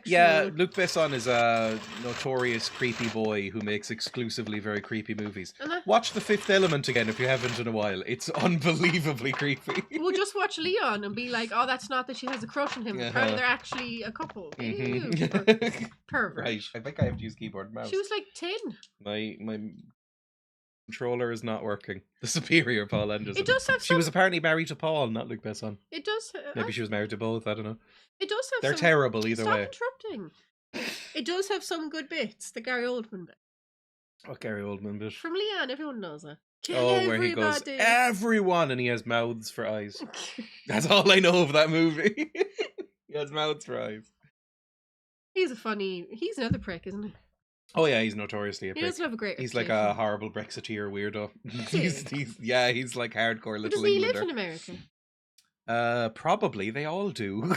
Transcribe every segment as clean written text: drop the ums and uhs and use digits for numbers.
Yeah, mode. Luc Besson is a notorious creepy boy who makes exclusively very creepy movies. Watch The Fifth Element again if you haven't in a while. It's unbelievably creepy. We'll just watch Leon and be like, oh, that's not that she has a crush on him. Apparently they're actually a couple. Ew, pervert. Right, I think I have to use keyboard and mouse. She was like 10. My controller is not working. The superior Paul Anderson. It does have She was apparently married to Paul, not Luc Besson. It does. Maybe she was married to both, I don't know. It does have They're terrible either way. Stop interrupting. It does have some good bits. The Gary Oldman bit. What Gary Oldman bit? From Leanne, everyone knows it. Where he goes, everyone, and he has mouths for eyes. That's all I know of that movie. He has mouths for eyes. He's another prick, isn't he? Oh yeah, he's notoriously a prick. He doesn't have a great He's like a horrible Brexiteer weirdo. he's like hardcore little Doesn't he Englander. live in America? Probably. They all do.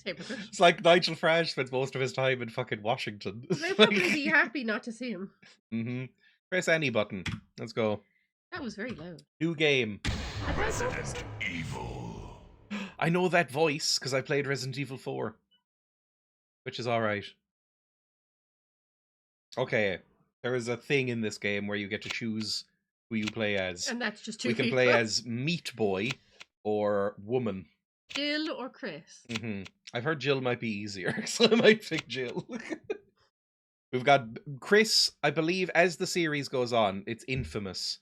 Hypocrite. It's like Nigel Farage spends most of his time in fucking Washington. They'd probably be happy not to see him. Mm-hmm. Press any button. Let's go. That was very loud. New game. Resident Evil. I know that voice because I played Resident Evil 4. Which is alright. Okay. There is a thing in this game where you get to choose who you play as. And that's just two We can people. play as Meat Boy or Woman. Jill or Chris? Mm-hmm. I've heard Jill might be easier, so I might pick Jill. We've got Chris, I believe, as the series goes on, it's infamous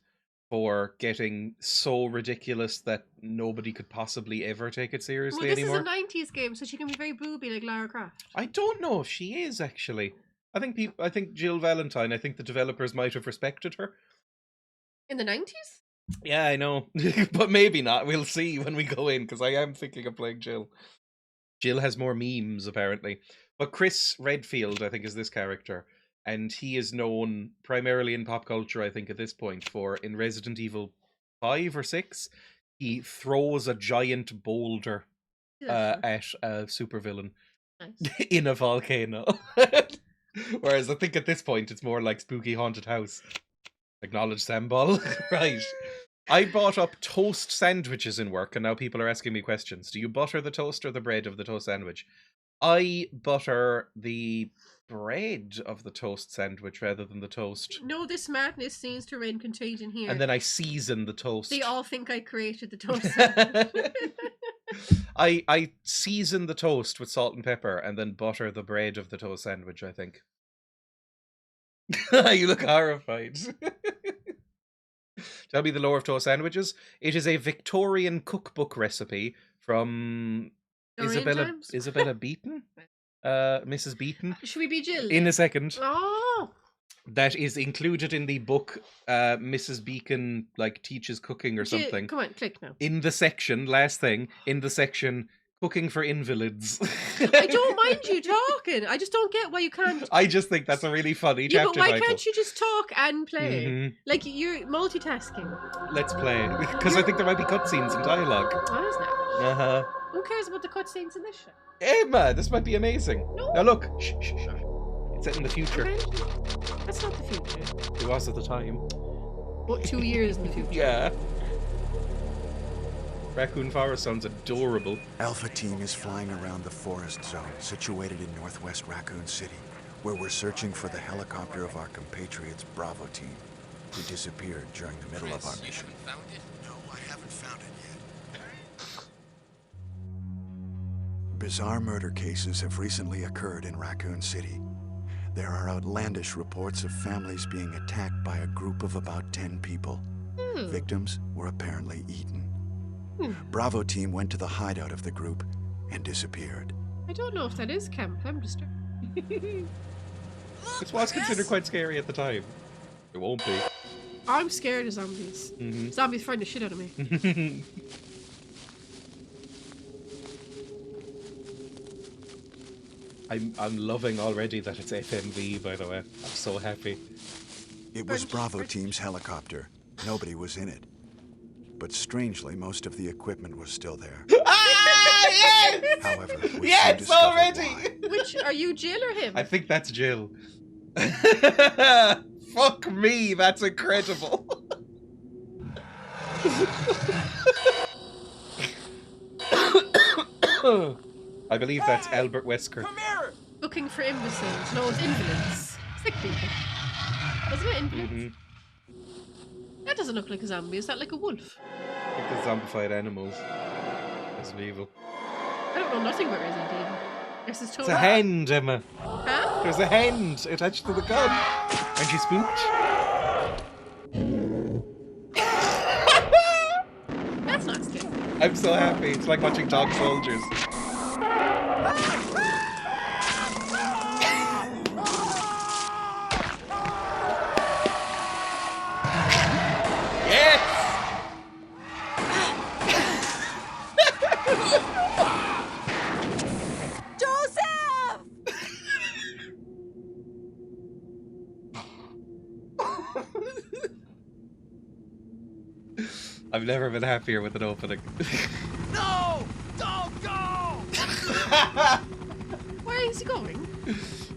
for getting so ridiculous that nobody could possibly ever take it seriously anymore. This is a 90s game, so she can be very booby like Lara Croft. I don't know if she is, actually. I think Jill Valentine, I think the developers might have respected her. In the 90s? Yeah, I know. But maybe not. We'll see when we go in, because I am thinking of playing Jill. Jill has more memes, apparently. But Chris Redfield, I think, is this character. And he is known primarily in pop culture, I think, at this point, for in Resident Evil 5 or 6, he throws a giant boulder at a supervillain in a volcano. Whereas I think at this point, it's more like Spooky Haunted House. Acknowledge Sambal. Right. I bought up toast sandwiches in work, and now people are asking me questions. Do you butter the toast or the bread of the toast sandwich? I butter the bread of the toast sandwich rather than the toast. No, this madness seems to reign contagion here. And then I season the toast. They all think I created the toast sandwich. I season the toast with salt and pepper and then butter the bread of the toast sandwich, I think. You look horrified. Tell me the lore of toast sandwiches. It is a Victorian cookbook recipe from Isabella Beaton? Mrs. Beaton? Should we be Jill? In a second. Oh! That is included in the book Mrs. Beacon teaches cooking or something. Come on, click now. In the section, last thing, in the section Cooking for Invalids. I don't mind you talking. I just don't get why you can't. I just think that's a really funny chapter but why title. can't you just talk and play? Mhm. Like, you're multitasking. Let's play. Because I think there might be cutscenes and dialogue. What is that? Uh-huh. Who cares about the cutscenes in this show? Emma, this might be amazing. No. Now look. Shh, shh, shh. It's set in the future. That's not the future. It was at the time. What, 2 years in the future? Yeah. Raccoon Forest sounds adorable. Alpha Team is flying around the forest zone situated in northwest Raccoon City, where we're searching for the helicopter of our compatriots Bravo Team, who disappeared during the middle of our mission. You haven't found it? No, I haven't found it yet. Bizarre murder cases have recently occurred in Raccoon City. There are outlandish reports of families being attacked by a group of about 10 people. Victims were apparently eaten. Bravo Team went to the hideout of the group and disappeared. I don't know if that is Camp Hamster. It was considered quite scary at the time. It won't be. I'm scared of zombies. Mm-hmm. Zombies frighten the shit out of me. I'm loving already that it's FMV, by the way. I'm so happy. It was Bravo Team's helicopter. Nobody was in it. But strangely, most of the equipment was still there. Ah, yes! However, we soon Yes, discovered already! why. Which, are you Jill or him? I think that's Jill. Fuck me, that's incredible. I believe that's Albert Wesker. Looking for imbeciles. No, it's invalids. Sick people. Isn't it invalids? Mm-hmm. That doesn't look like a zombie. Is that like a wolf? I think the zombified animals. Resident Evil. I don't know nothing about Resident Evil. This is It's totally... a hen, Emma. Huh? There's a hen attached to the gun. Aren't you spooked? That's not scary. I'm so happy. It's like watching Dog Soldiers. Yes! Joseph! I've never been happier with an opening. No! Don't go! Where is he going?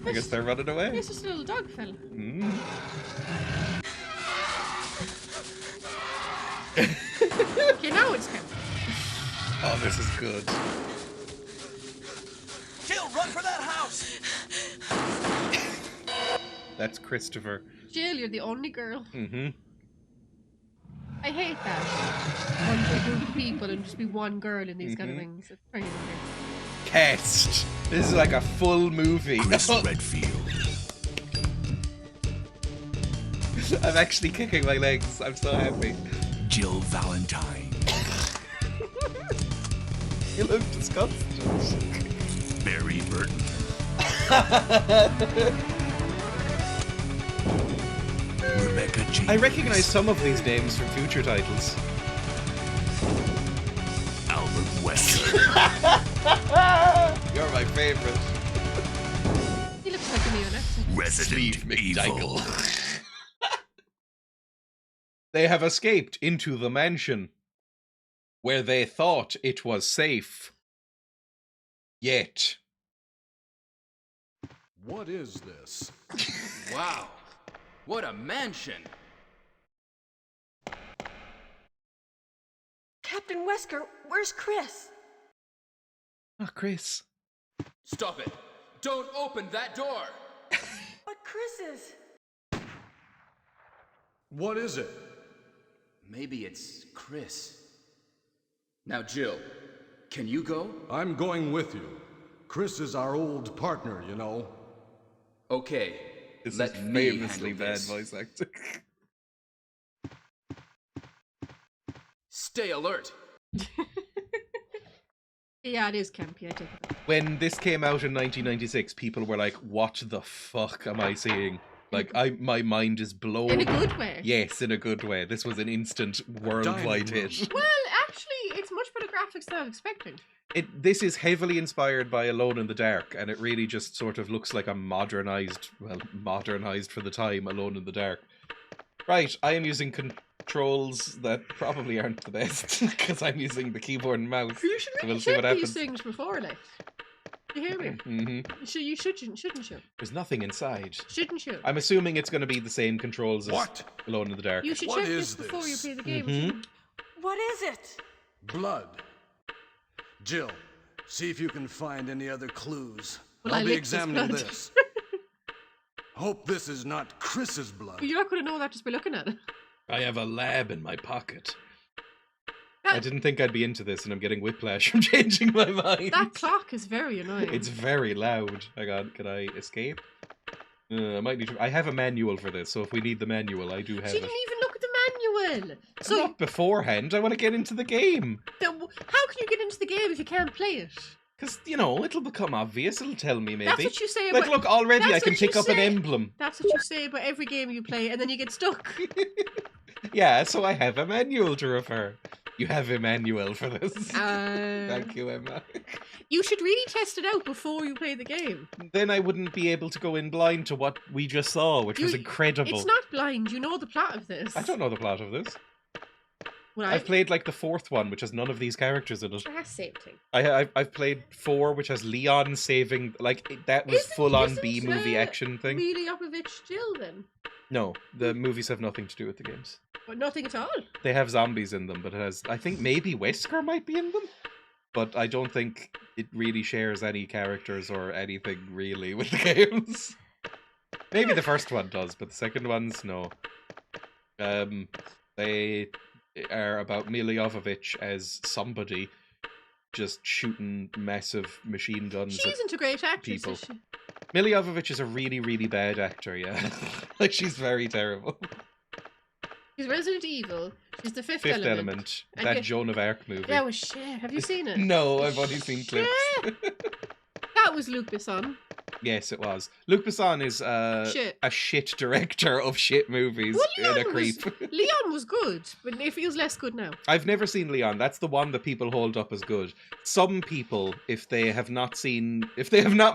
I guess they're running away. He's just a little dog fella. Mm. Okay, now it's him. Oh, this is good. Jill, run for that house! That's Christopher. Jill, you're the only girl. Mm-hmm. I hate that. One big group of people and just be one girl in these kind of things. It's very weird. Cast. This is like a full movie. Chris Redfield. I'm actually kicking my legs. I'm so happy. Jill Valentine. You look disgusted. Barry Burton. Rebecca James. I recognize some of these names from future titles. Albert Wesker. You're my favorite. He looks like a neonazi. Resident Evil. They have escaped into the mansion where they thought it was safe. Yet. What is this? Wow. What a mansion. Captain Wesker, where's Chris? Oh, Chris. Stop it. Don't open that door. But Chris is... What is it? Maybe it's Chris. Now, Jill, can you go? I'm going with you. Chris is our old partner, you know. Okay. This Let is me famously handle bad this. voice acting. Stay alert. Yeah, it is campy. I take it back. When this came out in 1996, people were like, "What the fuck am I seeing?" Like, my mind is blown. In a good way. Yes, in a good way. This was an instant worldwide Dining room. hit. Well, actually, it's much better graphics than I was expecting. This is heavily inspired by Alone in the Dark, and it really just sort of looks like a modernized for the time, Alone in the Dark. Right, I am using controls that probably aren't the best, because I'm using the keyboard and mouse. You should So really we'll see what check these happens. things before, like. You hear me? Mm-hmm. You shouldn't you? There's nothing inside. Shouldn't you? I'm assuming it's going to be the same controls as What? Alone in the Dark. You should What check is this before you this? play the game. Mhm. What is it? Blood. Jill, see if you can find any other clues. Well, I I'll be licked his examining blood. this. Hope this is not Chris's blood. You're not going to know that just by looking at it. I have a lab in my pocket. That- I didn't think I'd be into this, and I'm getting whiplash from changing my mind. That clock is very annoying. It's very loud. Hang on, can I escape? I might need to. I have a manual for this, so if we need the manual, I do have She it. didn't even look at the manual. So Not beforehand. I want to get into the game. how can you get into the game if you can't play it? Because, you know, it'll become obvious. It'll tell me, maybe. That's what you say Like, about... look, already I that's can what you pick up an say. emblem. That's what you say about every game you play, and then you get stuck. Yeah, so I have a manual to refer. You have a manual for this. Thank you, Emma. You should really test it out before you play the game. Then I wouldn't be able to go in blind to what we just saw, which was incredible. It's not blind. You know the plot of this. I don't know the plot of this. Well, I've played like the fourth one, which has none of these characters in it. Same thing. I've played 4, which has Leon saving, like, that was full on Isn't, B-movie action thing. Mila Jovovich Jill then? No, the movies have nothing to do with the games. But nothing at all. They have zombies in them, but it has, I think maybe Wesker might be in them? but I don't think it really shares any characters or anything really with the games. Maybe the first one does, but the second ones, no. They are about Mila Jovovich as somebody just shooting massive machine guns She at isn't a great actress, people. is she? Mila Jovovich is a really, really bad actor, yeah. Like, she's very terrible. She's Resident Evil. She's the Fifth Fifth Element. Element, And that yet- Joan of Arc movie. That was shit. Have you seen it? No, I've only seen clips. That was Luc Besson. Yes, it was. Luc Besson is Shit. a shit director of shit movies Well, and a Leon creep. Leon was good, but it feels less good now. I've never seen Leon. That's the one that people hold up as good. Some people, if they have not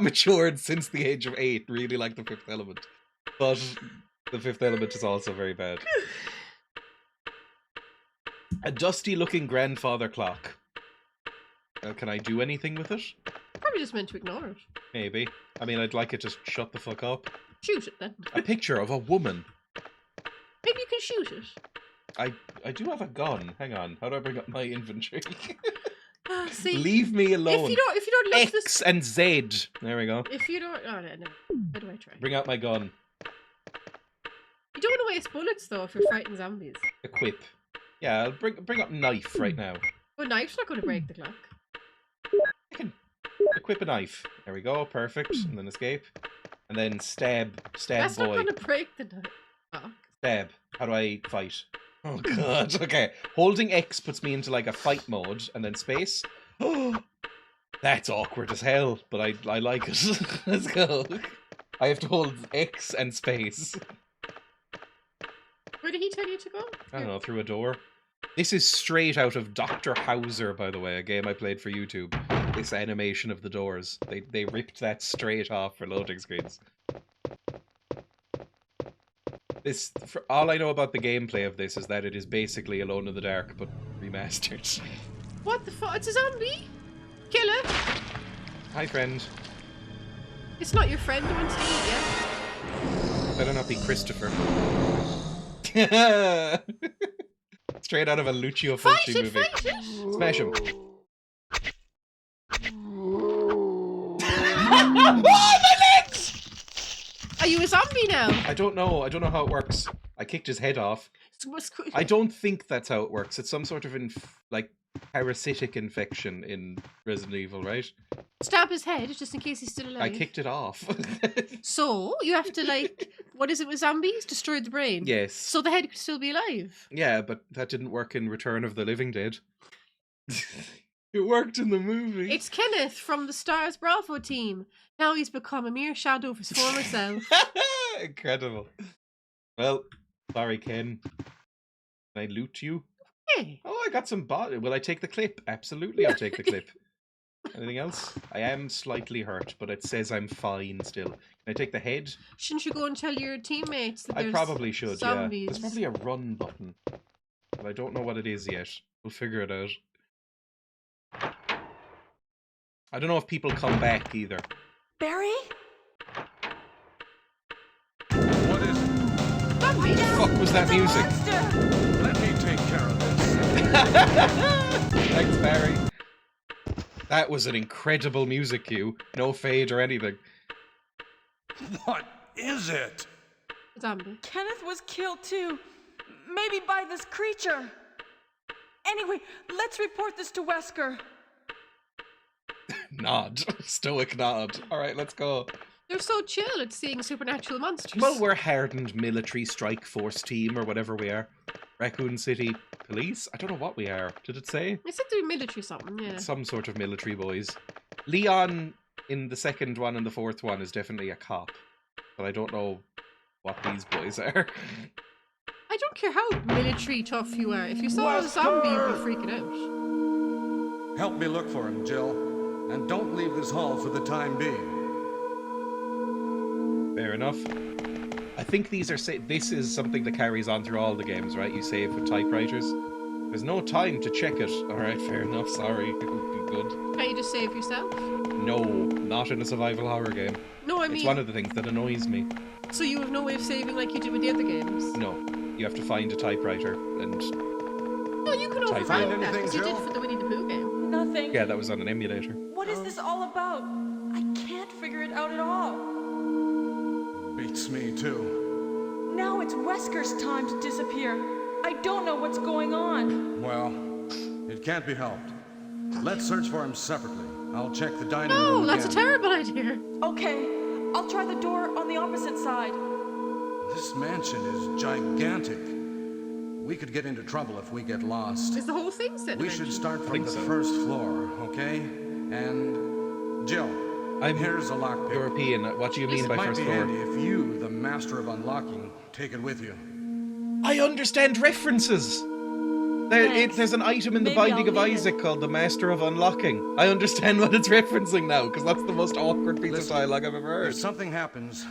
matured since the age of 8, really like The Fifth Element. But The Fifth Element is also very bad. A dusty-looking grandfather clock. Can I do anything with it? Probably just meant to ignore it. Maybe. I mean, I'd like it to shut the fuck up. Shoot it then. A picture of a woman. Maybe you can shoot it. I do have a gun. Hang on. How do I bring up my inventory? See, Leave me alone. if you don't look X this, and Z. There we go. if you don't, oh no, how do I try? Bring out my gun. You don't want to waste bullets though if you're fighting zombies. Equip. Yeah, I'll bring up knife right now. Well, knife's not going to break the clock. I can equip a knife. There we go. Perfect. And then escape. And then stab That's not boy. going to break the clock. Stab. How do I fight? Oh god. Okay. Holding X puts me into like a fight mode, and then space. That's awkward as hell, but I like it. Let's go. I have to hold X and space. Where did he tell you to go? I don't know, through a door. This is straight out of Dr. Hauser, by the way, a game I played for YouTube. This animation of the doors. They ripped that straight off for loading screens. This, for all I know about the gameplay of this is that it is basically Alone in the Dark, but remastered. What the fuck? It's a zombie? Kill it! Hi, friend. It's not your friend who wants to eat you. Better not be Christopher. Straight out of a Lucio Fulci movie. Fight it! Smash him. Are you a zombie now? I don't know how it works. I kicked his head off. I don't think that's how it works. It's some sort of like parasitic infection in Resident Evil, right? Stab his head just in case he's still alive. I kicked it off. So you have to like, what is it with zombies? Destroy the brain. Yes. So the head could still be alive. Yeah, but that didn't work in Return of the Living Dead. It worked in the movie. It's Kenneth from the Stars Bravo team. Now he's become a mere shadow of his former self. Incredible. Well, sorry, Ken. Can I loot you? Hey, Oh, I got some Will I take the clip? Absolutely, I'll take the clip. Anything else? I am slightly hurt, but it says I'm fine still. Can I take the head? shouldn't you go and tell your teammates that I there's probably should, zombies? yeah. There's probably a run button. But I don't know what it is yet. We'll figure it out. I don't know if people come back either. Barry? What is it? Zombies? What the fuck was that It's a music? monster! Let me take care of this. Thanks, Barry. That was an incredible music cue. No fade or anything. What is it? Zombie. Kenneth was killed too. Maybe by this creature. Anyway, let's report this to Wesker. Nod. Stoic nod. Alright, let's go. They're so chill at seeing supernatural monsters. Well, we're hardened military strike force team or whatever we are. Raccoon City Police? I don't know what we are. Did it say? I said they're military something, yeah. Some sort of military boys. Leon in the second one and the fourth one is definitely a cop. But I don't know what these boys are. I don't care how military tough you are. If you saw a zombie, you'd be freaking out. Help me look for him, Jill. And don't leave this hall for the time being. Fair enough. I think these are this is something that carries on through all the games, right? You save with typewriters. There's no time to check it. Alright, fair enough, sorry. It would be good. Can't you just save yourself? No, not in a survival horror game. No, I It's mean, one of the things that annoys me. so you have no way of saving like you did with the other games? No, you have to find a typewriter and No, you can Type override Find that anything, because you did Jill? for the Winnie the Pooh game. Nothing. Yeah, that was on an emulator. What is this all about? I can't figure it out at all. Beats me, too. Now it's Wesker's time to disappear. I don't know what's going on. Well, it can't be helped. Let's search for him separately. I'll check the dining No, room that's a again. terrible idea. Okay, I'll try the door on the opposite side. This mansion is gigantic. We could get into trouble if we get lost. Is the whole thing set? We should start from think the so. first floor, okay? And Jill, I'm here's a lockpick. European. What do you mean It by might first be floor? handy if you, the master of unlocking, take it with you. I understand references. Thanks. There's an item in the Maybe Binding I'll of need it. Isaac called the Master of Unlocking. I understand what it's referencing now, because that's the most awkward piece Listen, of dialogue I've ever heard. If something happens,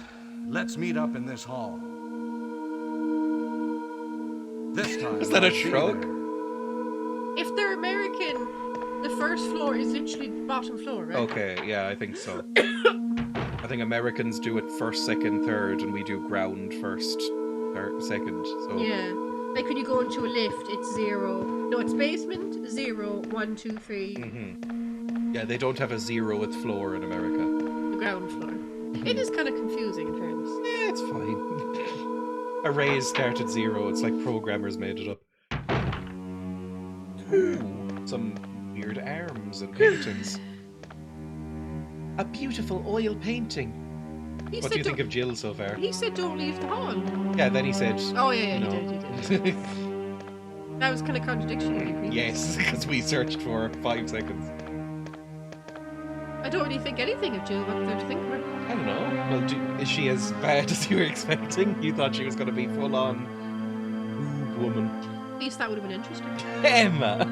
let's meet up in this hall. This time. Is that a I'll be shrug? there. If they're American, the first floor is literally the bottom floor, right? Okay, yeah, I think so. I think Americans do it first, second, third, and we do ground first, third, second. So Yeah. Like when you go into a lift, it's 0. No, it's basement, 0, 1, 2, 3, yeah, they don't have a 0th floor in America. the ground floor. It is kind of confusing in fairness. Yeah, it's fine. Arrays start at 0. It's like programmers made it up. Ooh, some weird arms and paintings. A beautiful oil painting. He What said do you think don't- of Jill so far? He said don't leave the hall. Yeah, then he said. Oh yeah, no. he did. That was kind of contradictory. Previous. Yes, because we searched for 5 seconds. I don't really think anything of Jill. What's there to think about? I don't know. Well, is she as bad as you were expecting? You thought she was going to be full on boob woman. At least that would have been interesting. Emma!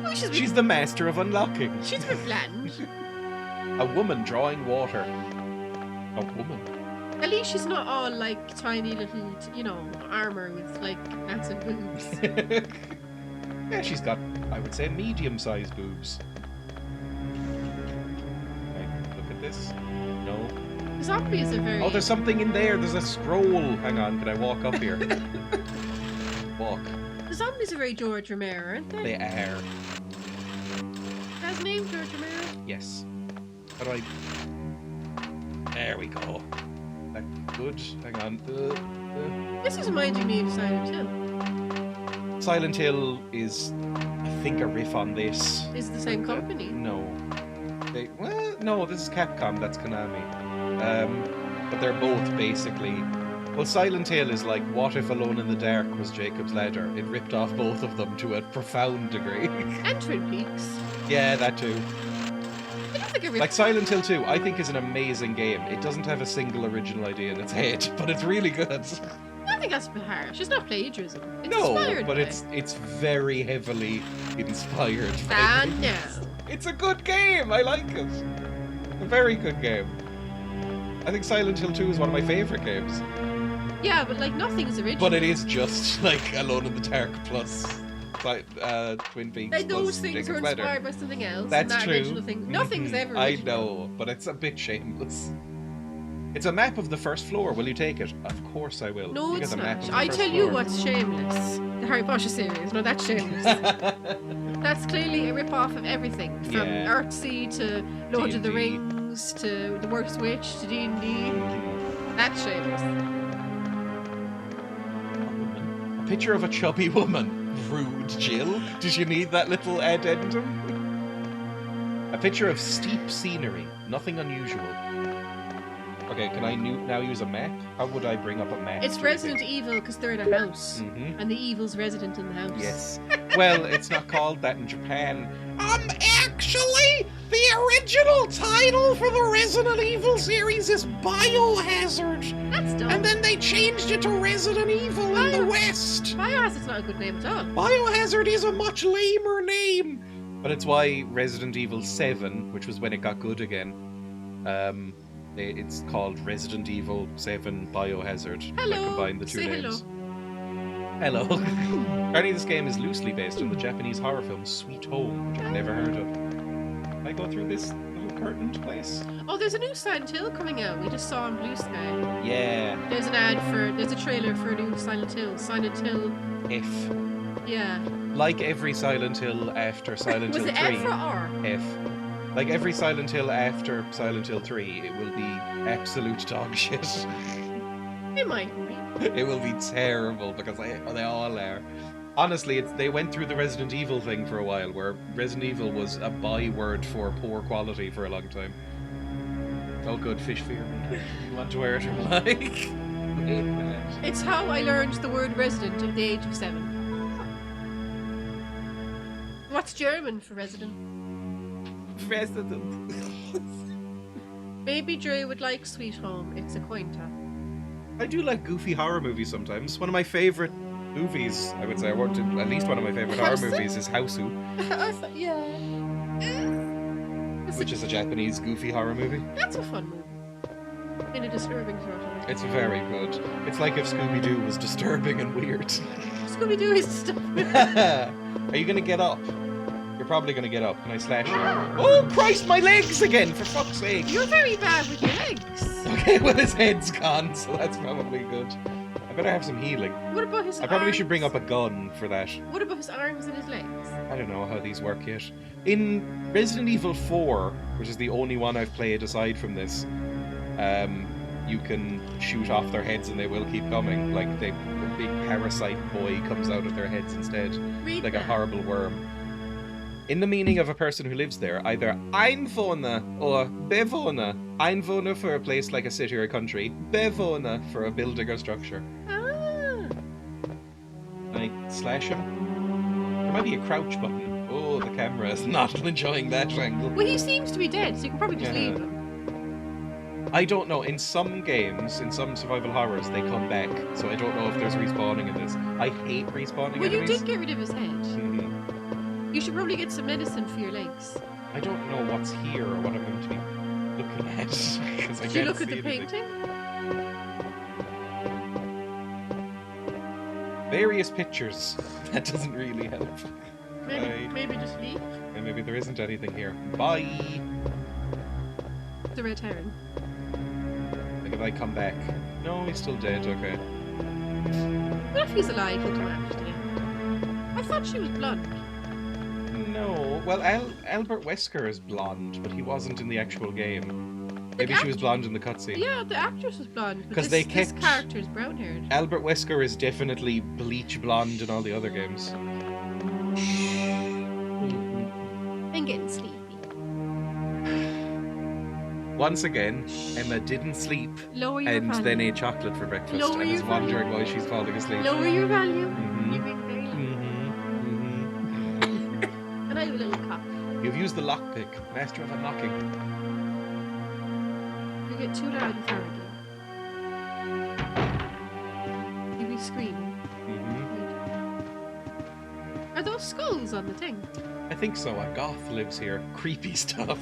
Oh, She's the master of unlocking. She's a bit bland. A woman drawing water. A woman. At least she's not all like tiny little, armor with like massive boobs. Yeah, she's got, I would say, medium-sized boobs. Okay, look at this. No. Zombies are very. Oh, there's something in there. There's a scroll. Hang on, can I walk up here? Walk. The zombies are very George Romero, aren't they? They are. Has name George Romero? Yes. How do I... There we go. That good? Hang on. This is reminding me of Silent Hill. Silent Hill is, I think, a riff on this. Is it the same company? No. No, this is Capcom, that's Konami. But they're both basically... Well, Silent Hill is like, what if Alone in the Dark was Jacob's Ladder? It ripped off both of them to a profound degree. And Twin Peaks. Yeah, that too. I don't think it really. Like Silent Hill 2, I think is an amazing game. It doesn't have a single original idea in its head, but it's really good. I think that's a bit harsh. It's not plagiarism. It's No, inspired but by. it's very heavily inspired. by And things. now. It's a good game. I like it. A very good game. I think Silent Hill 2 is one of my favorite games. Yeah, but like nothing's original. But it is just like Alone in the Dark plus Twin Peaks. Like those plus things Jacob's are Ladder. inspired by something else. That's and that true. Original thing. Nothing's Mhm. ever I original. know, but it's a bit shameless. It's a map of the first floor. Will you take it? Of course I will. No, You it's get a map not. of the I first tell you floor. what's shameless. The Harry Potter series. No, that's shameless. That's clearly a rip-off of everything. From Yeah. Earthsea to Lord of the D&D. Rings to The Worst Witch to D&D. That's shameless. A picture of a chubby woman. Rude, Jill. Did you need that little addendum? A picture of steep scenery. Nothing unusual. Okay, can I now use a map? How would I bring up a map? It's do you Resident think? Evil because they're in a house. Mhm. And the evil's resident in the house. Yes. Well, it's not called that in Japan. Actually, the original title for the Resident Evil series is Biohazard. That's dumb. And then they changed it to Resident Evil in the West. Biohazard's not a good name at all. Biohazard is a much lamer name. But it's why Resident Evil 7, which was when it got good again, it's called Resident Evil 7 Biohazard. Hello. They combined the two Say names. Hello. Apparently this game is loosely based on the Japanese horror film Sweet Home, which I've never heard of. Can I go through this little curtained place? Oh, there's a new Silent Hill coming out. We just saw on Blue Sky. Yeah. There's a trailer for a new Silent Hill. Silent Hill. F. Yeah. Like every Silent Hill after Silent Was Hill it 3. F or R? F. Like every Silent Hill after Silent Hill 3, it will be absolute dog shit. It might be. It will be terrible because they all are. Honestly, they went through the Resident Evil thing for a while, where Resident Evil was a byword for poor quality for a long time. Oh, good fish fear. You want to wear it or like? Wait a minute. It's how I learned the word resident at the age of 7. What's German for resident? Resident. Maybe Dreya would like Sweet Home. It's a coin toss. I do like goofy horror movies sometimes. One of my favorite movies, I would say, at least one of my favorite horror Houseu? movies is Houseu, I thought, yeah. which is a Japanese goofy horror movie. That's a fun movie. In a disturbing sort of way. It's very good. It's like if Scooby-Doo was disturbing and weird. Scooby-Doo is stuff. Are you gonna get up? You're probably gonna get up. Can I slash you? Oh Christ, my legs again! For fuck's sake! You're very bad with your legs. Okay, well his head's gone, so that's probably good. I better have some healing. What about his I probably arms? should bring up a gun for that. What about his arms and his legs? I don't know how these work yet. In Resident Evil 4, which is the only one I've played aside from this, you can shoot off their heads and they will keep coming. Like a big parasite boy comes out of their heads instead, Read like a that. horrible worm. In the meaning of a person who lives there, either Einwohner or Bewohner. Einwohner for a place like a city or a country, Bewohner for a building or structure. Ah. Can I slash him? There might be a crouch button. Oh, the camera is not enjoying that angle. Well, he seems to be dead, so you can probably just Yeah. leave him. I don't know. In some games, in some survival horrors, they come back. So I don't know if there's respawning in this. I hate respawning Well, you enemies. did get rid of his head. Mhm. You should probably get some medicine for your legs. I don't know what's here or what I'm going to be looking at. Because I Did can't you look at see the anything. painting? Various pictures. That doesn't really help. Bye. Maybe just leave. And maybe there isn't anything here. Bye! The red herring. Like if I come back. No, he's still dead, okay. What if he's alive? He'll come after you. I thought she was blonde. No. Well, Albert Wesker is blonde, but he wasn't in the actual game. Maybe she was blonde in the cutscene. Yeah, the actress was blonde. But 'Cause this, they this kept- character is brown haired. Albert Wesker is definitely bleach blonde in all the other games. I'm getting sleepy. Once again, Emma didn't sleep Lower your and volume. then ate chocolate for breakfast Lower and is your wondering why she's falling asleep. Lower your volume. Mhm. You're being very loud. And I have a little cock. You've used the lockpick, master of unlocking. You get too loud and arrogant. You be screaming. Are those skulls on the thing? I think so. A goth lives here. Creepy stuff.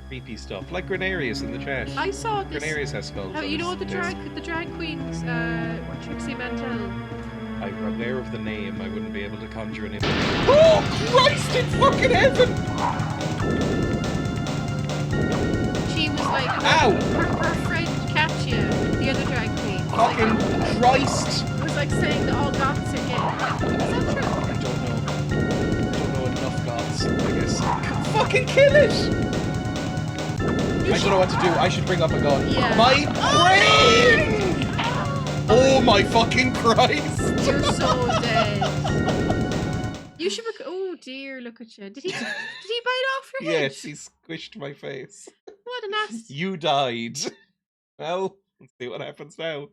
Creepy stuff. Like Grenarius in the chat. I saw this. Grenarius has skulls. Oh, on you know his the desk. drag queens, what Trixie Mantel. I'm aware of the name. I wouldn't be able to conjure an image. Oh, Christ in fucking heaven! She was like, Ow! her friend Katya, the other drag queen, Fucking Christ! was like saying that all goths are gay. Is that true? I don't know. I don't know enough goths, I guess. Fucking kill it! I don't know what to do. I should bring up a gun. Yeah. My brain! Oh my fucking Christ! You're so dead. You should. Oh dear, look at you. Did he bite off your head? Yes, he squished my face. What a nasty. You died. Well, let's see what happens now.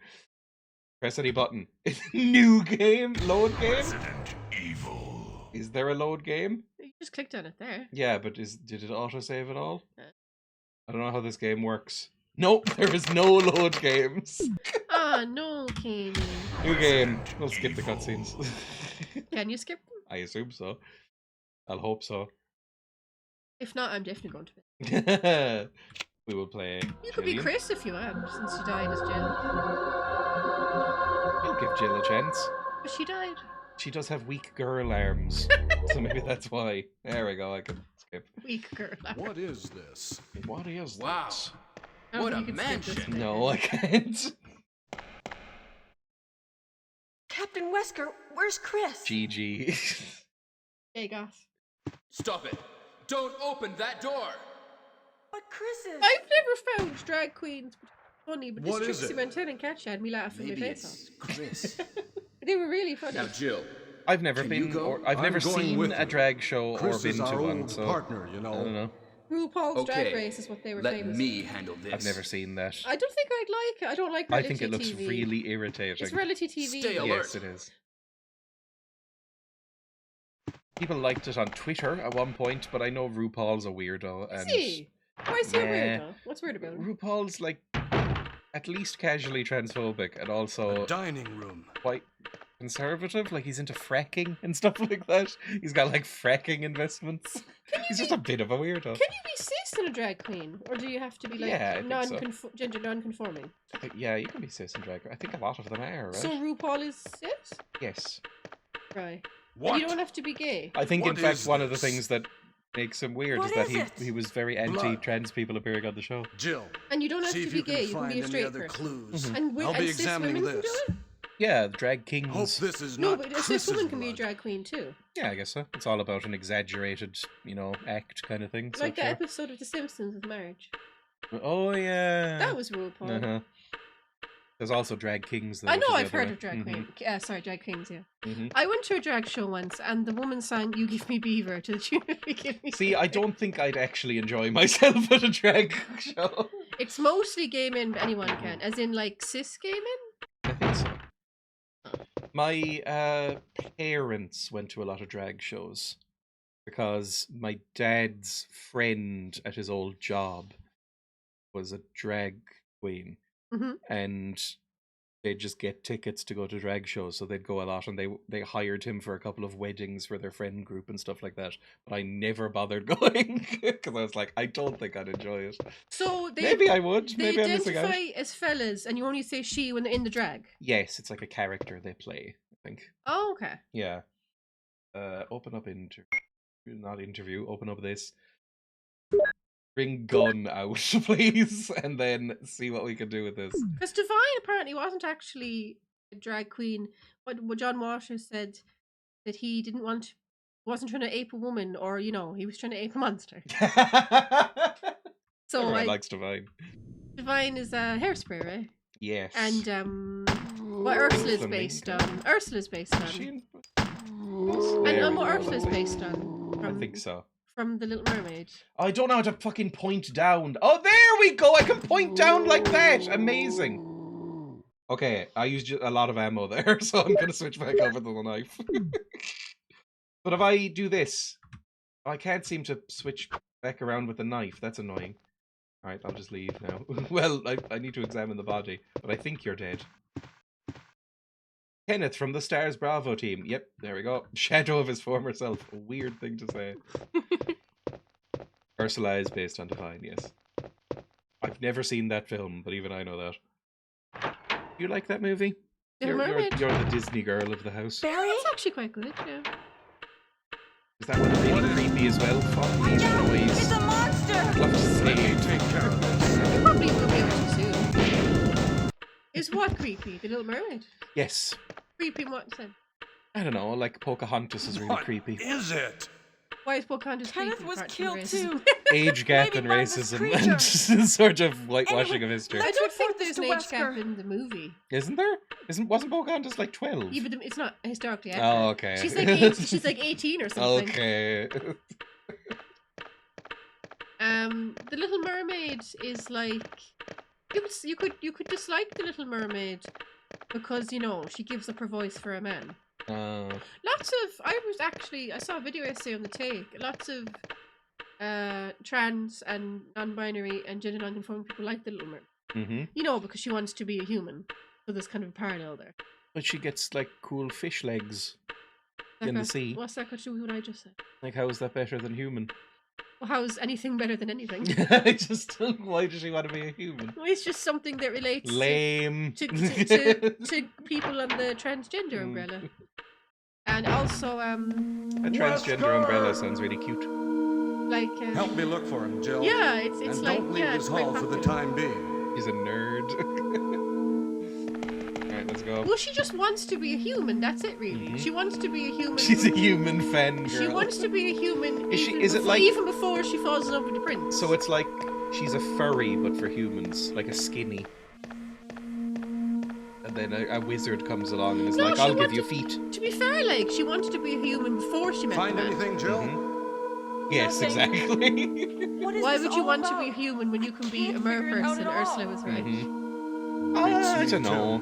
Press any button. New game? Load game? Resident Evil. Is there a load game? You just clicked on it there. Yeah, but did it autosave at all? Yeah. I don't know how this game works. Nope, there is no load games. Ah, no, Kenny. New game. We'll skip the cutscenes. Can you skip them? I assume so. I'll hope so. If not, I'm definitely going to. We will play. You could be Jillian. Chris if you want, since you died as Jill. I'll give Jill a chance. But she died. She does have weak girl arms, so maybe that's why. There we go. I can skip. Weak girl. What is this? What is Wow. that? I don't What think a you can skip this mansion. bit. No, I can't. Captain Wesker, where's Chris? GG. Hey, gosh. Stop it! Don't open that door! But Chris is... I've never found drag queens funny, but What this is Trixie it? Montana catch had me laughing my Maybe face it's off. Chris. They were really funny. Now, Jill, I've never Can you been, go? or I've I'm never going seen with a you. drag show Chris or is been to our one, old so partner, you I know. don't know. RuPaul's Drag okay, Race is what they were let famous me handle this. I've never seen that. I don't think I'd like it. I don't like I reality think it looks TV. really irritating. It's reality TV. Stay alert. Yes, it is. People liked it on Twitter at one point, but I know RuPaul's a weirdo. Is And he? Why is he weird Nah. though? What's weird about him? RuPaul's like at least casually transphobic and also Dining room. quite conservative. Like he's into fracking and stuff like that. He's got like fracking investments. He's just a bit of a weirdo. Can you be cis in a drag queen, or do you have to be like Yeah, I think so. gender non-conforming? Yeah, you can be cis and drag. I think a lot of them are, right? So RuPaul is cis, Yes. right? What? And you don't have to be gay. I think, What in fact, is one of the this? things that makes him weird What is that is it? he was very anti-trans people appearing on the show. Jill. And you don't have See to if be you gay. You can find be a any straight other person. clues. And, I'll be cis examining women can this. do it. Yeah, drag kings. Hope this is No, not but a cis Chris's woman can be a blood. drag queen too. Yeah, I guess so. It's all about an exaggerated, act kind of thing. So Like that sure. episode of The Simpsons of marriage. Oh yeah. That was RuPaul. Uh-huh. There's also drag kings. Though, I which know is the I've other heard way. of drag queen. Sorry, drag kings. Yeah. Mhm. I went to a drag show once, and the woman sang "You Give Me Beaver" to the tune of "You Give Me." See, I don't think I'd actually enjoy myself at a drag show. It's mostly gay men, but anyone can, as in like cis gay men. I think so. My parents went to a lot of drag shows because my dad's friend at his old job was a drag queen, Mhm. and they'd just get tickets to go to drag shows, so they'd go a lot, and they hired him for a couple of weddings for their friend group and stuff like that. But I never bothered going because I was like, I don't think I'd enjoy it. So they Maybe I would. they Maybe I'm missing out. identify as fellas, and you only say she when they're in the drag. Yes, it's like a character they play, I think. Oh, okay. Yeah. Open up not interview. Open up this. Bring gun out, please, and then see what we can do with this. Because Divine apparently wasn't actually a drag queen. What John Washer said that he wasn't trying to ape a woman, or he was trying to ape a monster. So Everyone likes Divine. Divine is a hairspray, right? Yes. And what Ursula's Flamingo. based on. Ursula's based on. Is she in- And what Ursula's based on. I think so. From The Little Mermaid. I don't know how to fucking point down. Oh, there we go. I can point down like that. Amazing. Okay, I used a lot of ammo there, so I'm going to switch back over to the knife. But if I do this, I can't seem to switch back around with the knife. That's annoying. Alright, I'll just leave now. Well, I need to examine the body, but I think you're dead. Kenneth from the Stars Bravo team. Yep, there we go. Shadow of his former self. A weird thing to say. Ursula is based on Divine, yes. I've never seen that film, but even I know that. Do you like that movie? Little Mermaid. You're the Disney girl of the house. Barry? It's actually quite good, yeah. Is that one really creepy as well? Fuck me, the noise. It's a monster! I'd love to Let me see. take care of this. You probably will be able to soon. Is what creepy? The Little Mermaid? Yes. Creepy in what sense? I don't know, like Pocahontas is really What creepy. is it? Why is Pocahontas Kenneth creepy? was apart from killed racism? too. Age gap Maybe and by this racism creature. and sort of whitewashing Anyway, of history. I let's don't think report there's this an to age gap Wesker. in the movie. Isn't there? Wasn't Pocahontas like 12? Even it's not historically Oh, accurate. okay. She's like 18 or something. Okay. The Little Mermaid is like you could dislike the Little Mermaid because she gives up her voice for a man. I saw a video essay on the take. Lots of trans and non-binary and gender non-conforming people like the Little Mermaid. Because she wants to be a human. So there's kind of a parallel there. But she gets like cool fish legs in the sea. What's that got to do with what I just said? Like, how is that better than human? Well, how's anything better than anything? I just why does she want to be a human? Well, it's just something that relates Lame. to people on the transgender umbrella. And also, A transgender umbrella sounds really cute. like... Help me look for him, Jill. Yeah, it's and like... don't leave yeah, this it's quite hall for the popular. time being. He's a nerd. Alright, Alright, let's go. Well, she just wants to be a human. That's it, really. She wants to be a human. She's a human fan She girl. wants to be a human. Is she- even is it before, like- even before she falls in love with the prince? So it's like she's a furry, but for humans, like a skinny. And then a wizard comes along and is No, like, she "I'll give you wanted- feet." To be fair, like she wanted to be a human before she met Find the man. anything, Jill? Yes, Nothing. exactly. What is Why this would you all want about? to be a human when you can be Can't a mer figure it out person? at Ursula all. was right. I don't know.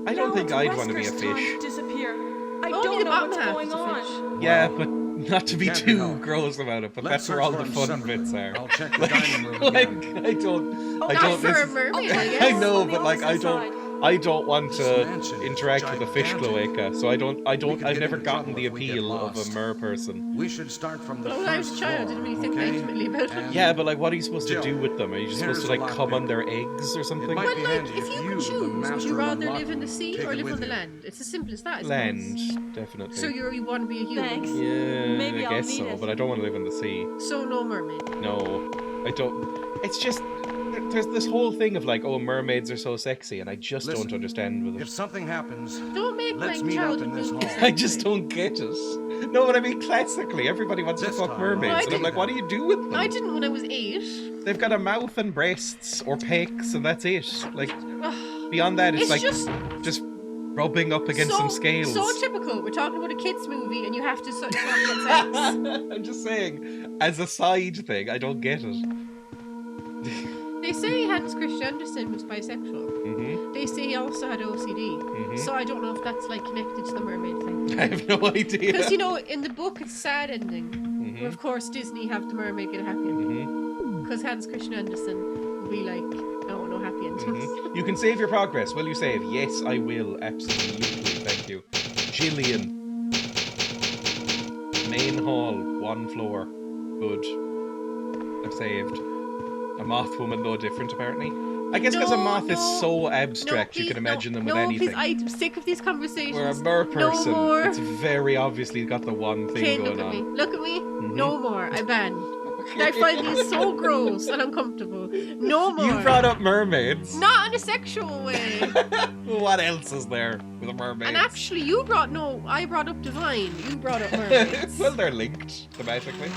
I don't Now think it's I'd want to be a Wesker's time fish. to disappear. I Only don't the know mountain what's half going is a on. fish. Yeah, but not to be Can't be too helped. gross about it. But Let's that's where all search the for 'em fun separately. bits are. I'll check the dining room Like, again. I don't. I Not don't. for a This, mermaid, I I guess. know, On the but like, I opposite don't. side. I don't want This to mansion is interact with a fish gigantic. cloaca, so I don't. We could I've get never into gotten trouble the if we get appeal of a lost. mer person. We should start from the Well, first when I was a child, I didn't really think floor, okay? intimately about it. And Yeah, but like, what are you supposed to Jill, do with them? Are you just supposed to here's like a come lockpick. on their eggs or something? It might But be like, handy if you you, could the choose, would master you of rather unlock, live in the sea take or it live with on the you. land? It's as simple as that. I suppose. Land, definitely. So you want to be a human. Thanks. Yeah, Maybe I I'll guess need so, it. but I don't want to live in the sea. So no mermaid. No, I don't. It's just there's this whole thing of like, oh, mermaids are so sexy, and I just Listen, don't understand with If it. something happens, Don't make let's like meet up childhood in this movies. hall. I just don't get it. No, but I mean, classically, everybody wants to This fuck time, mermaids, I'll and I'm do like, what do you do with them? I didn't when I was 8. They've got a mouth and breasts or pecs, and that's it. Like Ugh. beyond that, it's It's like just rubbing up against some scales. So typical. We're talking about a kids' movie, and you have to talk about sex. I'm just saying, as a side thing, I don't get it. They say Hans Christian Andersen was bisexual. Hmm. They say he also had OCD. Mhm. So I don't know if that's like connected to the mermaid thing. I have no idea. Because you know, in the book, it's a sad ending. Mhm. Where of course Disney have the mermaid get a happy ending. Mhm. Because Hans Christian Andersen will be like, no happy endings. Mhm. You can save your progress. Will you save? Yes, I will. Absolutely. Thank you. Jillian. Main hall, 1 floor. Good. I've saved. A moth woman, though different, apparently. I guess because a No, moth is no. so abstract, you please, can imagine them no, with anything. please, I'm sick of these conversations. Where a mer person, No more. it's very obviously got the one thing Okay, going look at me. on. Look at me. Mhm. No more. I ban. I find these so gross and uncomfortable. No more. You brought up mermaids. Not in a sexual way. What else is there with a mermaid? And actually, I brought up Divine. You brought up mermaids. Well, they're linked thematically.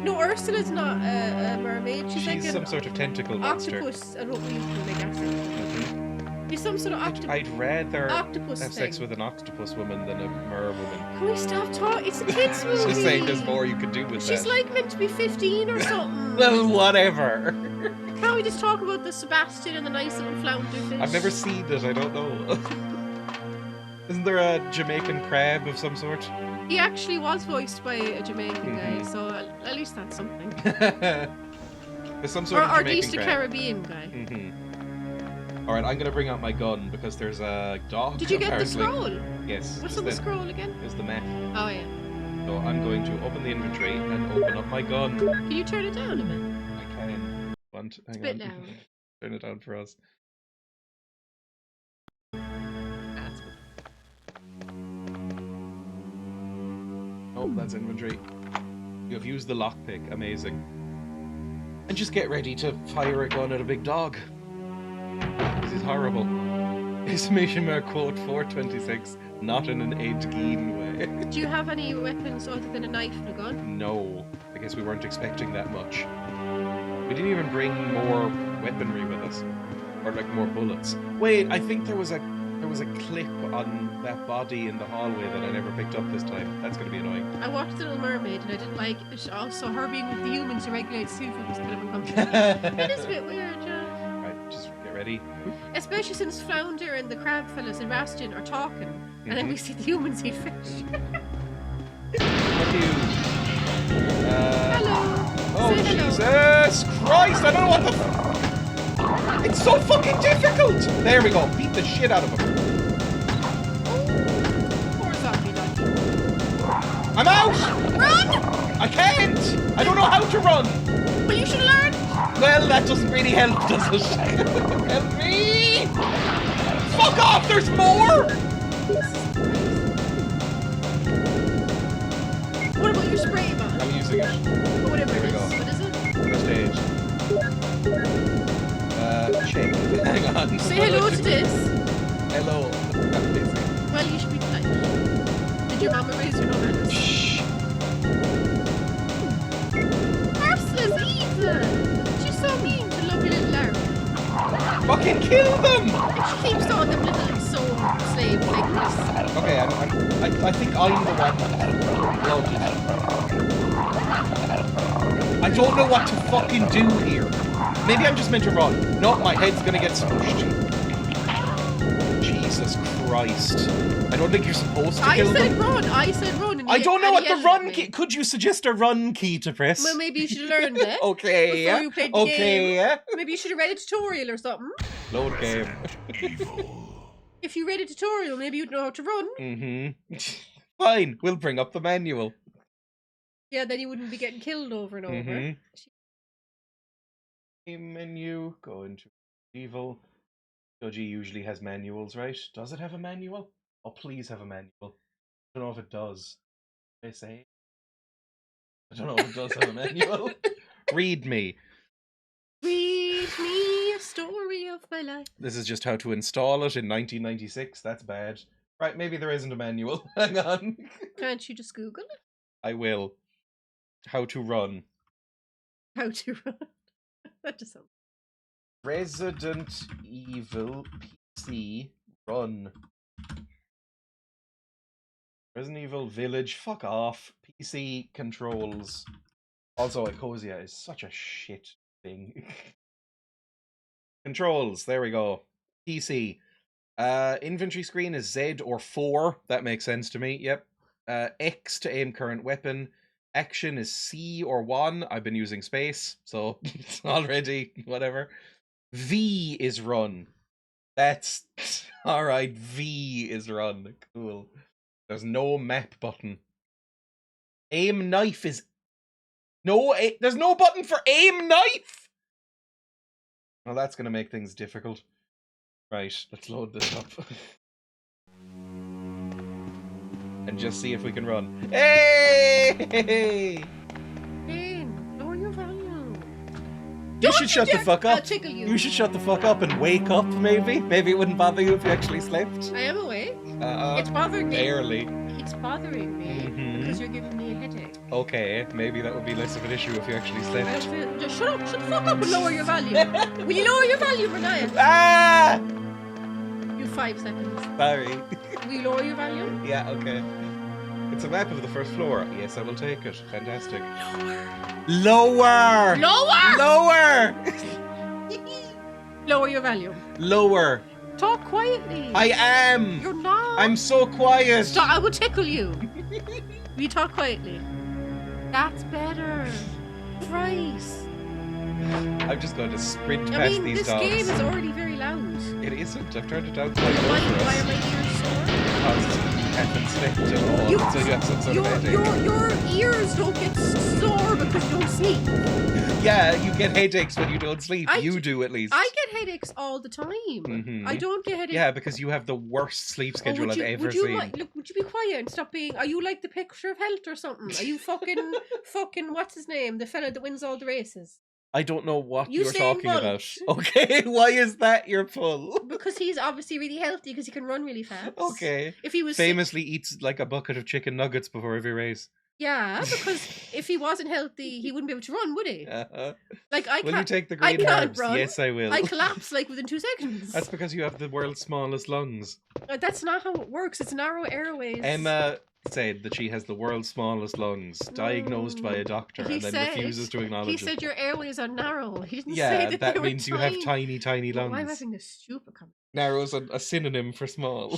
No, Ursula's not a mermaid. She's like She's an some sort of tentacle monster. octopus. I don't mean to make accent. Mhm. She's some sort of I'd rather octopus have sex thing. with an octopus woman than a mer woman. Can we stop talking? It's a kids' movie. Just saying, there's more you could do with She's that. like meant to be 15 or something. Well, whatever. Can't we just talk about the Sebastian and the nice little flounder fish? I've never seen it. I don't know. Isn't there a Jamaican crab of some sort? He actually was voiced by a Jamaican guy, Mhm. so at least that's something. There's some sort Or of at Jamaican least a crab. Caribbean guy. All right, I'm gonna bring out my gun because there's a dog. Did you get the apparently. scroll? Yes. What's just on the then. scroll again? There's the map. Oh yeah. So I'm going to open the inventory and open up my gun. Can you turn it down a bit? I can. Hang a bit on. loud. Turn it down for us. That's good. Oh, that's inventory. You have used the lockpick. Amazing. And just get ready to fire a gun at a big dog. This is horrible. Exclamation mark quote 426. Not in an Ed Gein way. Do you have any weapons other than a knife and a gun? No. I guess we weren't expecting that much. We didn't even bring more weaponry with us. Or like more bullets. Wait, I think there was a clip on that body in the hallway that I never picked up this time. That's gonna be annoying. I watched The Little Mermaid and I didn't like it. Also, her being with the humans who regulate seafood was kind of uncomfortable. It is a bit weird, yeah. Right, just get ready. Especially since Flounder and the crab fella Sebastian are talking, and then we see the humans eat fish. Fuck you. Hello. Oh, Say hello. Jesus Christ! I don't know what the. It's so fucking difficult! There we go. Beat the shit out of him. Poor zombie dog. I'm out! Run! I can't! I don't know how to run! Well, you should learn. Well, that doesn't really help, does it? Help me! Fuck off! There's more! What about your spray bottle? I'm using it. Whatever Here it we is. go. What is it? First aid. Check. Hang on. Say hello to this. Hello. I'm busy. Well, you should be polite. Did your mama raise you no manners? Shh. Ursula's evil! She's so mean to lovely little Larry. Fucking kill them! And she keeps on them little soul slaves like this. Okay, I think I'm the one loaded. I don't know what to fucking do here. Maybe I'm just meant to run. No, my head's gonna get smushed. Jesus Christ. I don't think you're supposed to kill them. I said run. And I don't know what the run key. key... Could you suggest a run key to press? Well, maybe you should have learned it. Okay, Before you played the game. yeah. Maybe you should have read a tutorial or something. Load game. Evil. If you read a tutorial, maybe you'd know how to run. Mm-hmm. Fine, we'll bring up the manual. Yeah, then you wouldn't be getting killed over and over. Mm-hmm. Game menu, go into evil. Dodgy usually has manuals, right? Does it have a manual? Oh, please have a manual. I don't know if it does. They say. I don't know if it does have a manual. Read me. Read me a story of my life. This is just how to install it in 1996. That's bad. Right, maybe there isn't a manual. Hang on. Can't you just Google it? I will. How to run. How to run. That just sounds... Resident Evil PC run. Resident Evil Village, fuck off. PC controls. Also, Ecosia is such a shit thing. Controls, there we go. PC. Inventory screen is Z or 4. That makes sense to me, yep. X to aim current weapon. Action is C or 1. I've been using space, so it's already whatever. V is run. That's alright. V is run. Cool. There's no map button. Aim knife is no. There's no button for aim knife. Well, that's gonna make things difficult. Right. Let's load this up and just see if we can run. Hey! Lower your volume. You should shut the fuck up. I'll tickle you. You should shut the fuck up and wake up, maybe. Maybe it wouldn't bother you if you actually slept. I am awake. It's bothering me. Barely. It's bothering me because you're giving me a headache. Okay, maybe that would be less of an issue if you actually I don't slept. feel... Just shut up. Shut the fuck up and lower your volume. Will you lower your volume, Renaya? Ah! You 5 seconds. Sorry. Will you lower your volume? Yeah, okay. It's a map of the first floor. Yes, I will take it. Fantastic. Lower! Lower! Lower! Lower your volume. Lower. Talk quietly. I am! You're not. I'm so quiet! Stop. I will tickle you. Will you talk quietly? That's better. Christ. I'm just going to sprint I past mean, these this dogs. game is already very loud. It isn't. I've turned it down quite Why low for are us. my ears sore? Because you haven't slept at all, so you have some sort of headache. Your ears don't get sore because you don't sleep. Yeah, you get headaches when you don't sleep. You do, at least. I get headaches all the time. Mhm. I don't get headaches. Yeah, because you have the worst sleep schedule would I've ever would you seen. Look, would you be quiet and stop being... Are you like the picture of health or something? Are you fucking... what's his name? The fella that wins all the races. I don't know what You you're saying talking about. Bolt. Okay, why is that your pull? Because he's obviously really healthy because he can run really fast. Okay. If he was... Famously eats like a bucket of chicken nuggets before every race. Yeah, because if he wasn't healthy, he wouldn't be able to run, would he? Like, I Will you can't... take the I green can't herbs? run. Yes, I will. I collapse like within 2 seconds. That's because you have the world's smallest lungs. That's not how it works. It's narrow airways. Emma said that she has the world's smallest lungs, diagnosed by a doctor, He and then said- refuses to acknowledge He it. said your airways are narrow. He didn't say Yeah, that that they were means you have tiny, tiny Well, lungs. why am I having this stupid comment? Narrow's a synonym for small.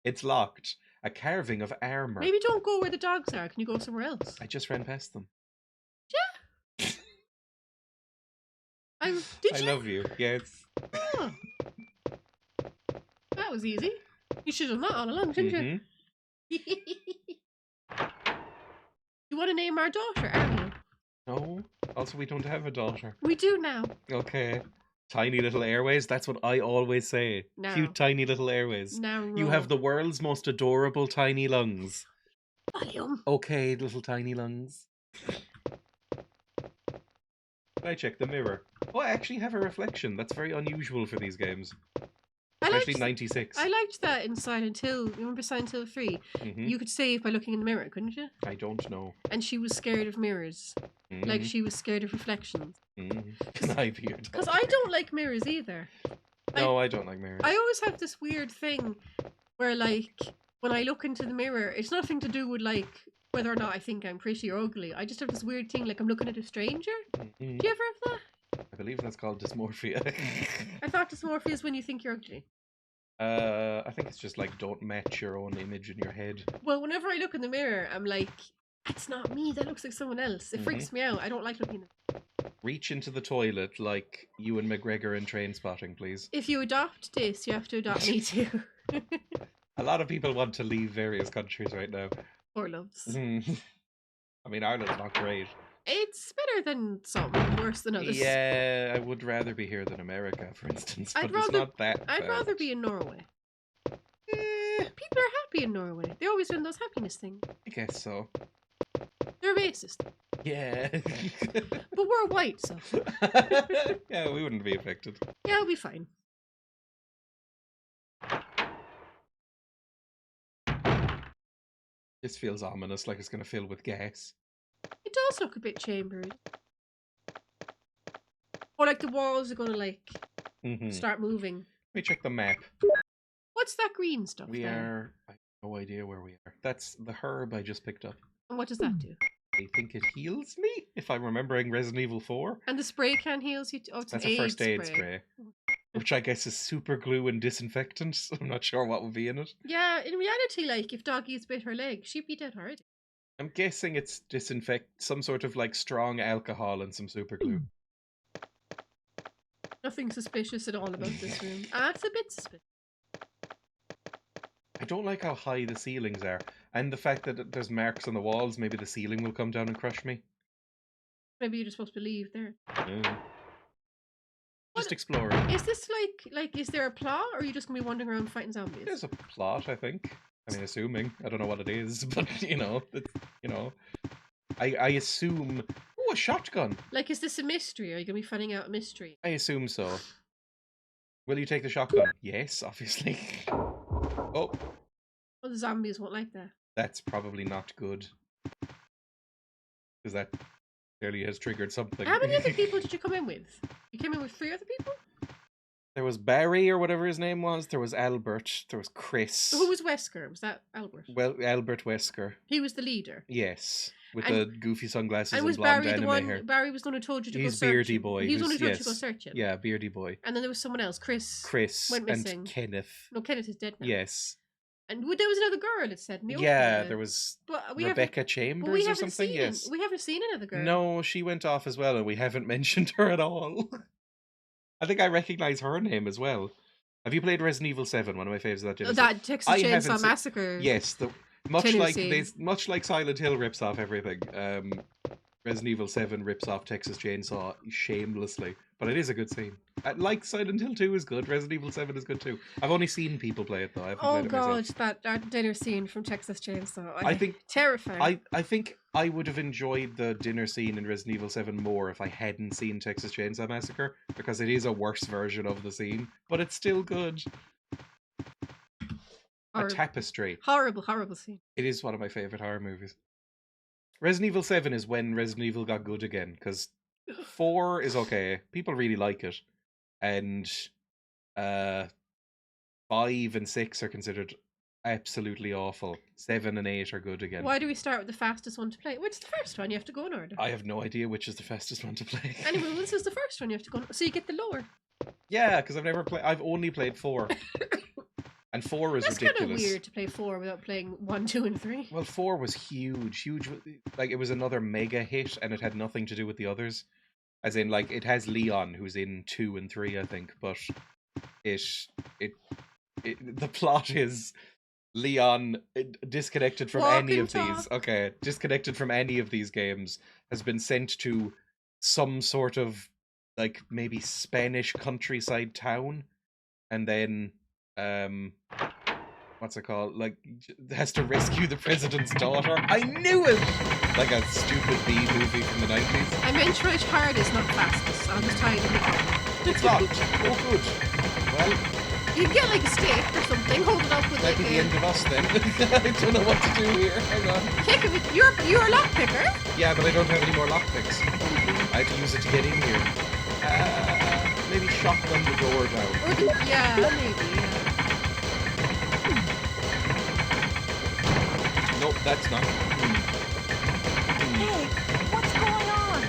It's locked. A carving of armor. Maybe don't go where the dogs are. Can you go somewhere else? I just ran past them. Did I you? love you. Yes. Oh. That was easy. You should have done that all along, didn't Mhm. you? You want to name our daughter, Ariel? No. Also, we don't have a daughter. We do now. Okay. Tiny little airways. That's what I always say. No. Cute, tiny little airways. Now You have the world's most adorable tiny lungs. volume. Okay, little tiny lungs. I check the mirror. Oh, I actually have a reflection. That's very unusual for these games. especially 96. I liked that in Silent Hill. Remember Silent Hill 3? Mhm. You could save by looking in the mirror, couldn't you? I don't know. And she was scared of mirrors. Like Mhm. she was scared of reflections. Can I be your Because dog? I don't like mirrors either. No, I don't like mirrors. I always have this weird thing where, like, when I look into the mirror, it's nothing to do with, like, whether or not I think I'm pretty or ugly. I just have this weird thing, like I'm looking at a stranger. Mhm. Do you ever have that? I believe that's called dysmorphia. I thought dysmorphia is when you think you're ugly. I think it's just like don't match your own image in your head. Well, whenever I look in the mirror, I'm like, that's not me. That looks like someone else. It freaks me out. I don't like looking. Reach into the toilet like Ewan McGregor in Train Spotting, please. If you adopt this, you have to adopt me too. A lot of people want to leave various countries right now. Poor loves. I mean, Ireland's not great. It's better than some, worse than others. Yeah, I would rather be here than America, for instance. But I'd it's rather- not that I'd bad. rather be in Norway. People are happy in Norway. They're always doing those happiness things. I guess so. They're racist. Yeah. But we're white, so Yeah, we wouldn't be affected. yeah, I'll be fine. This feels ominous, like it's going to fill with gas. It does look a bit chambered. Or like the walls are gonna like start moving. Let me check the map. What's that green stuff We there? are... I have no idea where we are. That's the herb I just picked up. And what does that do? I think it heals me, if I'm remembering Resident Evil 4. And the spray can heals you. Oh, it's That's an a first aid spray. spray. Which I guess is super glue and disinfectant. I'm not sure what would be in it. Yeah, in reality, like if Doggy's bit her leg, she'd be dead already. I'm guessing it's some sort of like strong alcohol and some super glue. Nothing suspicious at all about this room. It's a bit suspicious. I don't like how high the ceilings are. And the fact that there's marks on the walls, maybe the ceiling will come down and crush me. Maybe you're just supposed to leave there. Just exploring. Is this like is there a plot, or are you just gonna be wandering around fighting zombies? There's a plot, I think. I mean, assuming. I don't know what it is, but you know, I assume. Oh, a shotgun. Like, is this a mystery? Are you gonna be finding out a mystery? I assume so. Will you take the shotgun? Yes, obviously. Oh, Well, the zombies won't like that. that's probably not good. Because that clearly has triggered something. How many other people did you come in with? You came in with 3 other people? There was Barry, or whatever his name was. There was Albert. There was Chris. So who was Wesker? Was that Albert? Well, Albert Wesker. He was the leader. Yes. With And- the goofy sunglasses And and, was blonde Barry the anime one? hair. Barry was the one who told you to go He's search Beardy him. Boy. He was the one who who's- told you to go search him. Yeah, Beardy Boy. And then there was someone else, Chris. Chris went missing. and Kenneth. No, Kenneth is dead now. Yes. And there was another girl. It said. In the Yeah, opening. there was But we Rebecca haven't, Chambers but we or haven't something. seen. Yes. We haven't seen another girl. No, she went off as well, and we haven't mentioned her at all. I think I recognize her name as well. Have you played Resident Evil 7? One of my favorites of that Oh, generation. that Texas I haven't Chainsaw seen- Massacre. Yes, much Tennessee. like Silent Hill rips off everything. Resident Evil 7 rips off Texas Chainsaw shamelessly, but it is a good scene. Like Silent Hill 2 is good, Resident Evil 7 is good too. I've only seen people play it though. I haven't Oh played it god, myself. that dinner scene from Texas Chainsaw. I think terrifying. I think I would have enjoyed the dinner scene in Resident Evil 7 more if I hadn't seen Texas Chainsaw Massacre, because it is a worse version of the scene, but it's still good. A Horrible. tapestry. Horrible scene. It is one of my favorite horror movies. Resident Evil 7 is when Resident Evil got good again, because 4 is okay. People really like it. And 5 and 6 are considered absolutely awful. 7 and 8 are good again. Why do we start with the fastest one to play? What's the first one? You have to go in order. I have no idea which is the fastest one to play. Anyway, this is the first one you have to go in, so you get the lower. Yeah, because I've only played 4. And 4 was That's ridiculous. kind of weird to play 4 without playing 1, 2, and 3. Well, 4 was huge. Like, it was another mega hit, and it had nothing to do with the others. As in, like, it has Leon, who's in 2 and 3, I think, but the plot is Leon, disconnected from any of these. Okay, disconnected from any of these games, has been sent to some sort of, like, maybe Spanish countryside town, and then what's it called? Like, has to rescue the president's daughter. I knew it! Like a stupid B movie from the 90s. I meant try hard is not fastest. I'll just try it in the corner. It's not. Oh, good. Well, You can get like a stick or something, hold it up with Might like be the end a... of us then. I don't know what to do here. Hang on. Kick of it. You're a lockpicker. Yeah, but I don't have any more lockpicks. I have to use it to get in here. Maybe shotgun the door down. Or the, yeah, maybe, yeah. Nope, that's not. Hey, what's going on?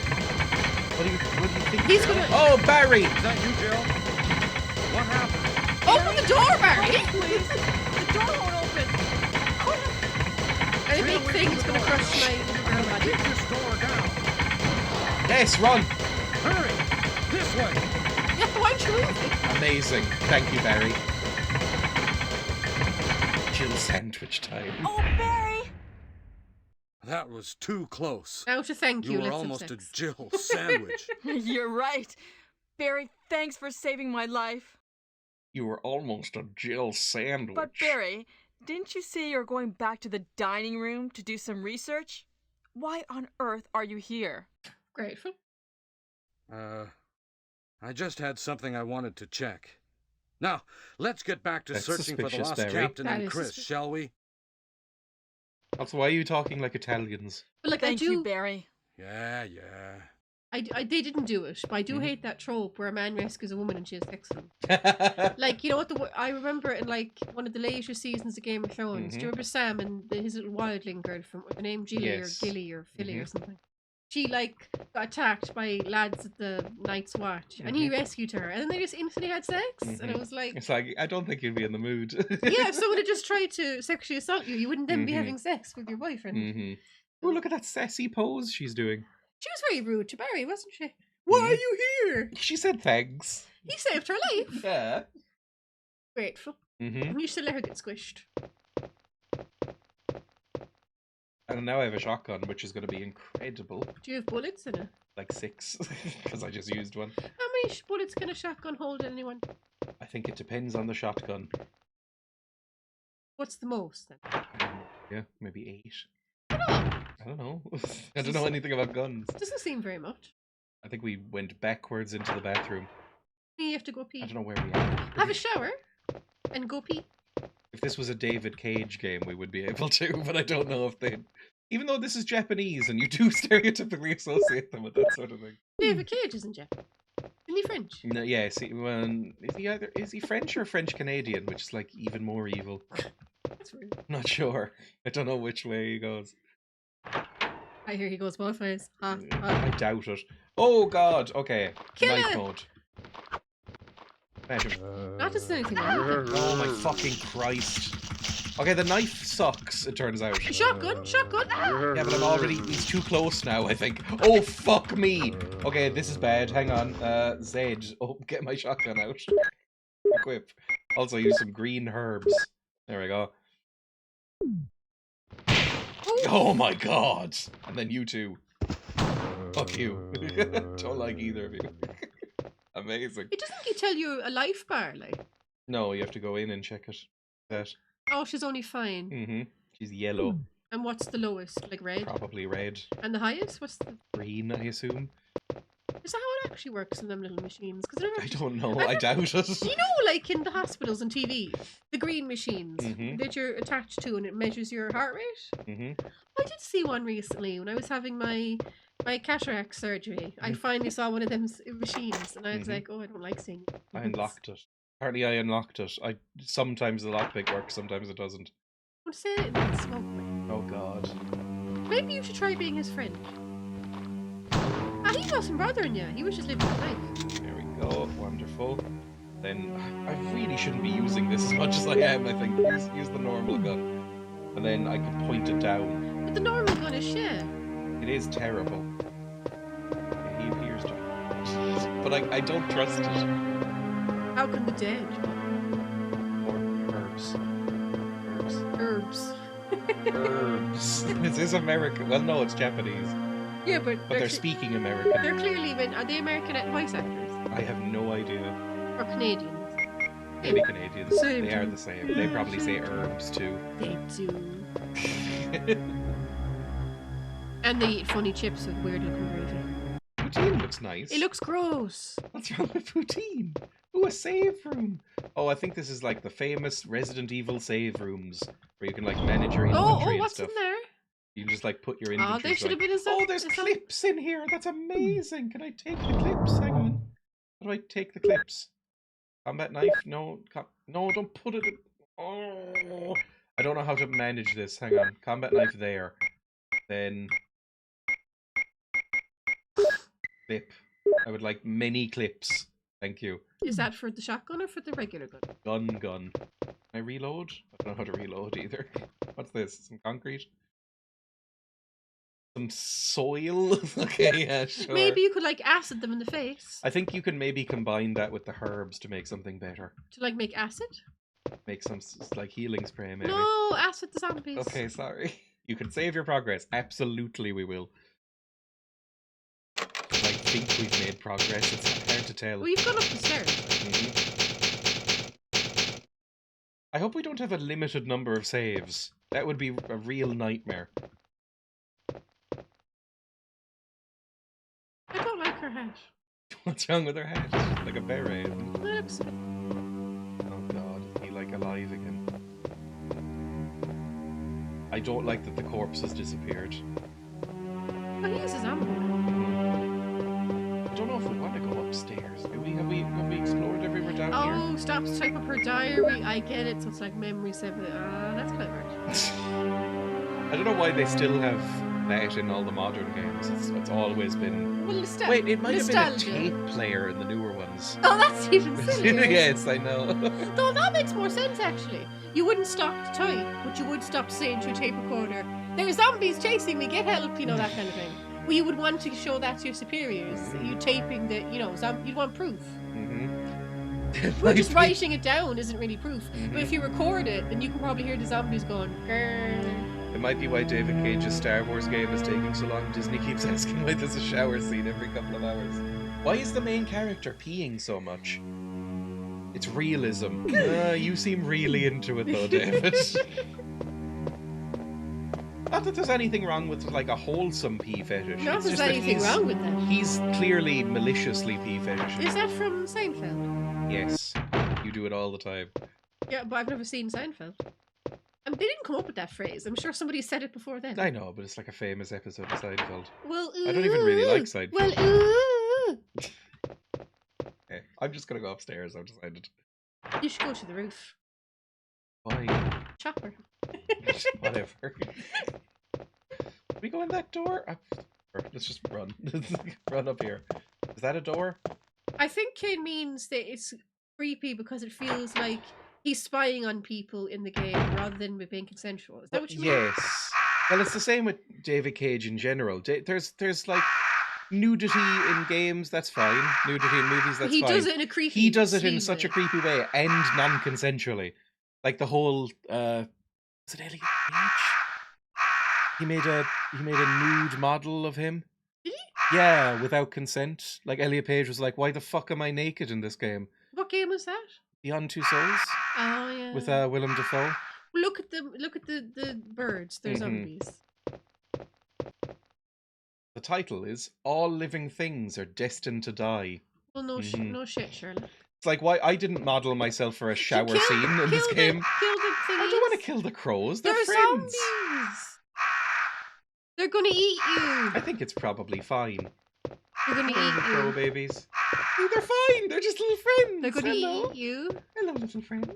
What do you think? He's Jill? gonna- Oh, Barry! Is that you, Jill? What happened? Open the door, Barry! Please, the door won't open. And a big thing is gonna crush my little girl body. Keep this door down. Yes, run! Hurry! This way! Yeah, why aren't you moving? Amazing. Thank you, Barry. Jill sandwich time. Oh, Barry! That was too close. Now to thank you, You were let's have almost a sex. Jill sandwich. You're right. Barry, thanks for saving my life. You were almost a Jill sandwich. But Barry, didn't you say you're going back to the dining room to do some research? Why on earth are you here? Grateful. I just had something I wanted to check. Now, let's get back to That's searching for the suspicious, lost Barry. captain That and is Chris, suspicious. shall we? Also, why are you talking like Italians? But like Thank I do, you, Barry. Yeah. they didn't do it, but I do Mhm. hate that trope where a man rescues a woman and she has sex with him. Like, you know what? I remember in like one of the later seasons of Game of Thrones. Do you remember Sam and his little wildling girl from with the name Gilly Yes. or Gilly or Philly or something? She like got attacked by lads at the Night's Watch, and he rescued her, and then they just instantly had sex, and it was like, It's like, I don't think you'd be in the mood. yeah, if someone had just tried to sexually assault you, you wouldn't then be Mhm. having sex with your boyfriend. Mm-hmm. Oh, look at that sassy pose she's doing. She was very rude to Barry, wasn't she? Why are you here? She said thanks. He saved her life. Yeah. Grateful. Mm-hmm. And you should let her get squished. And now I have a shotgun, which is going to be incredible. Do you have bullets in it? Like 6, because I just used one. How many bullets can a shotgun hold at anyone? I think it depends on the shotgun. What's the most then? Yeah, maybe 8. I I don't know. I don't know anything about guns. Doesn't seem very much. I think we went backwards into the bathroom. You have to go pee. I don't know where we are. Have a shower and go pee. If this was a David Cage game, we would be able to, but I don't know if they... Even though this is Japanese, and you do stereotypically associate them with that sort of thing. David Cage isn't Japanese. Isn't he French? No, yeah, see, is he French or French Canadian, which is like even more evil? That's rude. I'm not sure. I don't know which way he goes. I hear he goes both ways. Ha, I ha. doubt it. Oh god, okay. Kill Knife him! mode. Smash him. Not to say anything wrong. Oh my fucking Christ. Okay, the knife sucks, it turns out. Shotgun, shotgun. Yeah, but I'm already... He's too close now, I think. Oh, fuck me! Okay, this is bad. Hang on. Zed. Oh, get my shotgun out. Equip. Also, use some green herbs. There we go. Oh my god! And then you two. Fuck you. Don't like either of you. Amazing. It doesn't he tell you a life bar, like? No, you have to go in and check it. That. Oh, she's only fine. Mm-hmm. She's yellow. And what's the lowest? Like red? Probably red. And the highest? What's the... Green, I assume. Is that how it actually works in them little machines? Because I don't know. I doubt it. You know, like in the hospitals and TV, the green machines Mhm. that you're attached to and it measures your heart rate? Mm-hmm. I did see one recently when I was having my cataract surgery. I finally saw one of them machines and I was Mhm. like, oh, I don't like seeing it. I unlocked it. Apparently I unlocked it. Sometimes the lockpick works, sometimes it doesn't. I want to say it in that smoke way. Oh god. Maybe you should try being his friend. Ah, he wasn't bothering you. He was just living his life. There we go. Wonderful. Then I really shouldn't be using this as much as I am, I think. Use the normal gun. And then I can point it down. But the normal gun is shit. It is terrible. Yeah, he appears to. But I don't trust it. How can the dead? Or herbs. Herbs. Herbs. Is this American? Well, no, it's Japanese. Yeah, but But they're cl- speaking American. They're clearly are they American voice actors I have no idea. or Canadians? Maybe Canadians. Same They are thing. the same. They probably say herbs too. They do. And they eat funny chips with weird looking gravy. Poutine looks looks nice. It looks gross. What's wrong with poutine? Ooh, a save room. Oh, I think this is like the famous Resident Evil save rooms where you can like manage your inventory and What's stuff. in there? You can just like put your Oh, inventory. there should have been a Oh, there's clips in here. That's amazing. Can I take the clips? Hang on. How do I take the clips? Combat knife? No, no, don't put it in. Oh, I don't know how to manage this. Hang on. Combat knife there. Then clip. I would like many clips. Thank you. Is that for the shotgun or for the regular gun? Gun. Can I reload? I don't know how to reload either. What's this? Some concrete? Some soil? Okay, yeah, sure. Maybe you could like acid them in the face. I think you can maybe combine that with the herbs to make something better. To like make acid? Make some like healing spray maybe. No, acid the zombies. Okay, sorry. You can save your progress. Absolutely we will. I think we've made progress. It's hard to tell. Well, you've gone up the stairs. I hope we don't have a limited number of saves. That would be a real nightmare. I don't like her hat. What's wrong with her hat? Like a beret. It looks... Oh god, is he like alive again? I don't like that the corpse has disappeared. Oh, he is a zombie. I don't know if we want to go upstairs. Have we explored everywhere down here? Oh, stop to type up her diary. I get it. So it's like memory 7. That's clever. I don't know why they still have that in all the modern games. It's always been... Well, Wait, it might have been a nostalgia. tape player in the newer ones. Oh, that's even sillier. Yes, I know. No, that makes more sense actually. You wouldn't stop to type, but you would stop saying to a tape recorder, "There's zombies chasing me, get help," you know, that kind of thing. Well, you would want to show that to your superiors. You taping that, you know, you'd want proof. Well, just writing it down isn't really proof. But if you record it, then you can probably hear the zombies going, "Grrr." It might be why David Cage's Star Wars game is taking so long. Disney keeps asking why there's a shower scene every couple of hours. Why is the main character peeing so much? It's realism. You seem really into it though, David. Not that there's anything wrong with like a wholesome pee fetish. Not It's there's just that anything wrong with that. He's clearly maliciously pee fetish. Is that from Seinfeld? Yes. You do it all the time. Yeah, but I've never seen Seinfeld. They didn't come up with that phrase. I'm sure somebody said it before then. I know, but it's like a famous episode of Seinfeld. Well, I don't even really like Seinfeld. Well, Okay, I'm just gonna go upstairs, I've decided. you should go to the roof. Why? Chopper. Whatever. We go in that door? Let's just run. Run up here. Is that a door? I think Kane means that it's creepy because it feels like he's spying on people in the game rather than with being consensual. Is that what you mean? Yes. Well, it's the same with David Cage in general. There's like nudity in games, that's fine. Nudity in movies, that's He fine. does it in a creepy He does it in sleaze such a way. creepy way and non-consensually. Like the whole was it Elliot Page? He made a nude model of him. Did he? Yeah, without consent. Like Elliot Page was like, "Why the fuck am I naked in this game?" What game was that? Beyond Two Souls Oh yeah. with Willem Dafoe. Look at the birds. They're zombies. The title is "All Living Things Are Destined to Die." Well, no shit, Shirley. It's like, why I didn't model myself for a shower scene in this game. Kill the thingies. I don't want to kill the crows. They're friends. zombies. They're gonna eat you. I think it's probably fine. They're gonna eat Crow you. babies. Oh, they're fine. They're just little friends. They're gonna Hello. eat you. Hello, little friends.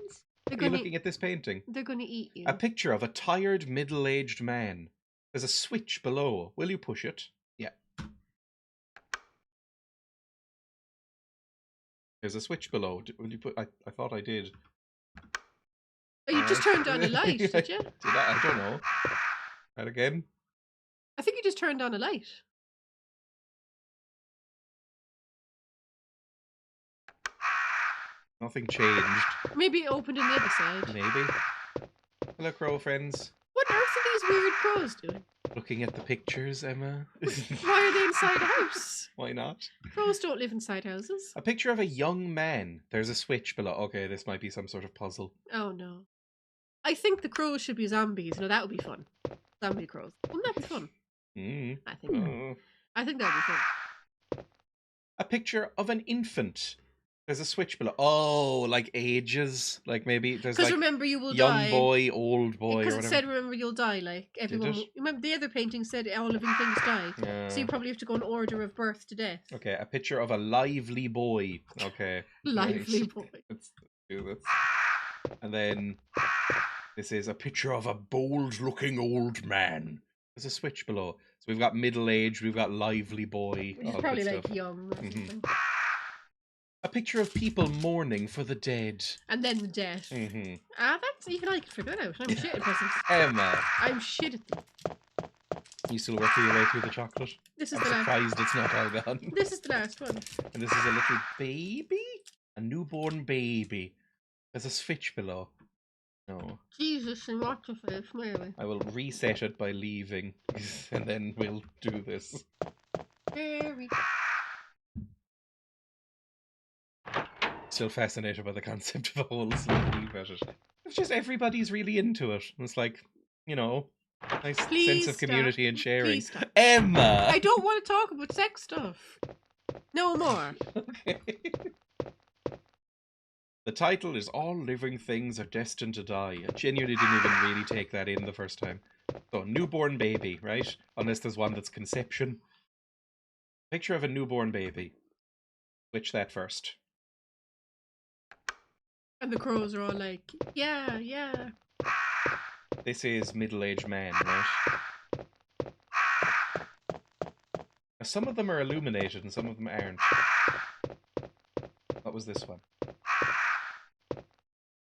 They're Are you gonna looking at this painting? They're gonna eat you. A picture of a tired, middle-aged man. There's a switch below. Will you push it? Yeah. There's a switch below. Will you put? I thought I did. Oh, you just turned on a light, did you? Did I? I don't know. That again. I think you just turned on a light. Nothing changed. Maybe it opened on the other side. Maybe. Hello, crow friends. What on earth are these weird crows doing? Looking at the pictures, Emma. Why are they inside a house? Why not? Crows don't live inside houses. A picture of a young man. There's a switch below. Okay, this might be some sort of puzzle. Oh no. I think the crows should be zombies. No, that would be fun. Zombie crows. Wouldn't that be fun? Mm. I think that would be fun. A picture of an infant. There's a switch below. Oh, like ages. Like maybe there's Because like remember, you will young die. boy, old boy, or Because it whatever. said, remember, you'll die. Like everyone. it? Remember, the other painting said all living things die. So you probably have to go in order of birth to death. Okay, a picture of a lively boy. Okay. Lively right. boy. Let's do this. And then this is a picture of a bold-looking old man. There's a switch below. So we've got middle-aged, we've got lively boy. Which is all probably good like stuff. young. Or something. A picture of people mourning for the dead. And then the death. Mm-hmm. That's even I can figure that out. I'm shit at presents. Emma, I'm shit at them. you still working your way through the chocolate? This is I'm the last. surprised it's not all gone. This is the last one. And this is a little baby? A newborn baby. There's a switch below. No. Jesus and what's the face, maybe. I will reset it by leaving. And then we'll do this. Very. Still fascinated by the concept of a whole sleep at it. It's just everybody's really into it. It's like, you know, nice Please sense of community stop. and sharing. Please stop. Emma! I don't want to talk about sex stuff. No more. Okay. The title is All Living Things Are Destined to Die. I genuinely didn't even really take that in the first time. So, newborn baby, right? Unless there's one that's conception. Picture of a newborn baby. Switch that first. And the crows are all like, yeah, yeah. This is middle-aged man, right? Now, some of them are illuminated and some of them aren't. What was this one?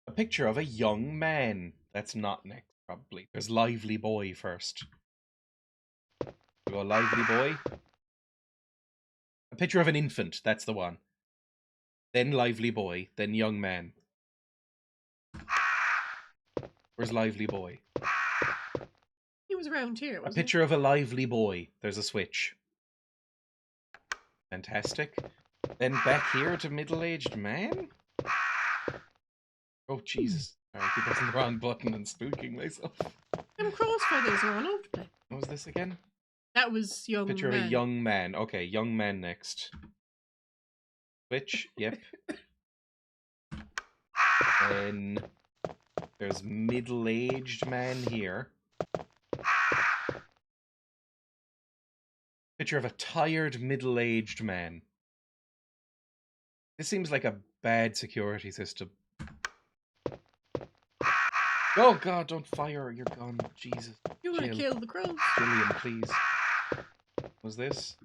A picture of a young man. That's not next, probably. There's lively boy first. We go lively boy. A picture of an infant. That's the one. Then lively boy. Then young man. Where's lively boy? He was around here, A wasn't picture of a lively boy. There's a switch. Fantastic. Then back here to middle-aged man? Oh, Jesus. Sorry, I keep pressing the wrong button and spooking myself. he? Them crow's feathers are all over the place. What was this again? That was young Picture man. of a young man. Okay, young man next. Switch, yep. Then there's middle-aged man here. Picture of a tired middle-aged man. This seems like a bad security system. Oh god, don't fire your gun. Jesus. You want to Jill. kill the crows? Gillian, please. Was this?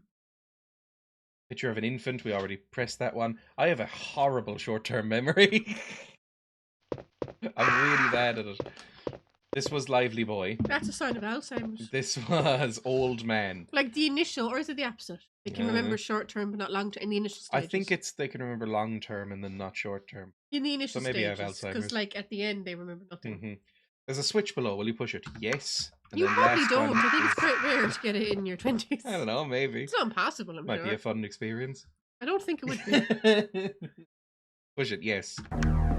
Picture of an infant. We already pressed that one. I have a horrible short-term memory. I'm really bad at it. This was lively boy. That's a sign of Alzheimer's. This was old man. Like the initial, or is it the opposite? They can remember short term but not long term in the initial I stages. think it's they can remember long term and then not short term. in the initial so maybe I have stages. Alzheimer's. Because like at the end they remember nothing. Hmm. There's a switch below. Will you push it? Yes. And You then probably last don't. one I think is- it's quite rare to get it in your 20s. I don't know. Maybe It's not impossible, I'm might sure. be a fun experience. I don't think it would be. Push it. Yes.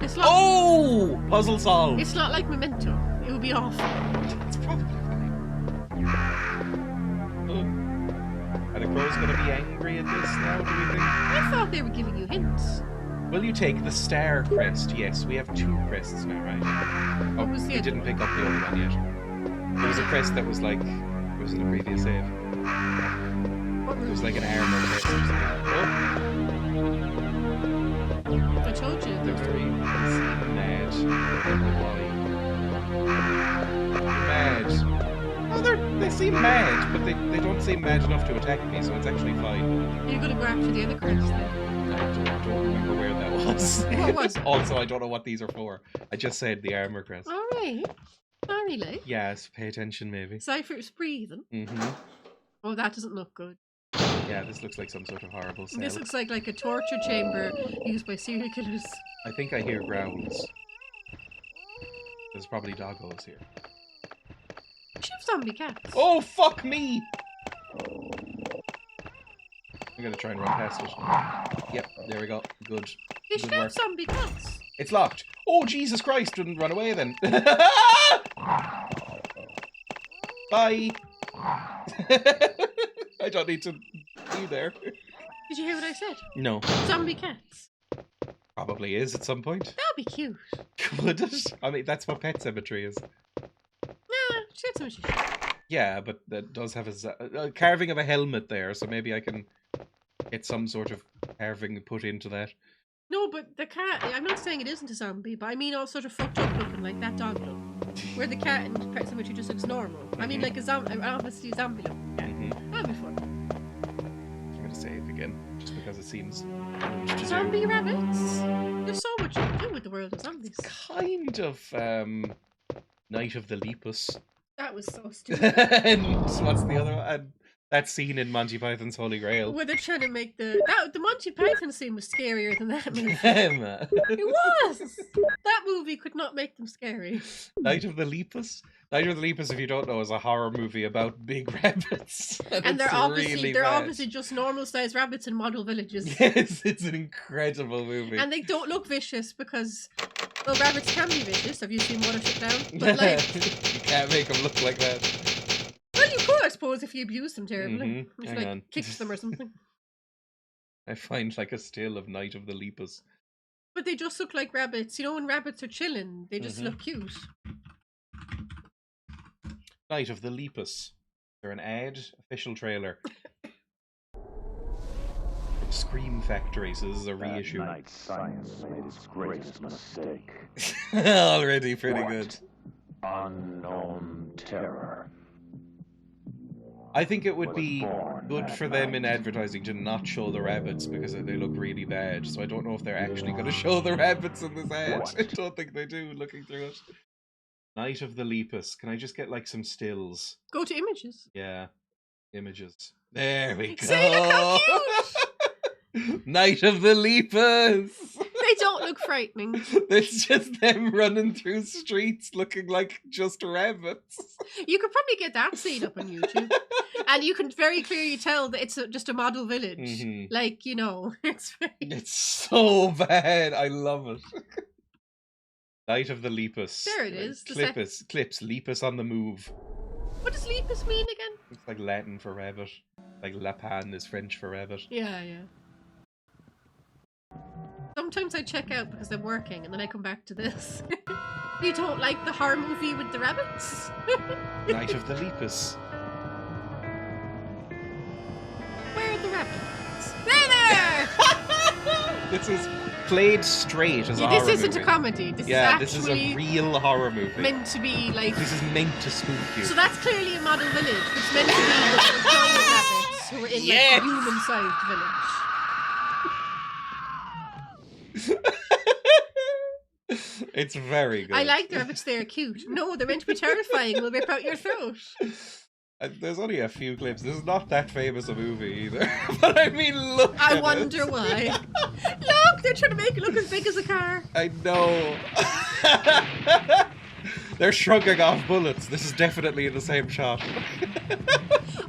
It's not, Oh, puzzle solved. it's not like Memento. It would be awful. It's probably fine. Oh. Are the crows going to be angry at this now, do we think? I thought they were giving you hints. Will you take the star crest? Yes, we have 2 crests now, right? Oh, What was the we other didn't pick up the other one yet. There was a crest that was like... It was in the previous save. What It was like an armor crest or something. I told you. Oh, they're very mad. I don't know why. Mad. Oh, they seem mad, but they don't seem mad enough to attack me, so it's actually fine. You're going to go after the other crest then. I don't remember where that was. What was it? Also, I don't know what these are for. I just said the armor crest. Alright. Sorry, like. Yes, pay attention, maybe. Cypher's breathing. Oh, that doesn't look good. Yeah, this looks like some sort of horrible cell. This looks like a torture chamber used by serial killers. I think I hear growls. There's probably doggos here. You should have zombie cats. Oh, fuck me! I'm gonna try and run past it. Yep, there we go. Good. They Good should work. have zombie cats. It's locked. Oh, Jesus Christ, didn't run away then. Bye. I don't need to be there. Did you hear what I said? No, Zombie cats. probably is at some point. That'd be cute. Would it? I mean, that's what Pet Cemetery is. Nah, she had so much shit. Yeah, but that does have a carving of a helmet there, so maybe I can get some sort of carving put into that. No, but the cat, I'm not saying it isn't a zombie, but I mean all sort of fucked up looking, like that dog look. Where the cat in Pet Cemetery just looks normal. I mean, like a zombie, obviously a zombie looking cat. That'd be fun. I'm going to say it again, just because it seems good to do. Zombie rabbits? There's so much you can do with the world of zombies. Kind of Night of the Lepus. That was so stupid. And what's the other one? And that scene in Monty Python's Holy Grail. Where they're trying to make the Monty Python scene was scarier than that movie. Emma. It was! That movie could not make them scary. Night of the Lepus? Night of the Lepus, if you don't know, is a horror movie about big rabbits. And they're it's obviously really they're bad. obviously just normal sized rabbits in model villages. Yes, it's an incredible movie. And they don't look vicious because, well, rabbits can be vicious. Have you seen Watership Down? But like, you can't make them look like that. well, you could, I suppose, if you abused them terribly. If Hang you, like, on. kicked them or something. I find like a still of Night of the Lepus. But they just look like rabbits. You know, when rabbits are chilling, they just look cute. Night of the Lepus. They're an ad, official trailer. Scream Factory, so this is a reissue. That night science made its greatest mistake. Already pretty good. Unknown terror. I think it would be good for them in advertising to not show the rabbits because they look really bad. So I don't know if they're actually going to show the rabbits in this ad. What? I don't think they do, looking through it. Night of the Lepus. Can I just get like some stills? Go to images. Yeah. Images. There we go. See, look how cute! Night of the Lepus! They don't look frightening. It's just them running through streets looking like just rabbits. You could probably get that scene up on YouTube. And you can very clearly tell that it's just a model village. Mhm. Like, you know, it's very... It's so bad. I love it. Night of the Lepus. There it is, the Clips. Lepus on the move. What does lepus mean again? It's like Latin for rabbit. Like lapin is French for rabbit. Yeah. Sometimes I check out because I'm working and then I come back to this. You don't like the horror movie with the rabbits? Night of the Lepus. Where are the rabbits? There! This is played straight as a horror This isn't movie. a comedy. This Yeah, is this is actually a real horror movie. meant to be like... This is meant to spook you. So that's clearly a model village. It's meant to be the giant rabbits who are in like a human-sized village. It's very good. I like the rabbits, they're cute. No, they're meant to be terrifying. They'll rip out your throat. There's only a few clips. This is not that famous a movie either. But I mean, look I at wonder it. why. Look, they're trying to make it look as big as a car. I know. They're shrugging off bullets. This is definitely in the same shot.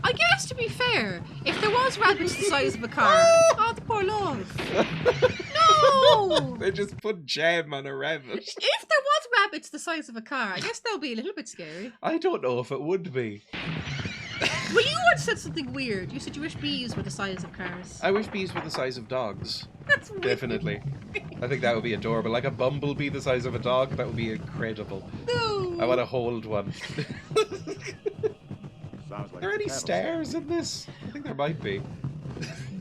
I guess, to be fair, if there was rabbits the size of a car... Oh, the poor love. No! They just put jam on a rabbit. If there was rabbits the size of a car, I guess that would be a little bit scary. I don't know if it would be. Well, you once said something weird. You said you wish bees were the size of cars. I wish bees were the size of dogs. That's weird. Definitely. I think that would be adorable. Like a bumblebee the size of a dog, that would be incredible. No. I want to hold one. Sounds Are like there any cattle stairs in this? I think there might be.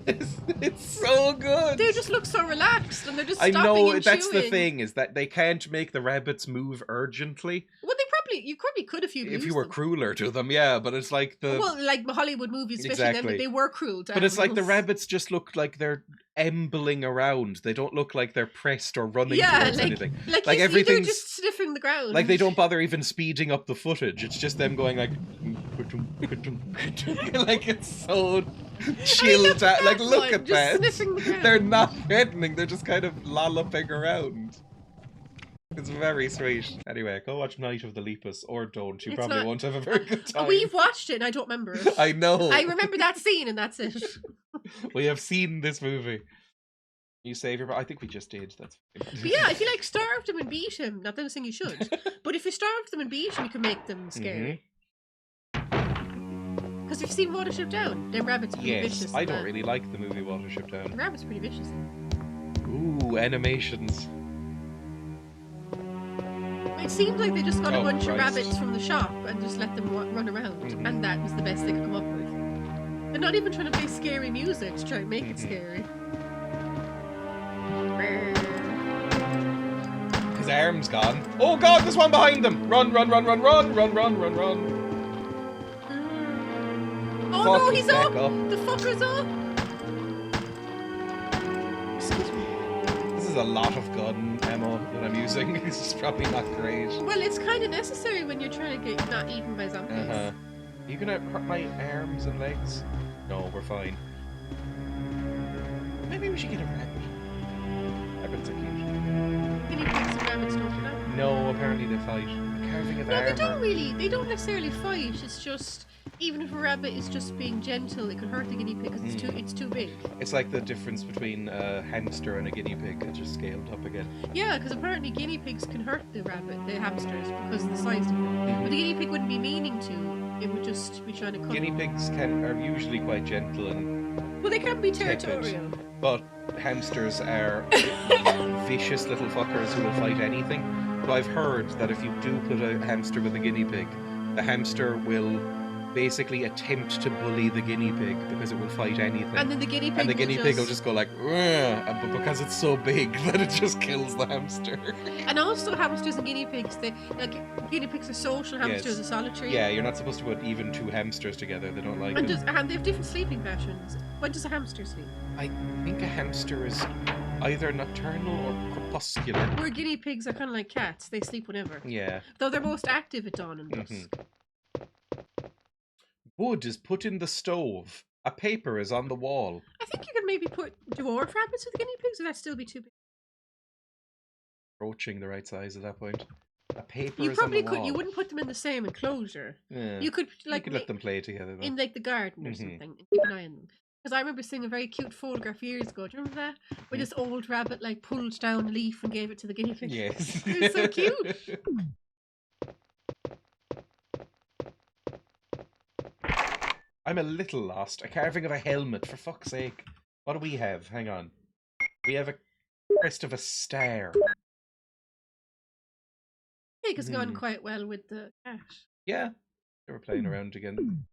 It's so good. They just look so relaxed, and they're just I stopping know and that's the chewing. thing, is that they can't make the rabbits move urgently. Well, you probably could if you If you were crueler to them, yeah, but it's like the... Well, like Hollywood movies, especially them, Exactly. they were cruel to But it's like the animals. rabbits just look like they're ambling around. They don't look like they're pressed or running Yeah, towards like, anything. like Like they're everything's... just sniffing the ground. Like they don't bother even speeding up the footage. It's just them going like... like it's so chilled out. Like look one, at just that. sniffing the ground. They're not threatening. They're just kind of lolloping around. It's very sweet. Anyway, go watch Night of the Lepus, or don't. You It's probably not- won't have a very good time. We've watched it and I don't remember it. I know. I remember that scene and that's it. We have seen this movie. You save your... I think we just did. That's fine. But yeah, if you like starved them and beat him, not that I'm saying you should, but if you starved them and beat him, you can make them scary. Mm-hmm. Because Because you've seen Watership Down. Them rabbits are pretty Yes, vicious. I don't really like the movie Watership The Down. rabbits are pretty vicious. Ooh, animations. It seemed like they just got a Oh, bunch of Christ. rabbits from the shop and just let them run around, Mhm. and that was the best they could come up with. They're not even trying to play scary music to try and make it Mhm. scary. His arm's gone. Oh god, there's one behind them! Run, run, run, run, run, run, run, run, run. Oh no, Fucking he's back up! up. The fucker's up! Excuse me. This is a lot of gun ammo that I'm using. This is probably not great. Well, it's kind of necessary when you're trying to get not eaten by zombies. Uh-huh. Are you gonna hurt my arms and legs? No, we're fine. Maybe we should get a rabbit. Rabbits are cute. Guinea pigs and rabbits don't do that. No, apparently they fight. Carving of No, they armor. don't really. They don't necessarily fight. It's just, even if a rabbit is just being gentle, it could hurt the guinea pig because it's too big. It's like the difference between a hamster and a guinea pig. It's just scaled up again. Yeah, because apparently guinea pigs can hurt the hamsters because of the size of them. But the guinea pig wouldn't be meaning to. It would just be trying to cut. Guinea pigs are usually quite gentle and Well, they can be tepid, territorial. but hamsters are vicious little fuckers who will fight anything. But I've heard that if you do put a hamster with a guinea pig, the hamster will basically attempt to bully the guinea pig because it will fight anything. And then the guinea pig. Will just go like, "Ugh," but because it's so big that it just kills the hamster. And also hamsters and guinea pigs. Guinea pigs are social. Hamsters Yes. are solitary. Yeah, you're not supposed to put even two hamsters together. They don't like And it. they have different sleeping patterns. When does a hamster sleep? I think a hamster is either nocturnal or crepuscular. Where guinea pigs are kind of like cats. They sleep whenever. Yeah. Though they're most active at dawn and dusk. Mhm. Wood is put in the stove. A paper is on the wall. I think you could maybe put dwarf rabbits with guinea pigs, or that'd still be too big. Approaching the right size at that point. A paper You is probably on the could. wall. You wouldn't put them in the same enclosure. Yeah. You could You like could let them play together though. in like the garden or Mhm. something. And keep an eye on them. Because I remember seeing a very cute photograph years ago. Do you remember that? Where this old rabbit like pulled down a leaf and gave it to the guinea pig. Yes. It was so cute. I'm a little lost. A carving of a helmet, for fuck's sake. What do we have? Hang on. We have a crest of a star. Pig has gone Hmm. quite well with the cat. Yeah. They were playing around again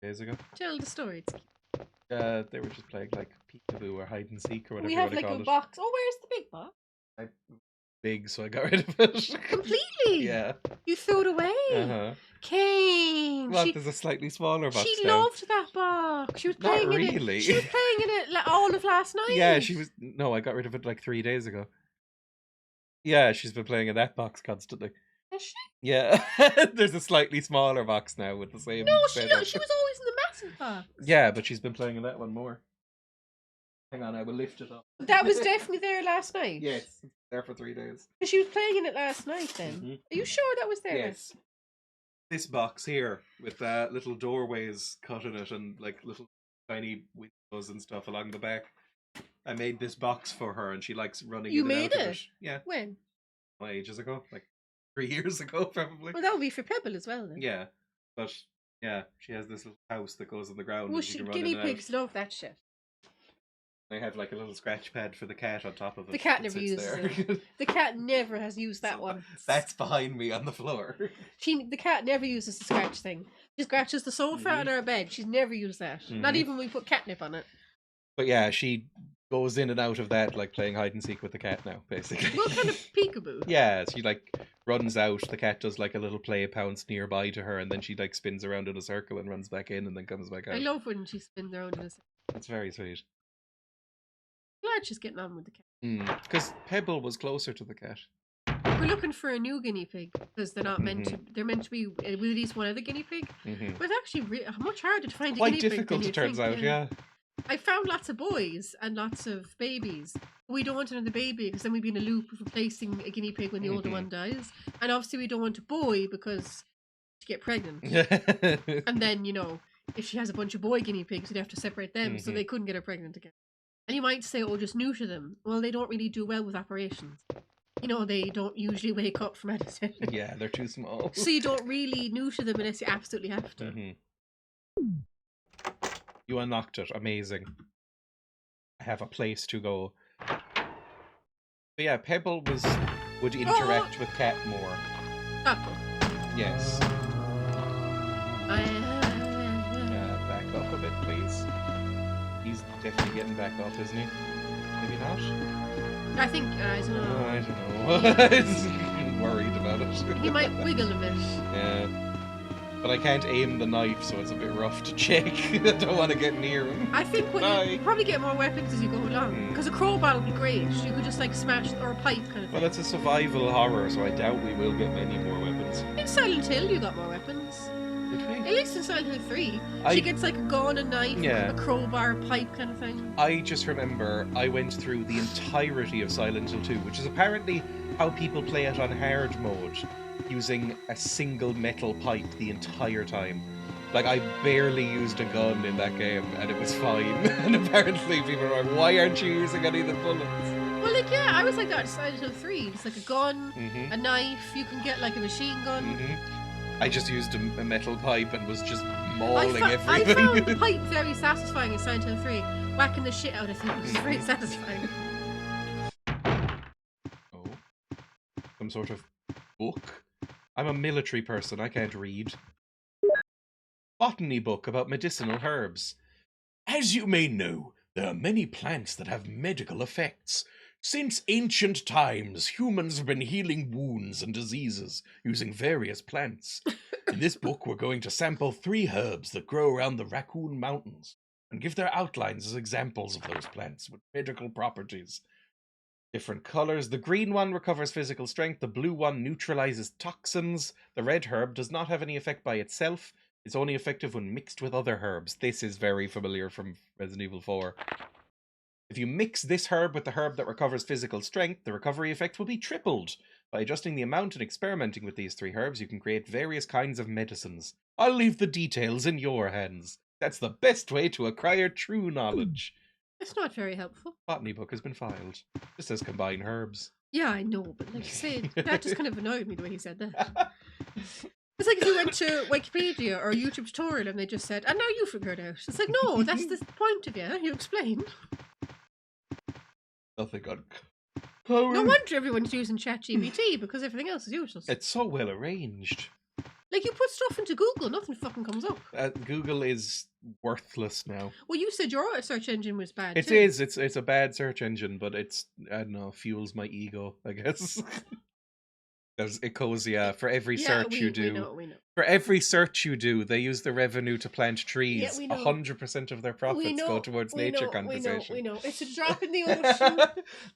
days ago. Tell the story. It's cute. They were just playing like peekaboo or hide and seek or whatever We you have want to like call a it. box. Oh, where's the big box? Big, so I got rid of it. Completely. Yeah. You threw it away. Uh-huh. Kane. Well, She, there's a slightly smaller box she now. loved that box. She was Not playing in really. it. She was playing in it all of last night. Yeah, she was. No, I got rid of it like 3 days ago. Yeah, she's been playing in that box constantly. Has she? Yeah, there's a slightly smaller box now with the same. No, she setup. was always in the massive box. Yeah, but she's been playing in that one more. Hang on, I will lift it up. That was definitely there last night. Yes, it's there for 3 days. She was playing in it last night then. Mhm. Are you sure that was there? Yes. This box here with little doorways cut in it and like little tiny windows and stuff along the back. I made this box for her and she likes running You in and made out of it? it. Yeah, When? ages ago, like 3 years ago probably. Well, that would be for Pebble as well then. Yeah, but yeah, she has this little house that goes on the ground. Well, and she can run guinea in and out. pigs love that shit. They have like a little scratch pad for the cat on top of it. The cat that never sits uses there. The cat never has used that So, one. That's behind me on the floor. The cat never uses the scratch thing. She scratches the sofa Mhm. and our bed. She's never used that. Not Mhm. even when we put catnip on it. But yeah, she goes in and out of that like playing hide and seek with the cat now, basically. What kind of peekaboo? Yeah, she like runs out, the cat does like a little play pounce nearby to her, and then she like spins around in a circle and runs back in and then comes back out. I love when she spins around in a circle. It's very sweet. Glad she's getting on with the cat. Because Pebble was closer to the cat. We're looking for a new guinea pig because they're not meant to. They're meant to be with at least one other guinea pig. Mm-hmm. But it's actually much harder to find a Quite guinea pig. difficult, than it you'd turns think, out, yeah. I found lots of boys and lots of babies. We don't want another baby because then we'd be in a loop of replacing a guinea pig when the older one dies. And obviously we don't want a boy because she get pregnant. And then, if she has a bunch of boy guinea pigs, you'd have to separate them so they couldn't get her pregnant again. And you might say, oh, just neuter them. Well, they don't really do well with operations. They don't usually wake up from anesthesia. Yeah, they're too small. So you don't really neuter them unless you absolutely have to. Mhm. You unlocked it. Amazing. I have a place to go. But yeah, Pebble would interact with Cat more. Apple. Yes. Back up a bit, please. He's definitely getting back up, isn't he? Maybe not? I think, I don't know. I don't know. Worried about it. He might wiggle a bit. Yeah. But I can't aim the knife, so it's a bit rough to check. I don't want to get near him. I think you probably get more weapons as you go along. Because a crowbar would be great. You could just like smash, or a pipe kind of thing. Well, it's a survival horror, so I doubt we will get many more weapons. In Silent Hill, you got more weapons. Did we? At least in Silent Hill 3. I- She gets like a gun, a knife, Yeah. a crowbar, a pipe kind of thing. I just remember I went through the entirety of Silent Hill 2, which is apparently how people play it on hard mode, using a single metal pipe the entire time. Like, I barely used a gun in that game, and it was fine. And apparently people are like, why aren't you using any of the bullets? Well, like, yeah, I was like that in Silent Hill 3. It's like a gun, Mm-hmm. a knife, you can get like a machine gun. Mm-hmm. I just used a metal pipe and was just I mauling found the everything. pipe very satisfying in Silent Hill 3. Whacking the shit out of things is very satisfying. Oh. Some sort of book? I'm a military person, I can't read. Botany book about medicinal herbs. As you may know, there are many plants that have medical effects. Since ancient times, humans have been healing wounds and diseases using various plants. In this book, we're going to sample 3 herbs that grow around the Raccoon Mountains and give their outlines as examples of those plants with medical properties. Different colors. The green one recovers physical strength. The blue one neutralizes toxins. The red herb does not have any effect by itself. It's only effective when mixed with other herbs. This is very familiar from Resident Evil 4. If you mix this herb with the herb that recovers physical strength, the recovery effect will be tripled. By adjusting the amount and experimenting with these 3 herbs, you can create various kinds of medicines. I'll leave the details in your hands. That's the best way to acquire true knowledge. It's not very helpful. Botany book has been filed. Just says combine herbs. Yeah, I know, but like you said, that just kind of annoyed me the way he said that. It's like if you went to Wikipedia or a YouTube tutorial and they just said, and now you figure it out. It's like, no, that's the point of it. You explain. Nothing on. No wonder everyone's using ChatGPT because everything else is useless. It's so well arranged. Like, you put stuff into Google, nothing fucking comes up. Google is worthless now. Well, you said your search engine was bad, It too. is. It's a bad search engine, but it's, I don't know, fuels my ego, I guess. Because it goes, for every search you do. We know. For every search you do, they use the revenue to plant trees. Yeah, we know. 100% of their profits go towards nature conservation. We know. It's a drop in the ocean.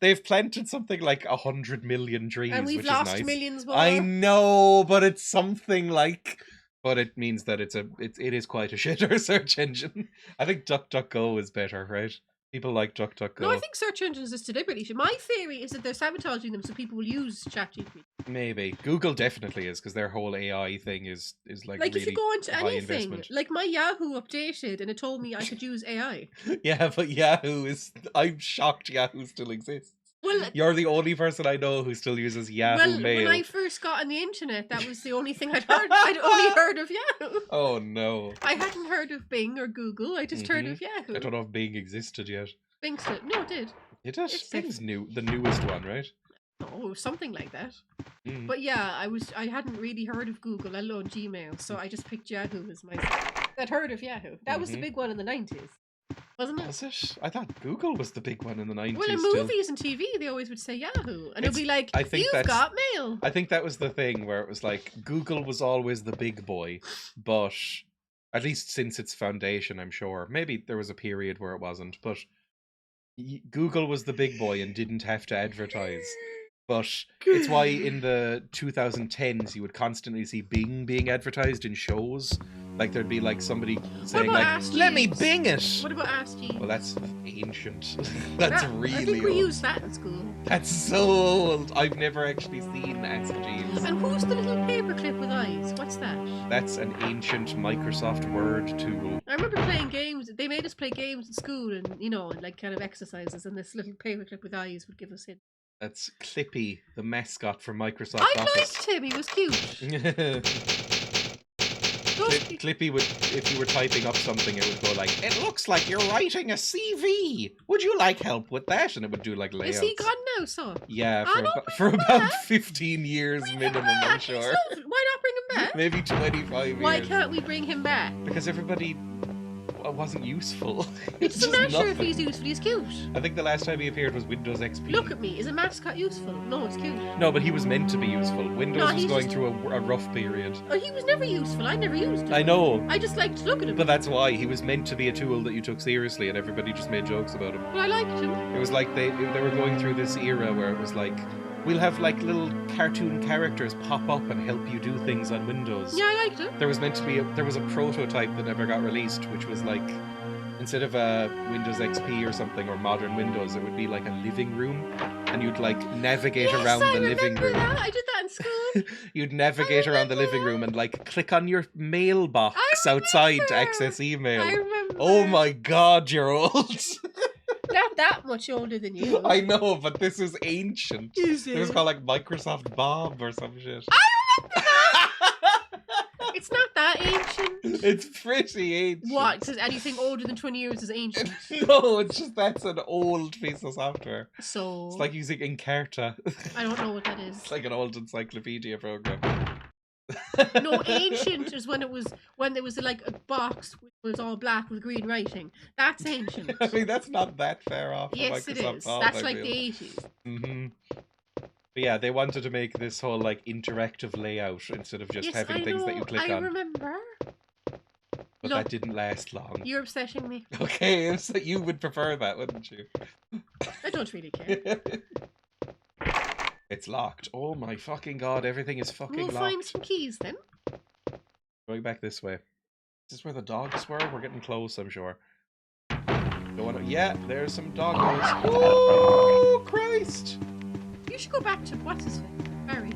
They've planted something like 100 million trees, And we've which lost is nice. millions more. I know, but it's something like. But it means that it is quite a shitter search engine. I think DuckDuckGo is better, right? People like DuckDuckGo. No, I think search engines is deliberately. My theory is that they're sabotaging them so people will use ChatGPT. Maybe Google definitely is, because their whole AI thing is like really if you go into high anything, investment. like my Yahoo updated and it told me I could use AI. Yeah, but Yahoo is. I'm shocked Yahoo still exists. Well, You're the only person I know who still uses Yahoo Mail. when I first got on the internet, that was the only thing I'd heard. I'd only heard of Yahoo. Oh no! I hadn't heard of Bing or Google. I just heard of Yahoo. I don't know if Bing existed yet. Bing still, no, it did. It does. It's Bing's new, the newest one, right? Oh, something like that. Mm. But yeah, I hadn't really heard of Google, let alone Gmail, so I just picked Yahoo as my. I'd heard of Yahoo. That was the big one in the 90s, wasn't it? Was it? I thought Google was the big one in the 90s. Well, in still. movies and TV, they always would say Yahoo, and it'll be like, I think "You've got mail." I think that was the thing where it was like Google was always the big boy, but at least since its foundation, I'm sure. Maybe there was a period where it wasn't, but Google was the big boy and didn't have to advertise. But it's why in the 2010s you would constantly see Bing being advertised in shows. Like there'd be like somebody saying like, Ask "Let me Jeeves? Bing it." What about Ask Jeeves? Well, that's ancient. That's really I think we old. used that in school. That's so old. I've never actually seen Ask Jeeves. And who's the little paperclip with eyes? What's that? That's an ancient Microsoft Word tool. I remember playing games. They made us play games in school, and and like kind of exercises. And this little paperclip with eyes would give us hints. That's Clippy, the mascot for Microsoft I Office. liked him. He was cute. Clippy would, if you were typing up something, it would go like, "It looks like you're writing a CV. Would you like help with that?" And it would do like layouts. Is he gone now, so? Yeah, Oh, no, for bring him about back. 15 years minimum, Bring him I'm back. sure. Why not bring him back? Maybe 25 Why years. can't we bring him back? Because everybody wasn't useful. It It's doesn't just matter if nothing. he's useful, he's cute. I think the last time he appeared was Windows XP. Look at me, is a mascot useful? No, it's cute. No, but he was meant to be useful. Windows No, was he's going just- through a rough period. Oh, he was never useful, I never used him. I know, I just liked to look at him. but that's why. He was meant to be a tool that you took seriously and everybody just made jokes about him. But I liked him. It was like they were going through this era where it was like, we'll have like little cartoon characters pop up and help you do things on Windows. Yeah, I liked him. There was meant to be there was a prototype that never got released, which was like, instead of a Windows XP or something or modern Windows, it would be like a living room, and you'd like navigate Yes, around I the living remember room. that. I did that in school. You'd navigate around the living room and like click on your mailbox I outside to remember. access email. I remember. Oh my god, you're old. Not that much older than you. I know, but this is ancient. Is It was it? called like Microsoft Bob or some shit. It's not that ancient. It's pretty ancient. What? Because anything older than 20 years is ancient. No, it's just that's an old piece of software. So It's like using Encarta. I don't know what that is. It's like an old encyclopedia program. No, ancient is when there was like a box which was all black with green writing. That's ancient. I mean, that's not that far off. from Yes, it Microsoft is. Bob, That's I like feel. the 80s. Mm-hmm. But yeah, they wanted to make this whole like interactive layout instead of just Yes, having I things know. that you click I on. remember. But Look, that didn't last long. you're obsessing me. Okay, so you would prefer that, wouldn't you? I don't really care. It's locked. Oh my fucking god, everything is fucking We'll locked. find some keys then. Going back this way. Is this where the dogs were? We're getting close, I'm sure. Don't wanna... Yeah, there's some doggos. Oh, Christ! You should go back to what's his face? Barry.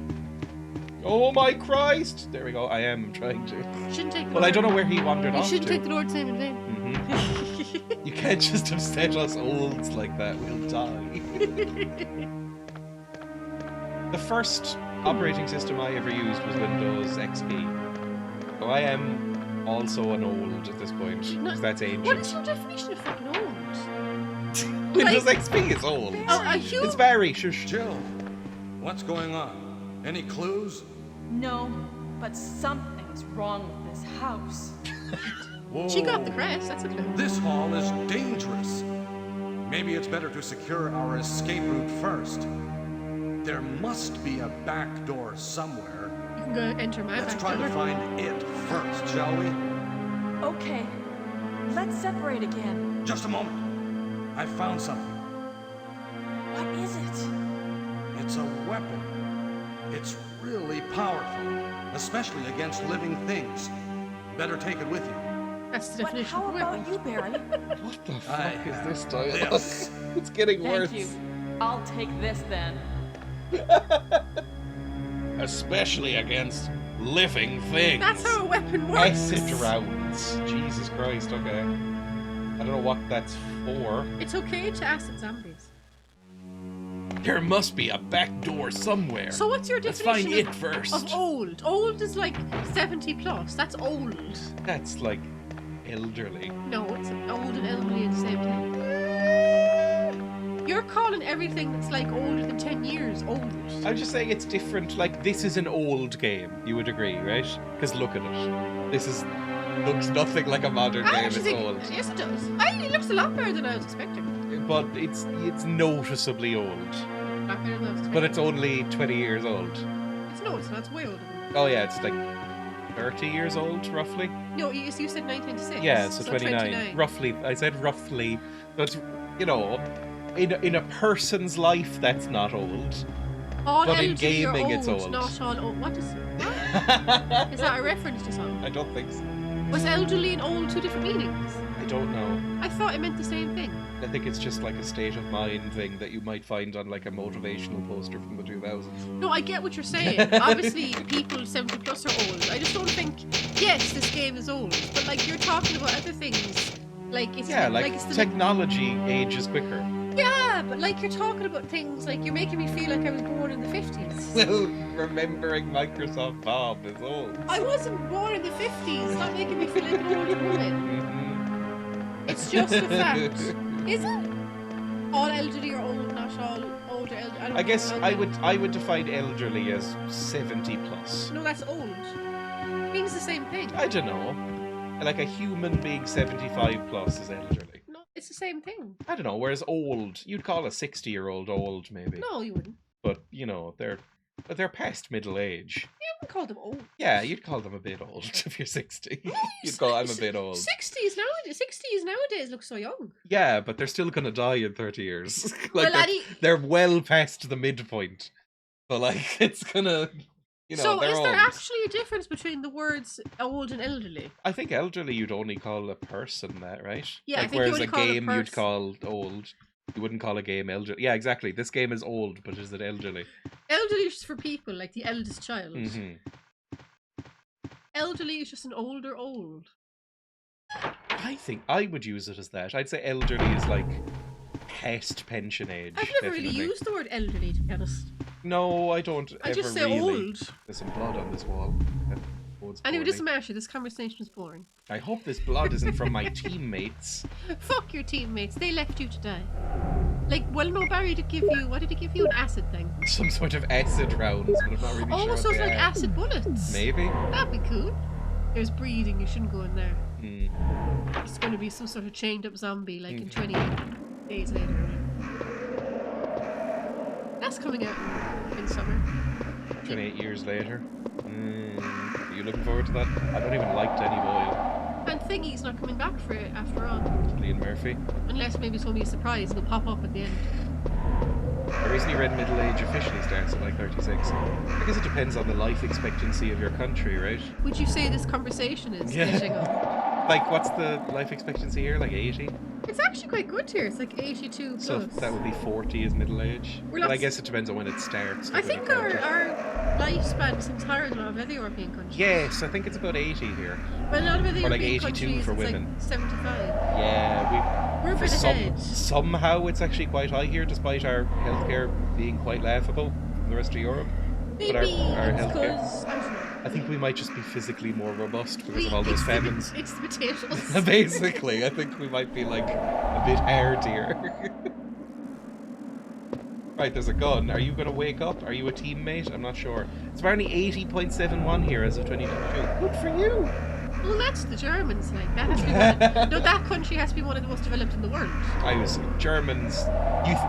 Oh my Christ! There we go. I am trying to. Shouldn't take the Well, I Lord- don't know where he wandered You off shouldn't to. take the Lord's name in vain. Mhm. You can't just have said us olds like that. We'll die. The first operating system I ever used was Windows XP. So I am also an old at this point, because that's ancient. What is your definition of fucking old? Windows like- XP is old. Oh, are you? It's Barry, shush. Jill, what's going on? Any clues? No, but something's wrong with this house. Whoa. She got the crest. That's a clue. This hall is dangerous. Maybe it's better to secure our escape route first. There must be a back door somewhere. You can go enter my Let's back try door. to find it first, shall we? Okay, let's separate again. Just a moment. I found something. What is it? It's a weapon. It's really powerful, especially against living things. Better take it with you. That's the But definition how of a about weapon. you, Barry? What the fuck I is this have dialogue? this. It's getting worse. Thank you. I'll take this then. Especially against living things. That's how a weapon works. Acid rounds. Jesus Christ, okay. I don't know what that's for. It's okay to acid zombies. There must be a back door somewhere. So what's your Let's definition find of, it first. of old? Old is like 70 plus. That's old. That's like elderly. No, it's old and elderly at the same time. You're calling everything that's like older than 10 years old. I'm just saying it's different. Like, this is an old game. You would agree, right? Because look at it. This is looks nothing like a modern I game. actually It's think, old. yes it does. It looks a lot better than I was expecting. But it's noticeably old. A lot better than I was expecting. But it's only 20 years old. It's no, it's not. It's way older than that. Oh yeah, it's like 30 years old, roughly. No, you said 1996. Yeah, so 29. Roughly. I said roughly. So it's, you know, in a person's life, that's not old. All but in elderly are gaming, it's old, old. not all old. What is what? Is that a reference to something? I don't think so. Was elderly and old two different meanings? I don't know. I thought it meant the same thing. I think it's just like a state of mind thing that you might find on like a motivational poster from the 2000s. No, I get what you're saying. Obviously, people 70 plus are old. I just don't think, yes, this game is old, but like you're talking about other things. Like it's Yeah, like it's the technology ages quicker. Yeah, but like you're talking about things like you're making me feel like I was born in the 50s. Well, remembering Microsoft Bob is old. I wasn't born in the 50s. Stop making me feel like an old woman. It's just a fact. Is it? All elderly are old, not all older elderly. I guess I would define elderly as 70 plus. No, that's old. It means the same thing. I don't know. Like a human being 75 plus is elderly. No, it's the same thing. I don't know. Whereas old, you'd call a 60-year-old old, maybe. No, you wouldn't. But you know, they're past middle age. You wouldn't call them old. Yeah, you'd call them a bit old if you're 60. You'd call I'm a bit old. 60s nowadays look so young. Yeah, but they're still gonna die in 30 years. Well, they're well past the midpoint. But like, it's gonna, you know, so they're is old. there actually a difference between the words old and elderly? I think elderly you'd only call a person that, right? Yeah, I like, think you whereas only a call a game you'd person. call old. You wouldn't call a game elderly. Yeah, exactly. This game is old, but is it elderly? Elderly is for people, like the eldest child. Mm-hmm. Elderly is just an older old. I think I would use it as that. I'd say elderly is like past pension age. I've never really definitely. used the word elderly, to be honest. No, I don't. I just say really. old. There's some blood on this wall. That bodes Anyway, it poorly. doesn't matter. This conversation is boring. I hope this blood isn't from my teammates. Fuck your teammates. They left you to die. Like, well, no, Barry did give you. What did he give you? An acid thing. Some sort of acid rounds, but I'm not really Oh, sure. so what it's they like are. acid bullets. Maybe. That'd be cool. There's breeding. You shouldn't go in there. Hmm. It's going to be some sort of chained up zombie, like in 20 days later. That's coming out in summer. 28 years later. Are you looking forward to that? I don't even like Danny Boyle. And Thingy's not coming back for it after all. Cillian Murphy. Unless maybe it's going to be a surprise and it'll pop up at the end. I recently read middle age officially starts at like 36. I guess it depends on the life expectancy of your country, right? Would you say this conversation is Yeah. getting up? Like, what's the life expectancy here? Like 80? It's actually quite good here. It's like 82 plus. So that would be 40 is middle age. We're But not I s- guess it depends on when it starts. I within a think our country. lifespan seems higher than a lot of other European countries. Yes, I think it's about 80 here. Well, a lot of other Or like European 82 countries, for it's women. like 75. Yeah, We're a for bit ahead. somehow it's actually quite high here, despite our healthcare being quite laughable from the rest of Europe. Maybe our it's healthcare- because I don't know. I think we might just be physically more robust because of all those It's the famines. It's the potatoes. Basically, I think we might be like a bit hardier. Right, there's a gun. Are you going to wake up? Are you a teammate? I'm not sure. It's apparently 80.71 here as of 2022. Good for you. Well, that's the Germans, like that has to be one. No, that country has to be one of the most developed in the world. Germans.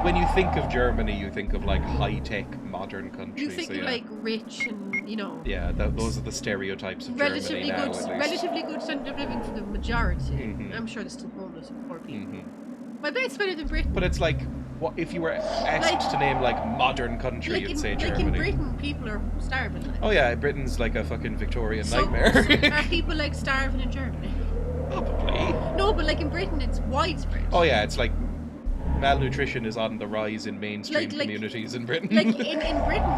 When you think of Germany, you think of like high-tech, modern countries. You think so, of yeah. like rich and Yeah, those are the stereotypes of relatively Germany now, good, at least. relatively good standard of living for the majority. Mhm. I'm sure there's still homeless and poor people. Mhm. I bet it's better than Britain. But it's like, what if you were asked to name like modern country, Like you'd in, say like in Germany. Britain, people are starving. Like. Oh yeah, Britain's like a fucking Victorian So nightmare. are people like starving in Germany? Probably. No, but like in Britain, it's widespread. Oh yeah, it's like malnutrition is on the rise in mainstream Like- communities in Britain. Like in Britain,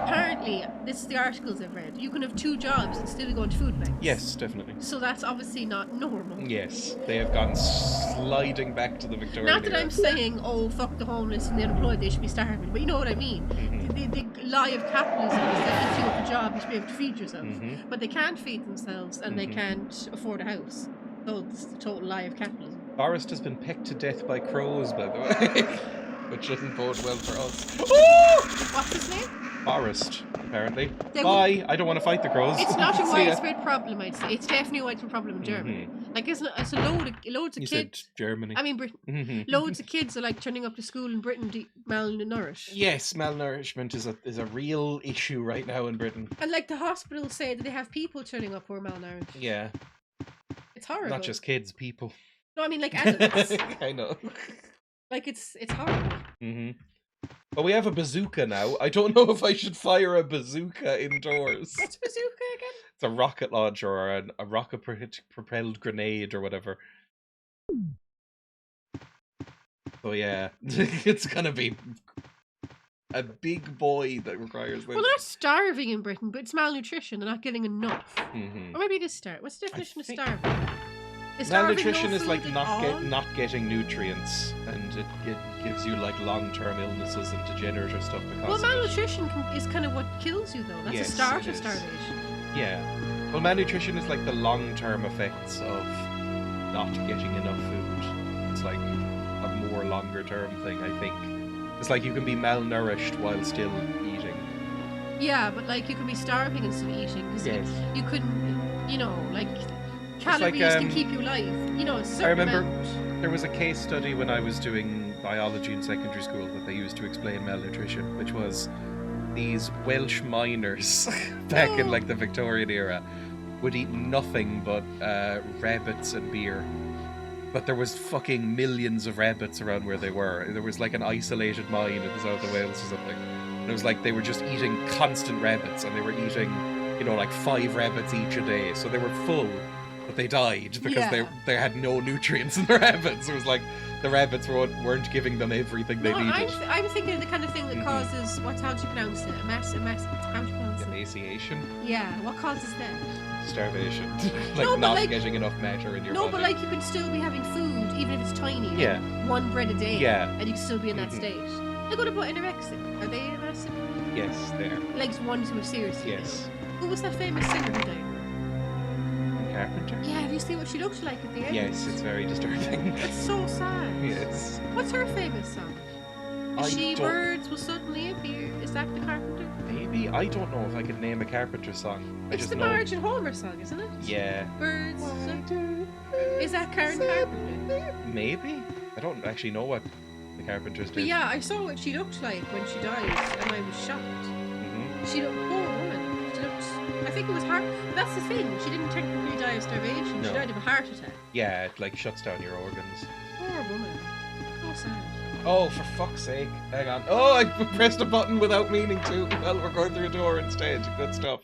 apparently, this is the articles I've read. You can have 2 jobs and still go into food banks. Yes, definitely. So that's obviously not normal. Yes, they have gone sliding back to the Victorian Not that era. I'm saying, oh, fuck the homeless and the unemployed, they should be starving, but you know what I mean. Mhm. The lie of capitalism is that if you have a job, you should be able to feed yourself. Mhm. But they can't feed themselves and they Mhm. can't afford a house. So it's the total lie of capitalism. Forrest has been pecked to death by crows, by the way. Which doesn't bode well for us. Oh! What's his name? Forrest, apparently. They Bye, I don't want to fight the crows. It's not a See ya. widespread problem, I'd say. It's definitely a widespread problem in Germany. Like, it's a loads of You said kids. Germany. I mean, Britain. Mhm. Loads of kids are like turning up to school in Britain malnourished. Yes, malnourishment is a real issue right now in Britain. And like the hospitals say that they have people turning up who are malnourished. Yeah, It's horrible. not just kids, people. No, I mean like adults. I know. Like it's horrible. Hmm. But we have a bazooka now. I don't know if I should fire a bazooka indoors. What's a bazooka again? It's a rocket launcher or a rocket propelled grenade or whatever. So yeah, it's gonna be a big boy that requires this. Well, they're not starving in Britain, but it's malnutrition. They're not getting enough. Mhm. Or maybe it is starving. What's the definition of think- starving? starving Malnutrition no is like food at all? not getting nutrients, and it gives you like long-term illnesses and degenerative stuff because Well, of it. malnutrition is kind of what kills you, though. That's Yes, a start it of is. starvation. Yeah. Well, malnutrition is like the long-term effects of not getting enough food. It's like a more longer-term thing, I think. It's like you can be malnourished while still eating. Yeah, but like you can be starving instead of eating because Yes. you couldn't, like calories can keep you alive. A certain remember- amount. There was a case study when I was doing biology in secondary school that they used to explain malnutrition, which was these Welsh miners back in like the Victorian era would eat nothing but rabbits and beer. But there was fucking millions of rabbits around where they were. There was like an isolated mine in the south of Wales or something. And it was like they were just eating constant rabbits, and they were eating, like 5 rabbits each a day. So they were full, but they died because they had no nutrients in the rabbits. It was like the rabbits weren't giving them everything they needed. I'm thinking of the kind of thing that causes how do you pronounce it? How do you pronounce it? Emaciation, Yeah, what causes that? starvation, No, but not like- getting enough matter in your No, body. but like you can still be having food, even if it's tiny. like Yeah. 1 bread a day. Yeah. And you can still be in that Mhm. state. Like what about anorexic? Are they anorexic? Yes, there. Like ones who are seriously ill. Yes. Who was that famous singer who died? Carpenter? Yeah, have you seen what she looked like at the end? Yes, it's very disturbing. It's so sad. Yes. What's her famous song? I She don't- Birds Will Suddenly Appear. Is that the Carpenter? Maybe. I don't know if I could name a Carpenter song. I It's just the know. Marge and Homer song, isn't it? Yeah. Birds. Is that Karen Carpenter? Maybe. I don't actually know what the Carpenters But did. yeah, I saw what she looked like when she died, and I was shocked. Hmm. She looked poor woman. She looked. I think it was heart. That's the thing. She didn't technically die of starvation. No. She died of a heart attack. Yeah, it like shuts down your organs. Poor woman. So sad. Oh, for fuck's sake. Hang on. Oh, I pressed a button without meaning to. Well, we're going through a door instead. Good stuff.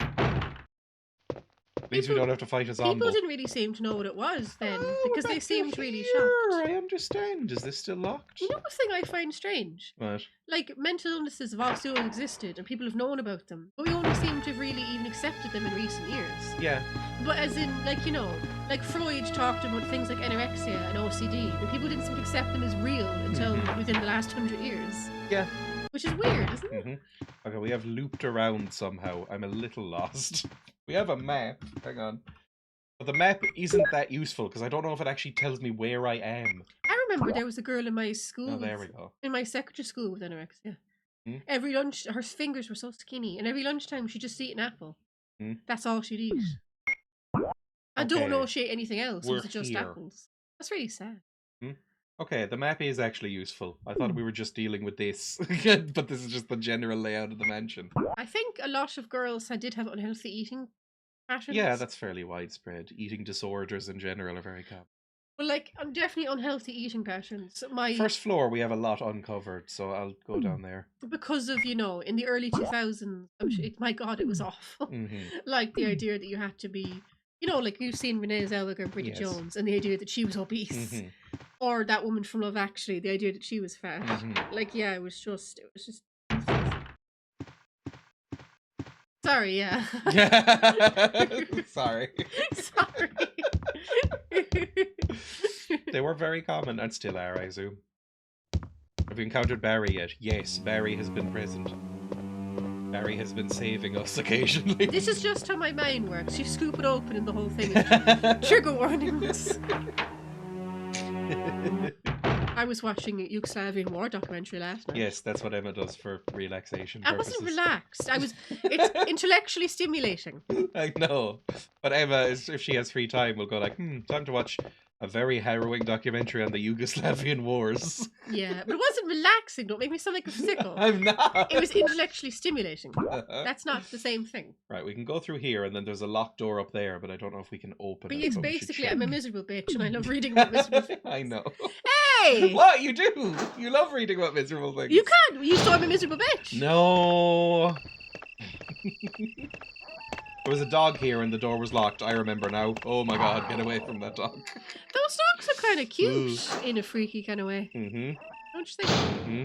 At least we don't have to fight a zombie. People didn't really seem to know what it was then, Oh, because we're they back seemed to really here. shocked. I understand. Is this still locked? You know the thing I find strange? What? Like, mental illnesses have always existed, and people have known about them, but we only seem to have really even accepted them in recent years. Yeah. But as in, like Freud talked about things like anorexia and OCD, but people didn't seem to accept them as real until within the last 100 years. Yeah. Which is weird, isn't it? Hmm. Okay, we have looped around somehow. I'm a little lost. We have a map. Hang on. But the map isn't that useful because I don't know if it actually tells me where I am. I remember there was a girl in my school, Oh, there we go. in my secondary school with anorexia. Hmm? Every lunch, her fingers were so skinny, and every lunchtime she'd just eat an apple. Hmm? That's all she'd eat. I don't know Okay. if she ate anything else. We're Was it just here. apples? That's really sad. Okay, the map is actually useful. I thought we were just dealing with this, but this is just the general layout of the mansion. I think a lot of girls did have unhealthy eating patterns. Yeah, that's fairly widespread. Eating disorders in general are very common. Well, like, definitely unhealthy eating patterns. First floor, we have a lot uncovered, so I'll go down there. Because of, in the early 2000s, my God, it was awful. Hmm. Like, the idea that you had to be, like you've seen Renee Zellweger and Bridget Yes. Jones, and the idea that she was obese. Hmm. Or that woman from Love Actually, the idea that she was fat. Mhm. Like, yeah, it was just. Sorry, yeah. Sorry. Sorry. They were very common and still are, I assume. Have you encountered Barry yet? Yes, Barry has been present. Barry has been saving us occasionally. This is just how my mind works. You scoop it open and the whole thing is trigger warnings. I was watching a Yugoslavian war documentary last night. Yes, that's what Emma does for relaxation I purposes. wasn't relaxed. It's intellectually stimulating. I know. But Emma, if she has free time, will go like, time to watch a very harrowing documentary on the Yugoslavian wars. Yeah, but it wasn't relaxing. Don't make me sound like a sicko. I'm not. It was intellectually stimulating. That's not the same thing. Right, we can go through here, and then there's a locked door up there, but I don't know if we can open But it. it's but we should basically, check. I'm a miserable bitch, and I love reading about miserable things. I know. Hey! What? You do? You love reading about miserable things. You can't. You saw I'm a miserable bitch. No. There was a dog here and the door was locked. I remember now. Oh my god, get away from that dog. Those dogs are kind of cute in a freaky kind of way. Mm-hmm. Don't you think? Mm-hmm.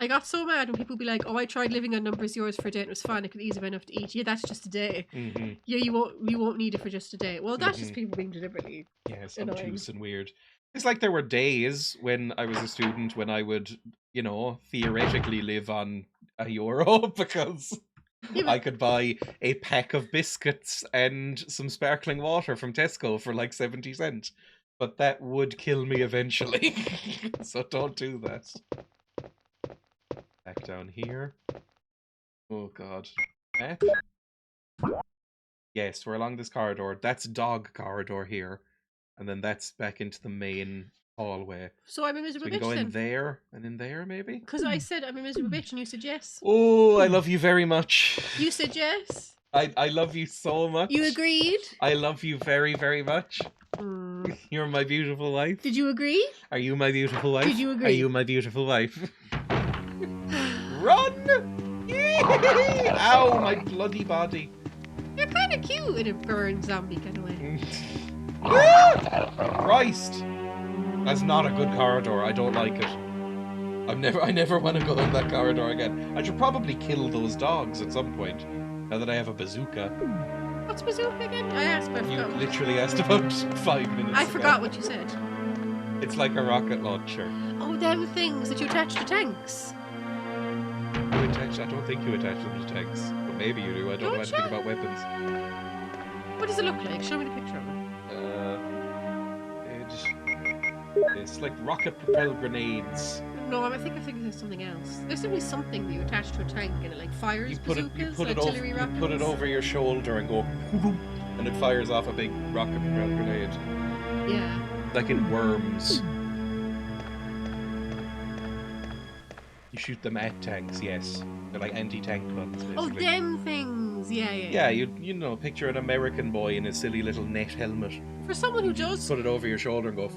I got so mad when people be like, "Oh, I tried living on numbers yours for a day and it was fun. It could easily be enough to eat." Yeah, that's just a day. Mm-hmm. Yeah, you won't need it for just a day. Well, that's just people being deliberately Yes, annoying. obtuse and weird. It's like there were days when I was a student when I would, theoretically live on €1 because Yeah, I but could buy a pack of biscuits and some sparkling water from Tesco for like 70 cents. But that would kill me eventually. So don't do that. Back down here. Oh god. Map? Yes, we're along this corridor. That's dog corridor here. And then that's back into the main hallway. so I'm a So miserable we can bitch go in then. there and in there, maybe? Because I said I'm a miserable bitch and you said yes. Oh, I love you very much. You said yes. I love you so much. You agreed. I love you very, very much. Mm. You're my beautiful wife. Did you agree? Are you my beautiful wife? Did you agree? Are you my beautiful wife? Run! Yee! Ow, my bloody body. You're kind of cute in a burn zombie kind of way. Christ! That's not a good corridor. I don't like it. I never want to go in that corridor again. I should probably kill those dogs at some point. Now that I have a bazooka. What's bazooka again? I asked, but I You forgot. literally asked about 5 minutes I ago. forgot what you said. It's like a rocket launcher. Oh, them things that you attach to tanks. I don't think you attach them to tanks. But maybe you do. I don't know Don't anything you? about weapons. What does it look like? Show me the picture of it. It's like rocket propelled grenades. No, I think there's something else. There's definitely something that you attach to a tank and it like fires You put bazookas, it artillery over, rockets. you put it over your shoulder and go, and it fires off a big rocket propelled grenade, Yeah. like in Worms. You shoot them at tanks, yes. They're like anti-tank guns, Oh, basically. them things. Yeah. Yeah, you know, picture an American boy in his silly little net helmet. For someone who does, Put it over your shoulder and go.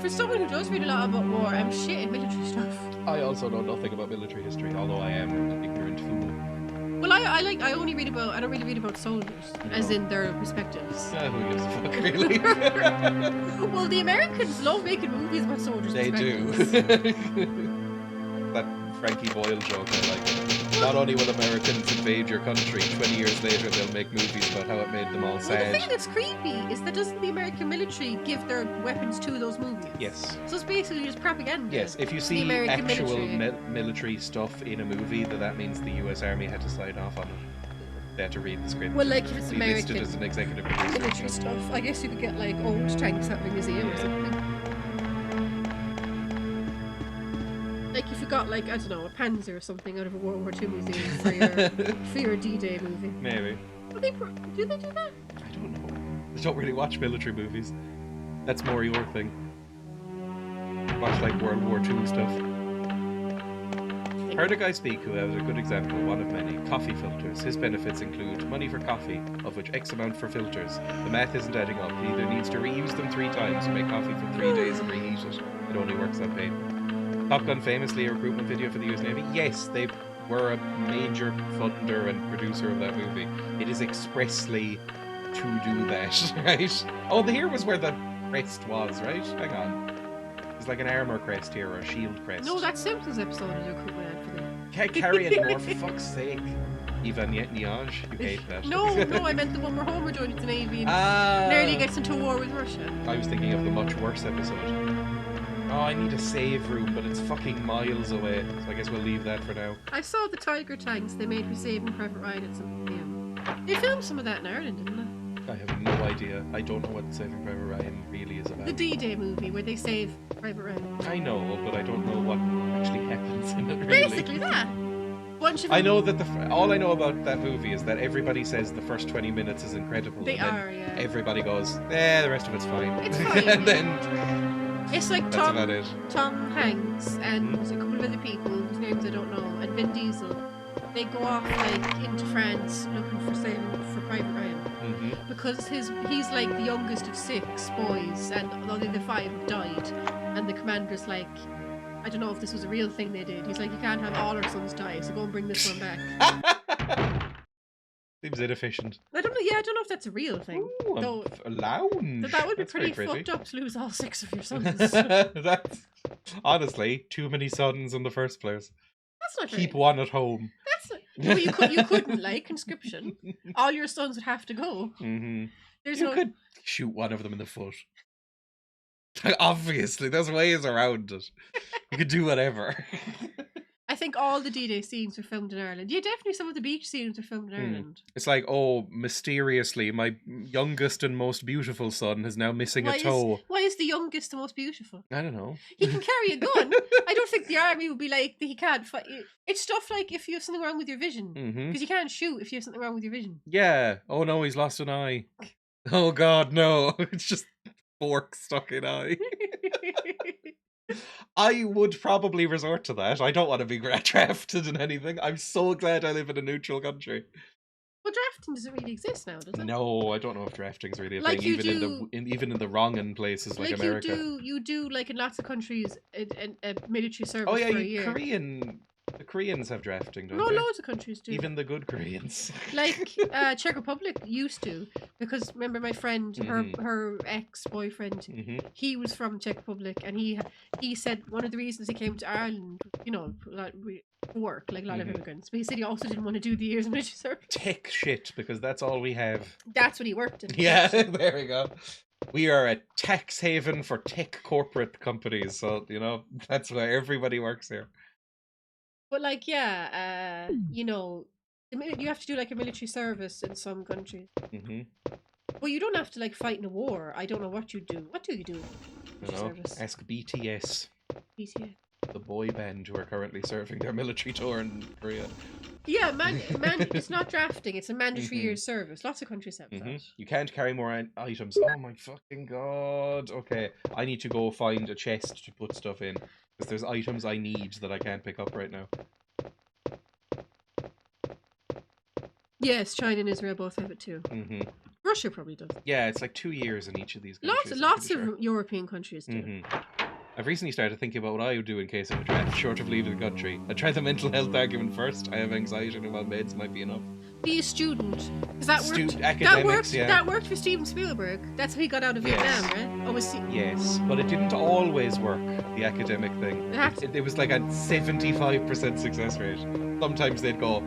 for someone who does read a lot about war, I'm shit at military stuff. I also know nothing about military history, although I am an ignorant fool. Well, I don't really read about soldiers, as No. in their perspectives. Who gives a fuck, really? Well, the Americans love making movies about soldiers' They do. perspectives. That Frankie Boyle joke, I like it. Not only will Americans invade your country, 20 years later they'll make movies about how it made them all Well, the sad. thing that's creepy is that doesn't the American military give their weapons to those movies? Yes. So it's basically just propaganda. Yes, if you The see American actual military. military stuff in a movie, that means the US Army had to sign off on it. They had to read the script. Well, like if it's Be listed American as an executive producer. military stuff, I guess you could get like old tanks out of a museum or something. Like if you got like, I don't know, a Panzer or something out of a World War II museum for your D-Day movie. Maybe. Do they do that? I don't know. I don't really watch military movies. That's more your thing. Watch like World War II stuff. Heard a guy speak who has a good example, one of many. Coffee filters. His benefits include money for coffee, of which X amount for filters. The math isn't adding up. He either needs to reuse them 3 times or make coffee for 3 days and reheat it. It only works on paper. Top Gun famously a recruitment video for the US Navy. Yes, they were a major funder and producer of that movie. It is expressly to do that, right? Oh, here was where the crest was, right? Hang on. It's like an armor crest here, or a shield crest. No, that Simpsons episode is a recruitment ad for them. Can't carry anymore, for fuck's sake. Ivan Niage, you hate that. No, I meant the one where Homer joins the Navy and Ah, nearly gets into a war with Russia. I was thinking of the much worse episode. Oh, I need a save room, but it's fucking miles away. So I guess we'll leave that for now. I saw the Tiger tanks they made for Saving Private Ryan at some museum. They filmed some of that in Ireland, didn't they? I have no idea. I don't know what Saving Private Ryan really is about. The D-Day movie where they save Private Ryan. I know, but I don't know what actually happens in it, really. Basically that. Bunch of I know that all I know about that movie is that everybody says the first 20 minutes is incredible. They and then are, yeah. Everybody goes, the rest of it's fine. It's fine, And yeah. then It's like that's Tom about it. Tom Hanks and a couple of other people whose names I don't know, and Vin Diesel. They go off like into France looking for Private Ryan Mm-hmm. because he's like the youngest of 6 boys, and only the 5 have died. And the commander's like, I don't know if this was a real thing they did. He's like, you can't have all our sons die, so go and bring this one back. Seems inefficient. I don't know. Yeah, I don't know if that's a real thing. Ooh, Though a lounge. that would be That's very pretty fucked up to lose all 6 of your sons. That's honestly too many sons in the first place. That's not Keep very... one at home. That's not... Well, you couldn't, like, conscription. All your sons would have to go. Mm-hmm. There's You no... could shoot one of them in the foot. Obviously, there's ways around it. You could do whatever. I think all the D-Day scenes were filmed in Ireland. Yeah, definitely some of the beach scenes were filmed in Ireland. It's like, oh, mysteriously, my youngest and most beautiful son is now missing a toe. Why is the youngest the most beautiful? I don't know. He can carry a gun. I don't think the army would be like, he can't fight. It's stuff like if you have something wrong with your vision. Because you can't shoot if you have something wrong with your vision. Yeah. Oh no, he's lost an eye. Oh god, no. It's just fork stuck in eye. I would probably resort to that. I don't want to be drafted in anything. I'm so glad I live in a neutral country. Well, drafting doesn't really exist now, does it? No, I don't know if drafting's really a Like thing, you even in the wrong places like America. You do like in lots of countries a military service Oh yeah, for a year. The Koreans have drafting, don't No, they? loads of countries do. Even the good Koreans. Like Czech Republic used to, because remember my friend, her ex-boyfriend, he was from Czech Republic, and he said one of the reasons he came to Ireland, you know, work like a lot of immigrants, but he said he also didn't want to do the years of military service. Tech shit, because that's all we have. That's what he worked in. Yeah, there we go. We are a tax haven for tech corporate companies, so you know that's why everybody works here. But like, yeah, you know, you have to do like a military service in some countries. Well, you don't have to like fight in a war. I don't know what you do. What do you do? In military service? Ask BTS. BTS. The boy band who are currently serving their military tour in Korea. Yeah, it's not drafting. It's a mandatory year's service. Lots of countries have that. You can't carry more items. Oh my fucking god. Okay, I need to go find a chest to put stuff in. Because there's items I need that I can't pick up right now. Yes, China and Israel both have it too. Russia probably does. Yeah, it's like 2 years in each of these countries. Lots of European countries do. I've recently started thinking about what I would do in case of a draft, short of leaving the country. I'd try the mental health argument first. I have anxiety and well, meds might be enough. Be a student. Because that worked. Academics, that worked for Steven Spielberg. That's how he got out of Vietnam, right? Oh, was he? Yes, but it didn't always work, the academic thing. It was like a 75% success rate. Sometimes they'd go,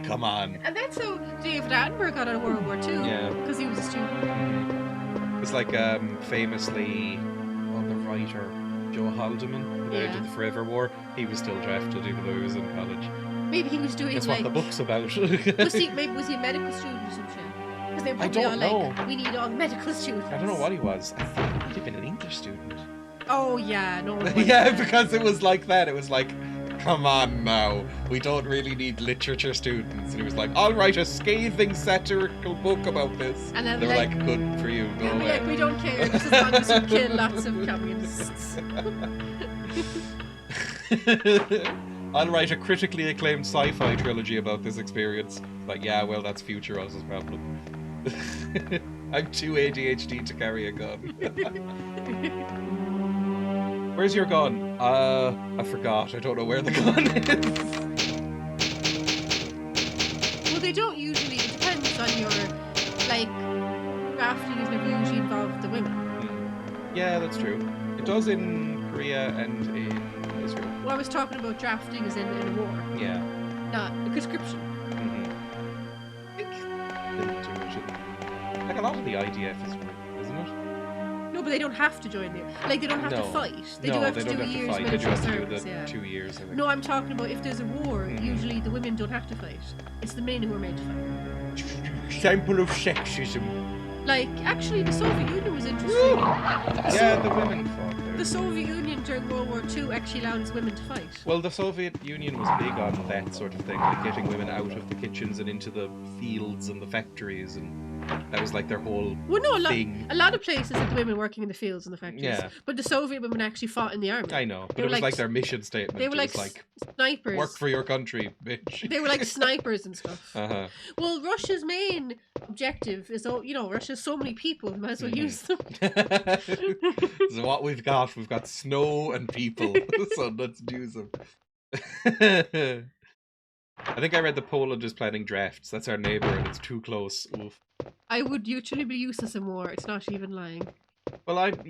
come on. And that's how David Attenborough got out of World War II. Yeah. Because he was a student. It's like famously, the writer Joe Haldeman, who died in the Forever War, he was still drafted even though he was in college. Maybe he was doing That's like... what the book's about. was he a medical student or some shit? Because they were I don't know. like, we need all medical students. I don't know what he was. I think he might have been an English student. Oh yeah, no. Yeah, because it was like that. It was like, come on now, we don't really need literature students. And he was like, I'll write a scathing satirical book about this. And then they were like, good for you, go away. Like, we don't care, just as long as you kill lots of communists. I'll write a critically acclaimed sci-fi trilogy about this experience. Like, yeah, well, that's future us's problem. I'm too ADHD to carry a gun. Where's your gun? I forgot. I don't know where the gun is. Well, they don't usually. It depends on your, like, drafting is never usually involved the women. Yeah, that's true. It does in Korea and in Israel. Well, I was talking about drafting as in a war. Yeah. Not a conscription. I think they'll do it. Like a lot of the IDF is war, isn't it? No, but they don't have to join there. Like, they don't have to fight. They do have to do a year's They do have to do service, the 2 years, I think. No, I'm talking about if there's a war, usually the women don't have to fight. It's the men who are made to fight. Example of sexism. Like, actually, the Soviet Union was interesting. Yeah, the women fought there. The Soviet Union during World War II actually allowed women to fight. Well, the Soviet Union was big on that sort of thing, like getting women out of the kitchens and into the fields and the factories, and that was like their whole thing. A lot of places had the women working in the fields and the factories. Yeah. But the Soviet women actually fought in the army. I know, but it was like their mission statement. They were like snipers. Work for your country, bitch. They were like snipers and stuff. Uh-huh. Well, Russia's main objective is, Russia's so many people, we might as well use them. So what we've got snow and people, so let's do them. I think I read that Poland is planning drafts. That's our neighbour and it's too close. Oof. I would literally be useless in war. It's not even lying. Well, I've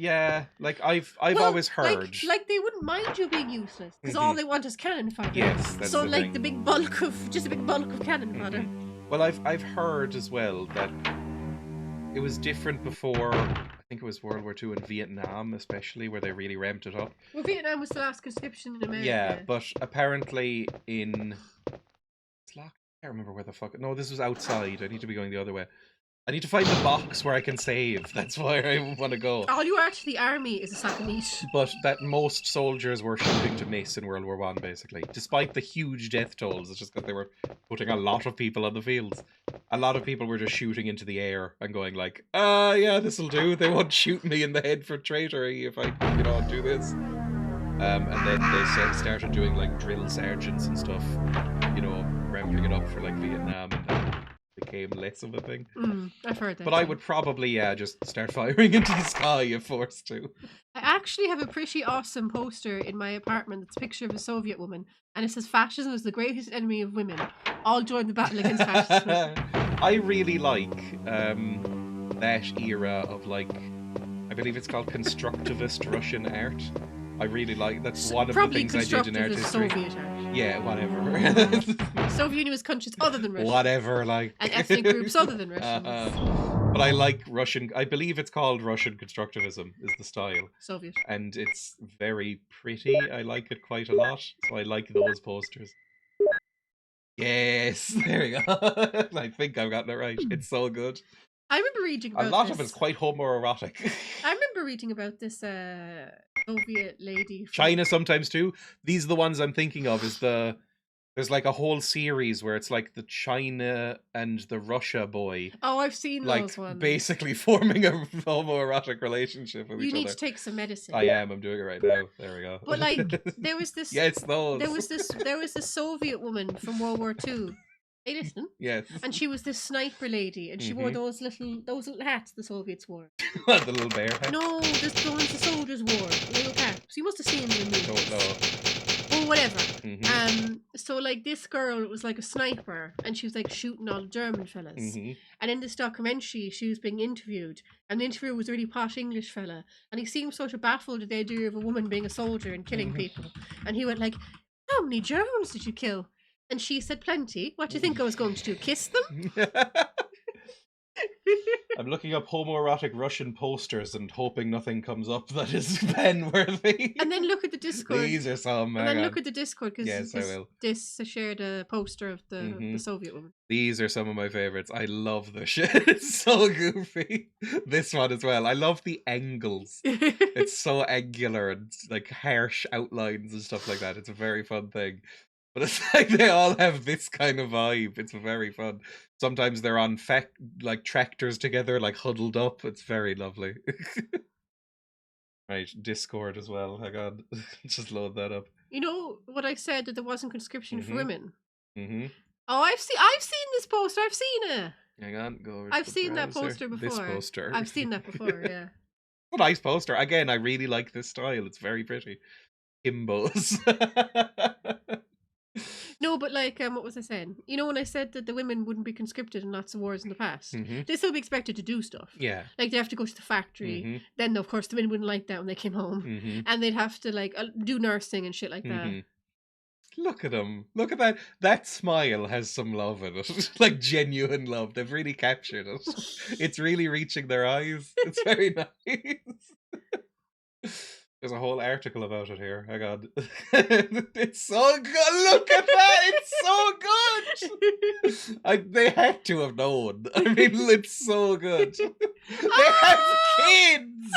Well, always heard. like they wouldn't mind you being useless because all they want is cannon fodder. Yes, that's so the like thing. the big bulk of cannon fodder. Well, I've heard as well that it was different before. I think it was World War II and Vietnam, especially, where they really ramped it up. Well, Vietnam was the last conscription in America. Yeah, but apparently in Slough, I can't remember where the fuck. No, this was outside. I need to be going the other way. I need to find the box where I can save. That's where I want to go. All you are to the army is a sack of meat. But that most soldiers were shooting to miss in World War One, basically. Despite the huge death tolls, it's just because they were putting a lot of people on the fields. A lot of people were just shooting into the air and going like, yeah, this'll do. They won't shoot me in the head for traitory if I, do this. And then they started doing like drill sergeants and stuff, ramping it up for like Vietnam, and then became less of a thing. I've heard that. But I would probably, just start firing into the sky if forced to. I actually have a pretty awesome poster in my apartment that's a picture of a Soviet woman, and it says fascism is the greatest enemy of women. All join the battle against fascism. I really like that era of like, I believe it's called constructivist Russian art. I really like, that's one of the things I did in art history. Soviet art. Yeah, whatever. Soviet Union was countries other than Russia. Whatever, like. And ethnic groups other than Russians. But I like Russian, I believe it's called Russian constructivism is the style. Soviet. And it's very pretty. I like it quite a lot. So I like those posters. Yes, there you go. I think I've gotten it right. It's so good. I remember reading about a lot this. of it's quite homoerotic. I remember reading about this Soviet lady. China sometimes too. These are the ones I'm thinking of. There's like a whole series where it's like the China and the Russia boy. Oh, I've seen like, those ones. Basically forming a homoerotic relationship with each other. You need to take some medicine. I'm doing it right now. There we go. But like, there was this. Yes, those. There was this Soviet woman from World War II. Hey, listen. Yes. And she was this sniper lady, and she wore those little hats the Soviets wore. The little bear hat? No, the ones the soldiers wore, the little caps. You must have seen them in movies. Don't know. Or whatever. So like this girl was like a sniper, and she was like shooting all the German fellas. And in this documentary, she was being interviewed, and the interviewer was a really posh English fella, and he seemed sort of baffled at the idea of a woman being a soldier and killing people. And he went like, "How many Germans did you kill?" And she said, "Plenty. What do you think I was going to do? Kiss them?" I'm looking up homoerotic Russian posters and hoping nothing comes up that is pen-worthy. And then look at the Discord. These are some. And then look at the Discord, because yes, I will. This shared a poster of the Soviet woman. These are some of my favorites. I love this shit. It's so goofy. This one as well. I love the angles. It's so angular and like harsh outlines and stuff like that. It's a very fun thing. But it's like they all have this kind of vibe. It's very fun. Sometimes they're on like tractors together, like huddled up. It's very lovely. Right, Discord as well. Hang on. Just load that up. You know what I said, that there wasn't conscription for women? Oh, I've seen this poster. I've seen it. Hang on, go over. I've seen that poster before. This poster. I've seen that before, yeah. A nice poster. Again, I really like this style. It's very pretty. Himbos. No, but like, what was I saying? You know, when I said that the women wouldn't be conscripted in lots of wars in the past, they'd still be expected to do stuff. Yeah. Like, they have to go to the factory. Then, of course, the men wouldn't like that when they came home. And they'd have to, like, do nursing and shit like that. Look at them. Look at that. That smile has some love in it. Like, genuine love. They've really captured it. It's really reaching their eyes. It's very nice. There's a whole article about it here. Hang on. It's so good. Look at that. It's so good. They had to have known. I mean, it's so good. They have kids.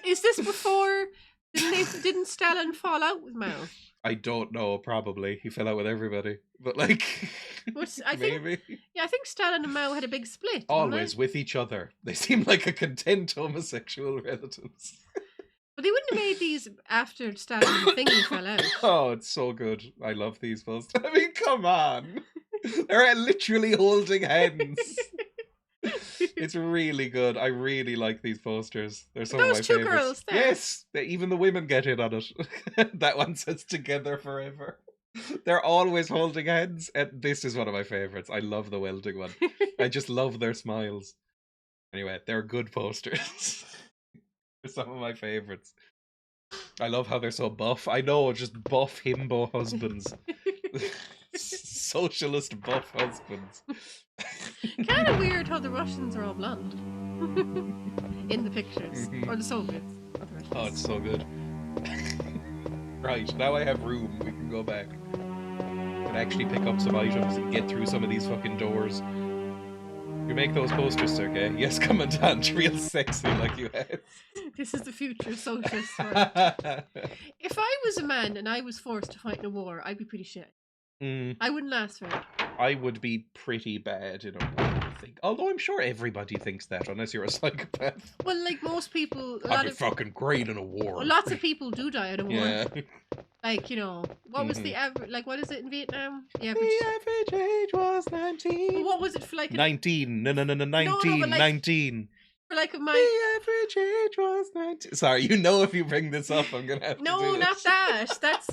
Is this before? Didn't Stalin fall out with Mao? I don't know. Probably he fell out with everybody. But like, maybe. I think Stalin and Mao had a big split. Always with each other. They seem like a content homosexual relatives. But they wouldn't have made these after Stalin and Thingy fell out. Oh, it's so good. I love these posters. I mean, come on. They're literally holding hands. It's really good. I really like these posters. They're some of my favorites. Those two girls there. Yes, even the women get in on it. That one says "Together Forever." They're always holding hands, and this is one of my favorites. I love the welding one. I just love their smiles. Anyway, they're good posters. They're some of my favorites. I love how they're so buff. I know, just buff himbo husbands. Socialist buff husbands. Kind of weird how the Russians are all blonde in the pictures, or the Soviets. Not the Russians. Oh, it's so good. Right, now I have room. We can go back. Can actually pick up some items and get through some of these fucking doors. You make those posters, Sergey. Yes, Commandant. Real sexy, like you had. This is the future socialist world. If I was a man and I was forced to fight in a war, I'd be pretty shit. I wouldn't last very long. I would be pretty bad in a war, I think. Although I'm sure everybody thinks that, unless you're a psychopath. Well, like most people, I'd be fucking great in a war. Well, lots of people do die in a war. Yeah. Like, you know, what was the average? Like, what is it in Vietnam? The average age was 19. Well, what was it for like? 19. No, 19. but like, 19. For like my. The average age was 19. Sorry, you know if you bring this up, I'm gonna have to do No, this. not that. That's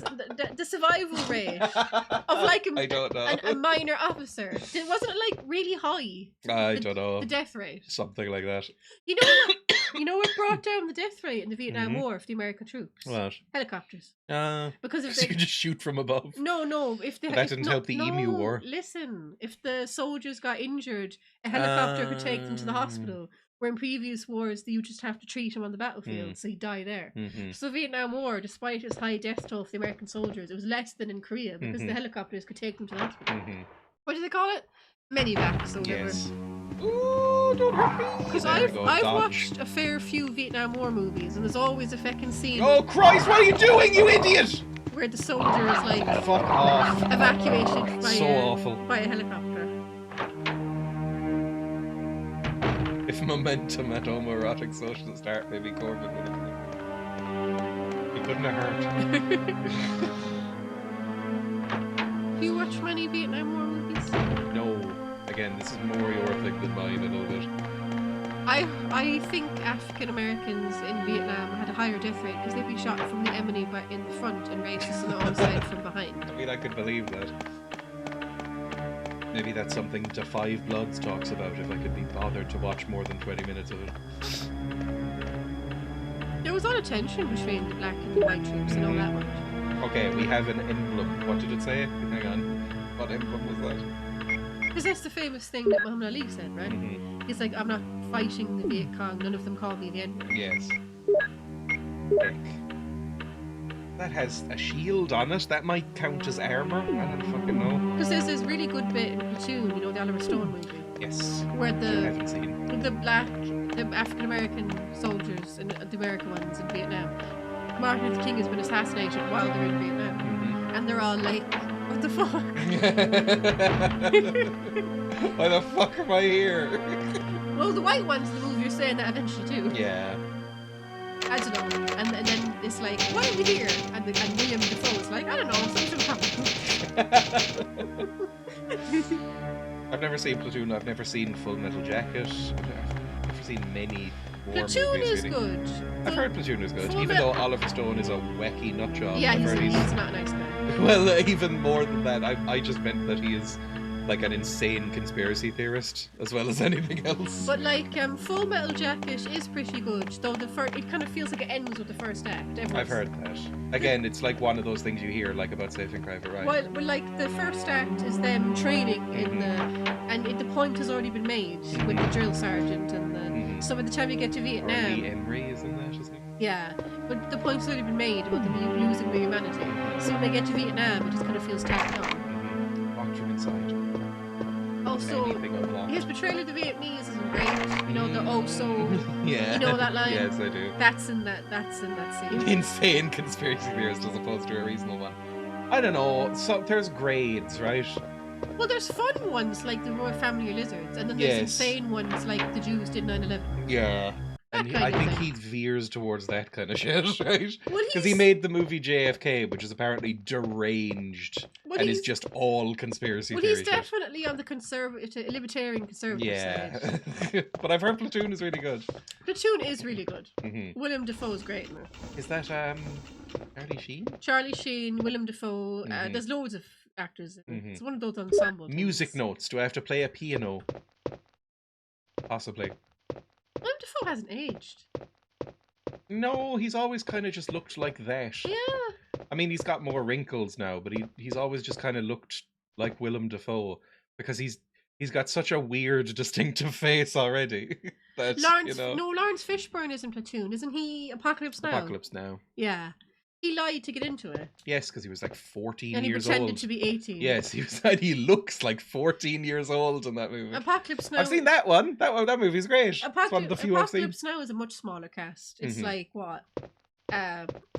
the survival rate of like I don't know. a minor officer. Wasn't it like really high? I don't know. The death rate. Something like that. You know what? You know what brought down the death rate in the Vietnam War for the American troops? What? Helicopters. Because Because if you could just shoot from above. No. If But that didn't help the Emu War. Listen, if the soldiers got injured, a helicopter could take them to the hospital. Where in previous wars, you just have to treat him on the battlefield, so he die there. So the Vietnam War, despite its high death toll for the American soldiers, it was less than in Korea because the helicopters could take them to the hospital. What do they call it? Medivacs or whatever. Yes. Ooh, don't hurt me. Because I've watched a fair few Vietnam War movies, and there's always a fucking scene. Oh Christ! What are you doing, you idiot? Where the soldier is like fuck off. Evacuated by awful. By a helicopter. If momentum at homoerotic socialist art, maybe Corbyn would have. He couldn't have hurt. Do you watch many Vietnam War movies? No. Again, this is more your thing than mine a little bit. I think African Americans in Vietnam had a higher death rate because they'd be shot from the enemy but in the front and racists on the other side from behind. I mean, I could believe that. Maybe that's something Da Five Bloods talks about if I could be bothered to watch more than 20 minutes of it. There was a lot of tension between the black and the white troops and all that much. Okay, we have an emblem. What did it say? Hang on. What emblem was that? Because that's the famous thing that Muhammad Ali said, right? He's like, I'm not fighting the Viet Cong, none of them call me the N-word. Yes. Dick. That has a shield on it. That might count as armor. I don't fucking know. Because there's this really good bit in Platoon, you know, the Oliver Stone movie. Yes. Where I haven't seen. the African American soldiers and the American ones in Vietnam, Martin Luther King has been assassinated while they're in Vietnam, and they're all like, "What the fuck? Why the fuck am I here?" Well, the white ones in the movie are saying that eventually too. Yeah. I don't know. And then it's like, why are we here? And William Dafoe is like, I don't know, something happened. I've never seen Platoon. I've never seen Full Metal Jacket. I've never seen many war Platoon movies, is really. good. I've heard Platoon is good, even though Oliver Stone is a wacky nutjob. Yeah, I've heard he's not a nice guy. Well, even more than that, I just meant that he is like an insane conspiracy theorist as well as anything else. But like, Full Metal Jacket is pretty good, though it kind of feels like it ends with the first act. I've heard that. Again, it's like one of those things you hear like about Saving Private Ryan. Well, like the first act is them training the point has already been made with the drill sergeant and the. So by the time you get to Vietnam, Lee Emery is in that, isn't he? Yeah, but the point's already been made about them losing their humanity. So when they get to Vietnam, it just kind of feels tacked on. Watch from inside. Also, his portrayal of the Vietnamese isn't great. You know, the yeah. You know that line? Yes, I do. That's in that scene. Insane conspiracy theorist as opposed to a reasonable one. I don't know. So there's grades, right? Well, there's fun ones like the Royal Family of Lizards, and then there's insane ones like the Jews did 9/11. Yeah. And I think he veers towards that kind of shit, right? Because he made the movie JFK, which is apparently deranged and is just all conspiracy theory. Well, he's definitely on the libertarian conservative side. But I've heard Platoon is really good. Platoon is really good. William Dafoe is great in it. Is that Charlie Sheen? Charlie Sheen, William Dafoe. There's loads of actors in it. It's one of those ensemble Music notes. Do I have to play a piano? Possibly. Willem Dafoe hasn't aged. No, he's always kind of just looked like that. Yeah. I mean, he's got more wrinkles now, but he's always just kind of looked like Willem Dafoe because he's got such a weird, distinctive face already. That Lawrence, you know, no, Lawrence Fishburne is in Platoon, isn't he? Apocalypse Now. Apocalypse Now. Yeah, he lied to get into it, Yes, because he was like 14 and he years pretended old. to be 18. Yes, he looks like 14 years old in that movie. Apocalypse Now. I've seen that one. That movie's great. It's one of the few I've seen. Apocalypse Now is a much smaller cast. It's Mhm. like what?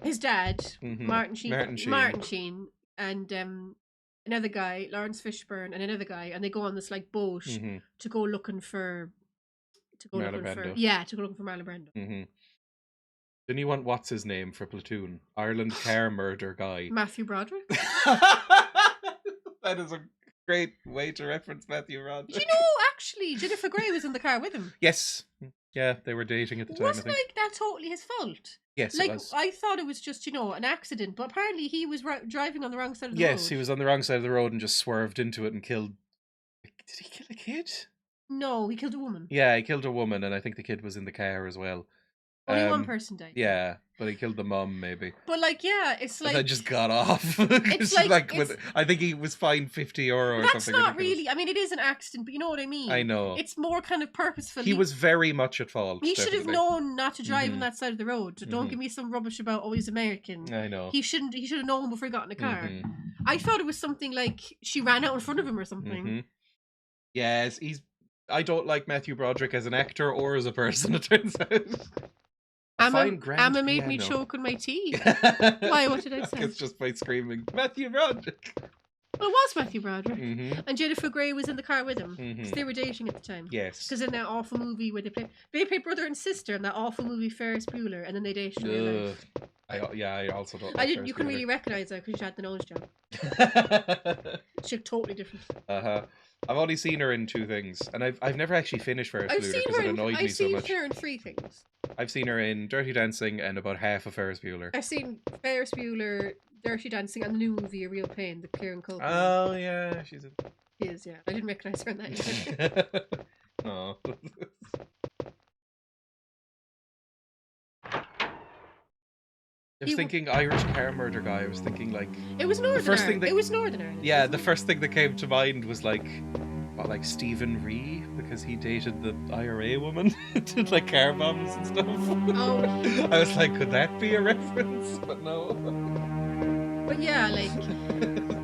His dad, Mhm. Martin Sheen, Martin Sheen. and another guy, Lawrence Fishburne, and another guy, and they go on this like boat Mhm. to go looking for. Marlon Brando. To go looking for Marlon Brando. Mhm. Didn't you want what's his name for Platoon? Ireland car murder guy. Matthew Broderick. That is a great way to reference Matthew Broderick. Do you know actually Jennifer Grey was in the car with him? Yes. Yeah, they were dating at the time. Wasn't I think. like that totally his fault? Yes, Like it was. I thought it was just an accident, but apparently he was driving on the wrong side of the Yes, road. he was on the wrong side of the road and just swerved into it and killed. Did he kill a kid? No, he killed a woman. Yeah, he killed a woman, and I think the kid was in the car as well. Only one person died. Yeah, but he killed the mum, maybe. But like, yeah, it's like And then just got off. It's like- I think he was fined €50 or that's something. not ridiculous. really. I mean, it is an accident, but you know what I mean. I know. It's more kind of purposeful. He was very much at fault. He should have definitely. known not to drive on Mhm. that side of the road. Don't Mhm. give me some rubbish about he's American. I know. He shouldn't. He should have known before he got in the car. Mhm. I thought it was something like she ran out in front of him or something. Mhm. Yes, I don't like Matthew Broderick as an actor or as a person. It turns out. Emma made me choke on my tea. Why? What did I say? It's just by screaming Matthew Broderick. Well, it was Matthew Broderick. Mhm. And Jennifer Grey was in the car with him because Mhm. they were dating at the time. Yes. Because in that awful movie where they play brother and sister in that awful movie Ferris Bueller, and then they dated in real life. I also don't. I Like didn't. You couldn't really recognize her because she had the nose job. Ferris She looked totally different. Bueller. I've only seen her in two things, and I've never actually finished Ferris Bueller because it annoyed me so much. I've seen her in three things. I've seen her in Dirty Dancing and about half of Ferris Bueller. I've seen Ferris Bueller, Dirty Dancing, and the new movie A Real Pain, the Kieran Culkin. Oh yeah, she's a. She is, yeah. I didn't recognize her in that either. Oh. I was thinking Irish car murder guy. I was thinking like It was Northern first thing Ireland. that- It was Northern Ireland. yeah, wasn't the it? first thing that came to mind was like Stephen Ree because he dated the IRA woman, did like car bombs and stuff. Oh. I was like, could that be a reference? But no. But yeah, like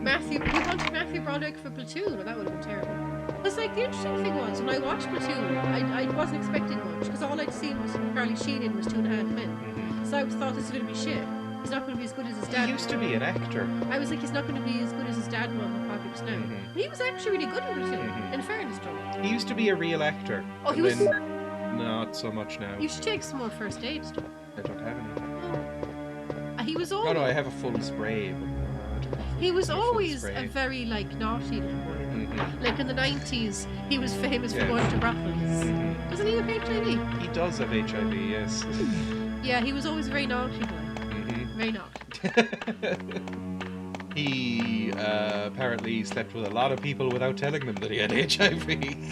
Matthew, we wanted Matthew Broderick for Platoon, and that would have been terrible. Because like the interesting thing was when I watched Platoon, I wasn't expecting much because all I'd seen was Charlie Sheen in was 2.5 Men. So I thought this was going to be shit. He's not going to be as good as his dad. He used to be an actor. I was like, he's not going to be as good as his dad was in Apocalypse Now. Mhm. He was actually really good in Platoon, Mhm. in fairness to him. He used to be a real actor. Oh, he and was. then not so much now. You should take some more first aid stuff. I don't have any. He was No, always. no, I have a full spray. But I don't have He was a full always spray. a very like naughty little boy. Mhm. Like in the 90s, he was famous for Yeah. going to brothels. Mhm. Doesn't he have HIV? He does have HIV, yes. Yeah, he was always a very naughty boy. Mhm. Very naughty. He apparently slept with a lot of people without telling them that he had HIV.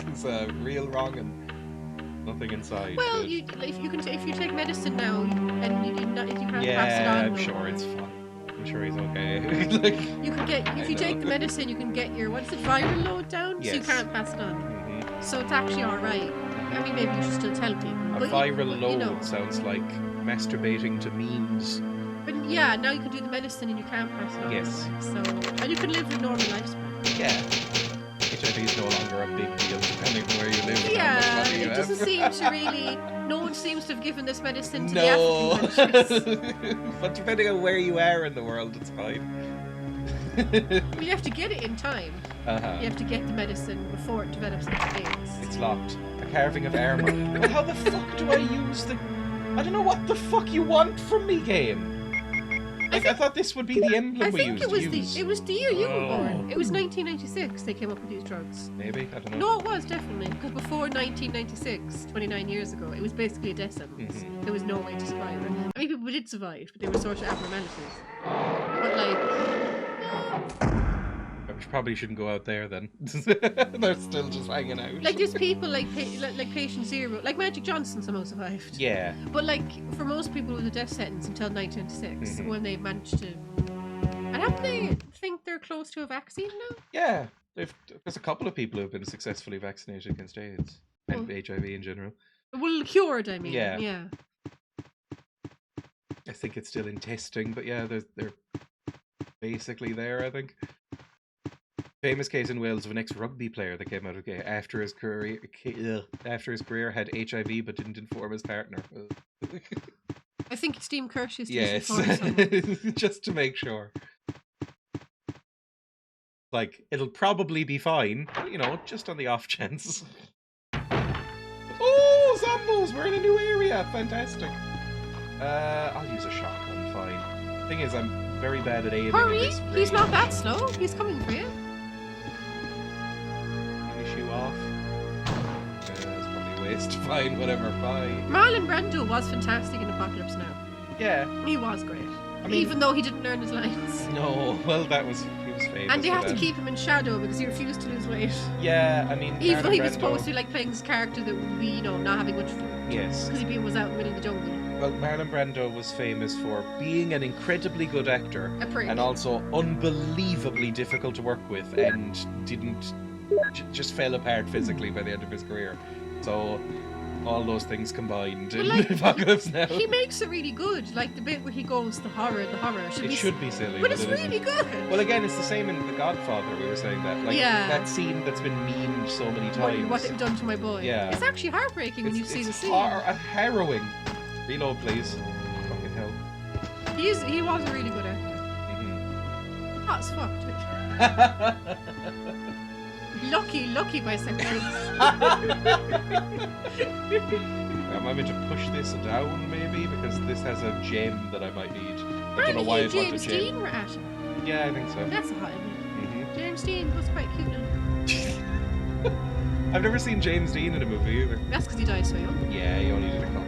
It's real wrong and nothing inside. Well, but- if you take medicine now and you can't pass it yeah, on. I'm no. sure it's fine. I'm sure he's okay. Like, You can get if you I take know. the medicine, you can get your what's it viral load down, so you Yes. can't pass it on. mhm. So it's actually all right. I mean, maybe you should still tell people. A but viral but, load you know, sounds like masturbating to memes. but yeah, now you can do the medicine and you can't pass it on. Yes. So and you can live a normal lifespan. Yeah. HIV is no longer a big deal depending on where you live. and how much Yeah, money you it doesn't have. seem to really. No one seems to have given this medicine to No. the African countries. But depending on where you are in the world, it's fine. Well, you have to get it in time. Uh-huh. You have to get the medicine before it develops into AIDS. It's locked. A carving of armor. Well, how the fuck do I use the... I don't know what the fuck you want from me, game. Like, I thought this would be the emblem I we think used. it was the year you were Oh. born. It was 1996 they came up with these drugs. Maybe, I don't know. No, it was definitely because before 1996, 29 years ago, it was basically a death sentence. Mhm. There was no way to survive it. I mean, people did survive, but they were sort of abnormalities. But like, I'm probably shouldn't go out there then. They're still just hanging out. Like there's people like Patient Zero, like Magic Johnson somehow survived. Yeah. But like for most people with a death sentence until 1996, when they managed to, and haven't they think they're close to a vaccine now? Yeah. There's a couple of people who have been successfully vaccinated against AIDS and HIV in general. Well, cured, I mean. Yeah. Yeah. I think it's still in testing, but yeah, they're basically there, I think. Famous case in Wales of an ex-rugby player that came out of after his career had HIV but didn't inform his partner. I think it's Dean Kirsch's. Yes, just to make sure. Like, it'll probably be fine, but, you know, just on the off chance. Oh, Zombos! We're in a new area! Fantastic. I'll use a shotgun, fine. Thing is, I'm very bad at aiming. Hurry! In this He's not range. that slow. He's coming for you. Finish you off. That's probably a waste. Fine, whatever, fine. Marlon Brando was fantastic in Apocalypse Now. Yeah. He was great. I mean, Even though he didn't learn his lines. No, well, he was famous. And they for have to that. keep him in shadow because he refused to lose weight. Yeah, I mean, Even though he was Brando- supposed to be like playing this character that would be, you know, not having much food. Yes. Because he was out in the middle of the jungle. Well, Marlon Brando was famous for being an incredibly good actor A prick. and also unbelievably difficult to work with and didn't just fell apart physically by the end of his career. So all those things combined in like, Apocalypse Now. He makes it really good. Like the bit where he goes, the horror. It should be silly, But it's it really isn't. good. Well, again, it's the same in The Godfather. We were saying that, like Yeah. that scene that's been memed so many times. What they've done to my boy. Yeah. It's actually heartbreaking when you see the scene. Harrowing. Reload, please. Fucking hell. He was a really good actor. Mm-hmm. Hot as fuck. Lucky bisexuals. Am I meant to push this down, maybe? Because this has a gem that I might need. I don't know why I'd want a James gem. Dean were at him. Yeah, I think so. That's a hot image. Mm-hmm. James Dean was quite cute. I've never seen James Dean in a movie either. That's because he died so young. Yeah, he only did a couple.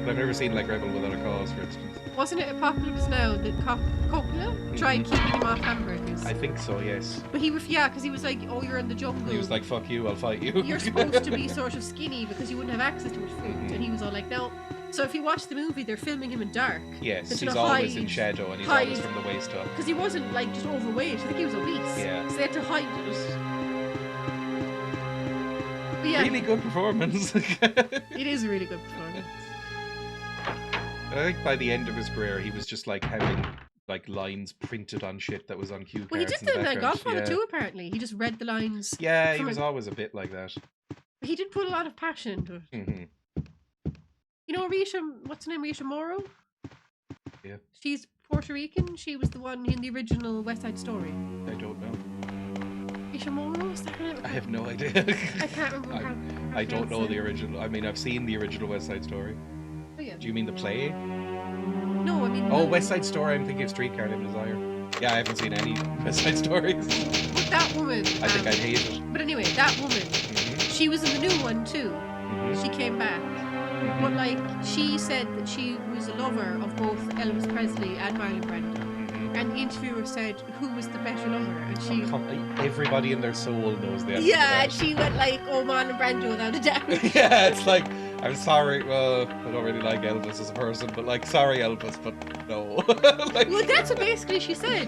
But I've never seen, like, Rebel Without a Cause, for instance. Wasn't it Apocalypse Now that Coppola tried keeping him off hamburgers? I think so, yes. But because he was like, oh, you're in the jungle. He was like, fuck you, I'll fight you. You're supposed to be sort of skinny because you wouldn't have access to much food. And he was all like, no. So if you watch the movie, they're filming him in dark. Yes, But, he's you know, always in hide- shadow and he's hide- always from the waist up. Because he wasn't like just overweight. I think he was obese. Yeah. So they had to hide it. But yeah, Really good performance. it is a really good performance. I think by the end of his career, he was just like having like lines printed on shit that was on cue Well, he cards did in that the in background. Godfather yeah. too, apparently. He just read the lines. Yeah, he from was it. always a bit like that. But he did put a lot of passion into it. Hmm. You know, what's her name? Risha Moro? Yeah. She's Puerto Rican. She was the one in the original West Side Story. I don't know. Risha Moro? Is that her name? I have no idea. I can't remember how I don't know pronounce the it. original. I mean, I've seen the original West Side Story. Oh, yeah. Do you mean the play? No, I mean... Oh, West Side Story. I'm thinking of Streetcar Named Desire. Yeah, I haven't seen any West Side Stories. But that woman... I think I'd hate it. But anyway, that woman, Mhm, she was in the new one too. mhm, She came back. mhm, But like, she said that she was a lover of both Elvis Presley and Marlon Brando. mhm. And the interviewer said, who was the better lover? And she... Everybody in their soul knows the answer. Yeah, to and she went like, oh, Marlon Brando without a doubt. that. Yeah, it's like, I'm sorry. Well, I don't really like Elvis as a person, but like, sorry, Elvis, but no. Like- Well, that's what basically she said.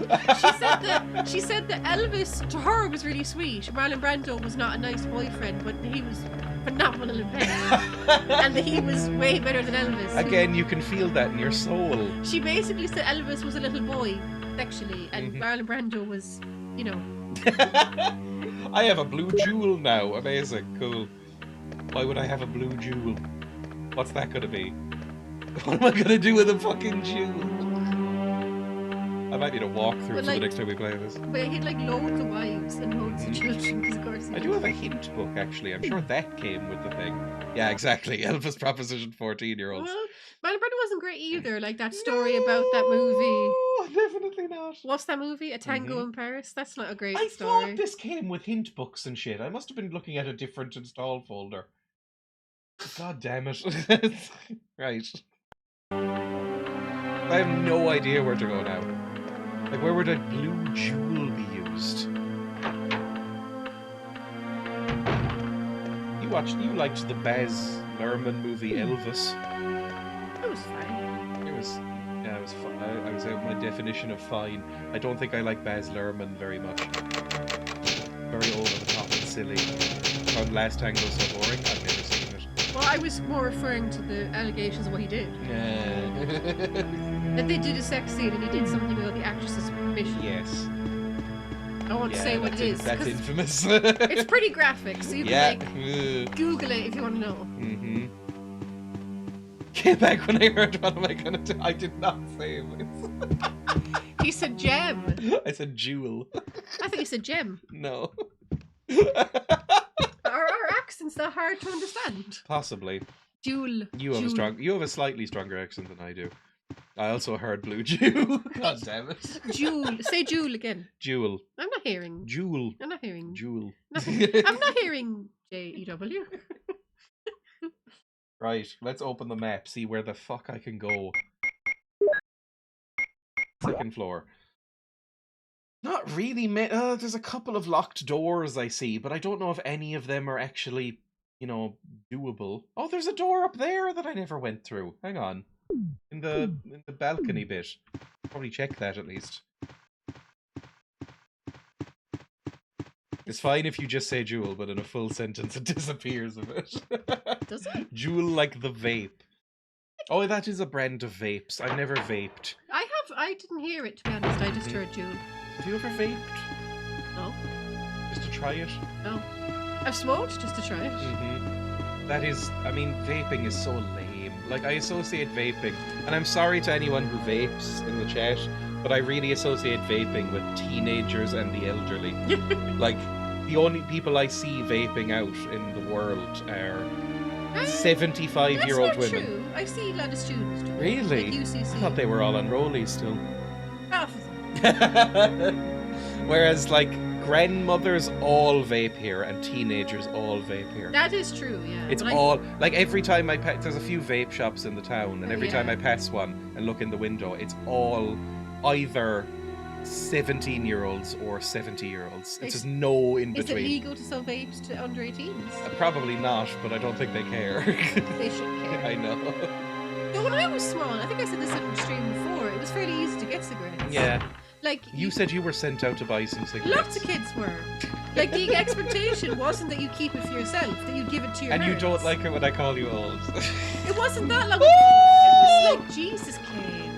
She said that Elvis to her was really sweet. Marlon Brando was not a nice boyfriend, but he was phenomenal in bed, and that he was way better than Elvis. Again, you can feel that in your soul. She basically said Elvis was a little boy sexually, and Mhm. Marlon Brando was, you know. I have a blue jewel now. Amazing, cool. Why would I have a blue jewel? What's that gonna be? What am I gonna do with a fucking jewel? I might need a walkthrough But, for the like- next time we play this. But he had like loads of wives and loads of children, because of course he I do have a hint book, actually. I'm sure that came with the thing. Yeah, exactly. Elvis Proposition 14-year-olds. Well, Marlon Brando wasn't great either. Like that story about that movie. No, definitely not. What's that movie? A Tango Mhm. in Paris? That's not a great I story. thought this came with hint books and shit. I must have been looking at a different install folder. God damn it. Right. I have no idea where to go now. Like, where would a blue jewel be used? You liked the Baz Luhrmann movie Elvis. It was fine. It was fun. I was out my definition of fine. I don't think I like Baz Luhrmann very much. Very over the top and silly. Found Last Tango so boring. I've never seen it. Well, I was more referring to the allegations of what he did. Yeah. That they did a sex scene and he did something without the actress's permission. Yes. I won't say what it is. That's 'cause infamous. It's pretty graphic, so you can Yeah. Google it if you want to know. Mm-hmm. Came back when I heard what am I gonna do? I did not say it. He said gem. I said jewel. I think he said gem. No. Are our accents that hard to understand? Possibly. Jewel. You have a slightly stronger accent than I do. I also heard blue Jew. God damn it. Jewel. Say jewel again. Jewel. I'm not hearing. Jewel. I'm not hearing. Jewel. I'm not hearing J-E-W. Right, let's open the map, see where the fuck I can go. Second floor. Not really, there's a couple of locked doors I see, but I don't know if any of them are actually, doable. Oh, there's a door up there that I never went through. Hang on. In the balcony bit. Probably check that at least. It's fine if you just say jewel, but in a full sentence it disappears a bit. Does it? Jewel like the vape. Oh, that is a brand of vapes. I've never vaped. I didn't hear it, to be honest. I just heard jewel. Have you ever vaped? No. Just to try it? No. I've smoked just to try it. Mm-hmm. That is, vaping is so lame. Like, I associate vaping, and I'm sorry to anyone who vapes in the chat, but I really associate vaping with teenagers and the elderly. Like, the only people I see vaping out in the world are 75-year-old That's not women. true. I see a lot of students do it. Really? Like UCC. I thought they were all on rollies still. Half of them. Whereas, like, grandmothers all vape here and teenagers all vape here. That is true, yeah. It's But all, like, every time I pass, there's a few vape shops in the town, and every yeah. time I pass one and look in the window, it's all either 17-year-olds or 70-year-olds. It's just no in Is it between. legal to sell vapes to under 18s? Probably not, but I don't think they care. They should care. I know. Though when I was small, I think I said this in the stream before, it was fairly easy to get cigarettes. Yeah. Like, You said you were sent out to buy some cigarettes. lots of kids were. Like, the expectation wasn't that you keep it for yourself, that you give it to your And parents. you don't like it when I call you old. It wasn't that long ago. It was like, Jesus, Kane.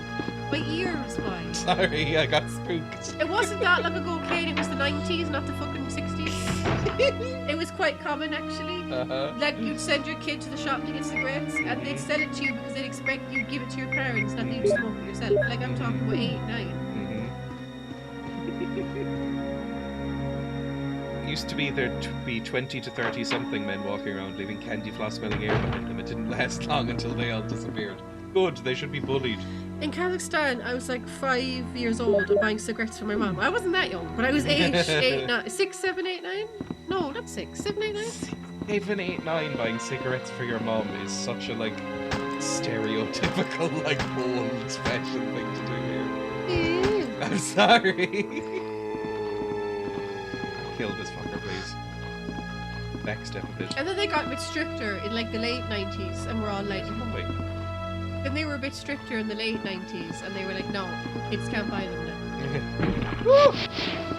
My ears wide. Sorry, I got spooked. It wasn't that long ago, Kane. It was the 90s, not the fucking 60s. It was quite common, actually. Uh-huh. Like, you'd send your kid to the shop to get cigarettes, and they'd sell it to you because they'd expect you to give it to your parents, not that you'd smoke it yourself. Like, I'm talking about 8, 9. Used to be there to be 20 to 30 something men walking around leaving candy floss smelling air behind them. It didn't last long until they all disappeared. Good, they should be bullied. In Kazakhstan, I was like 5 years old and buying cigarettes for my mum. I wasn't that young, but I was 6, 7, 8, 9? No, not 6, 7, 8, 9? 7, 8, 9 buying cigarettes for your mom is such a stereotypical old fashion thing to do here. I'm sorry. Kill this fucker, please. Backstep a bit. And then they got a bit stricter in like the late 90s, and we're all like, Wait. then they were a bit stricter in the late 90s, and they were like, no, kids can't buy them now.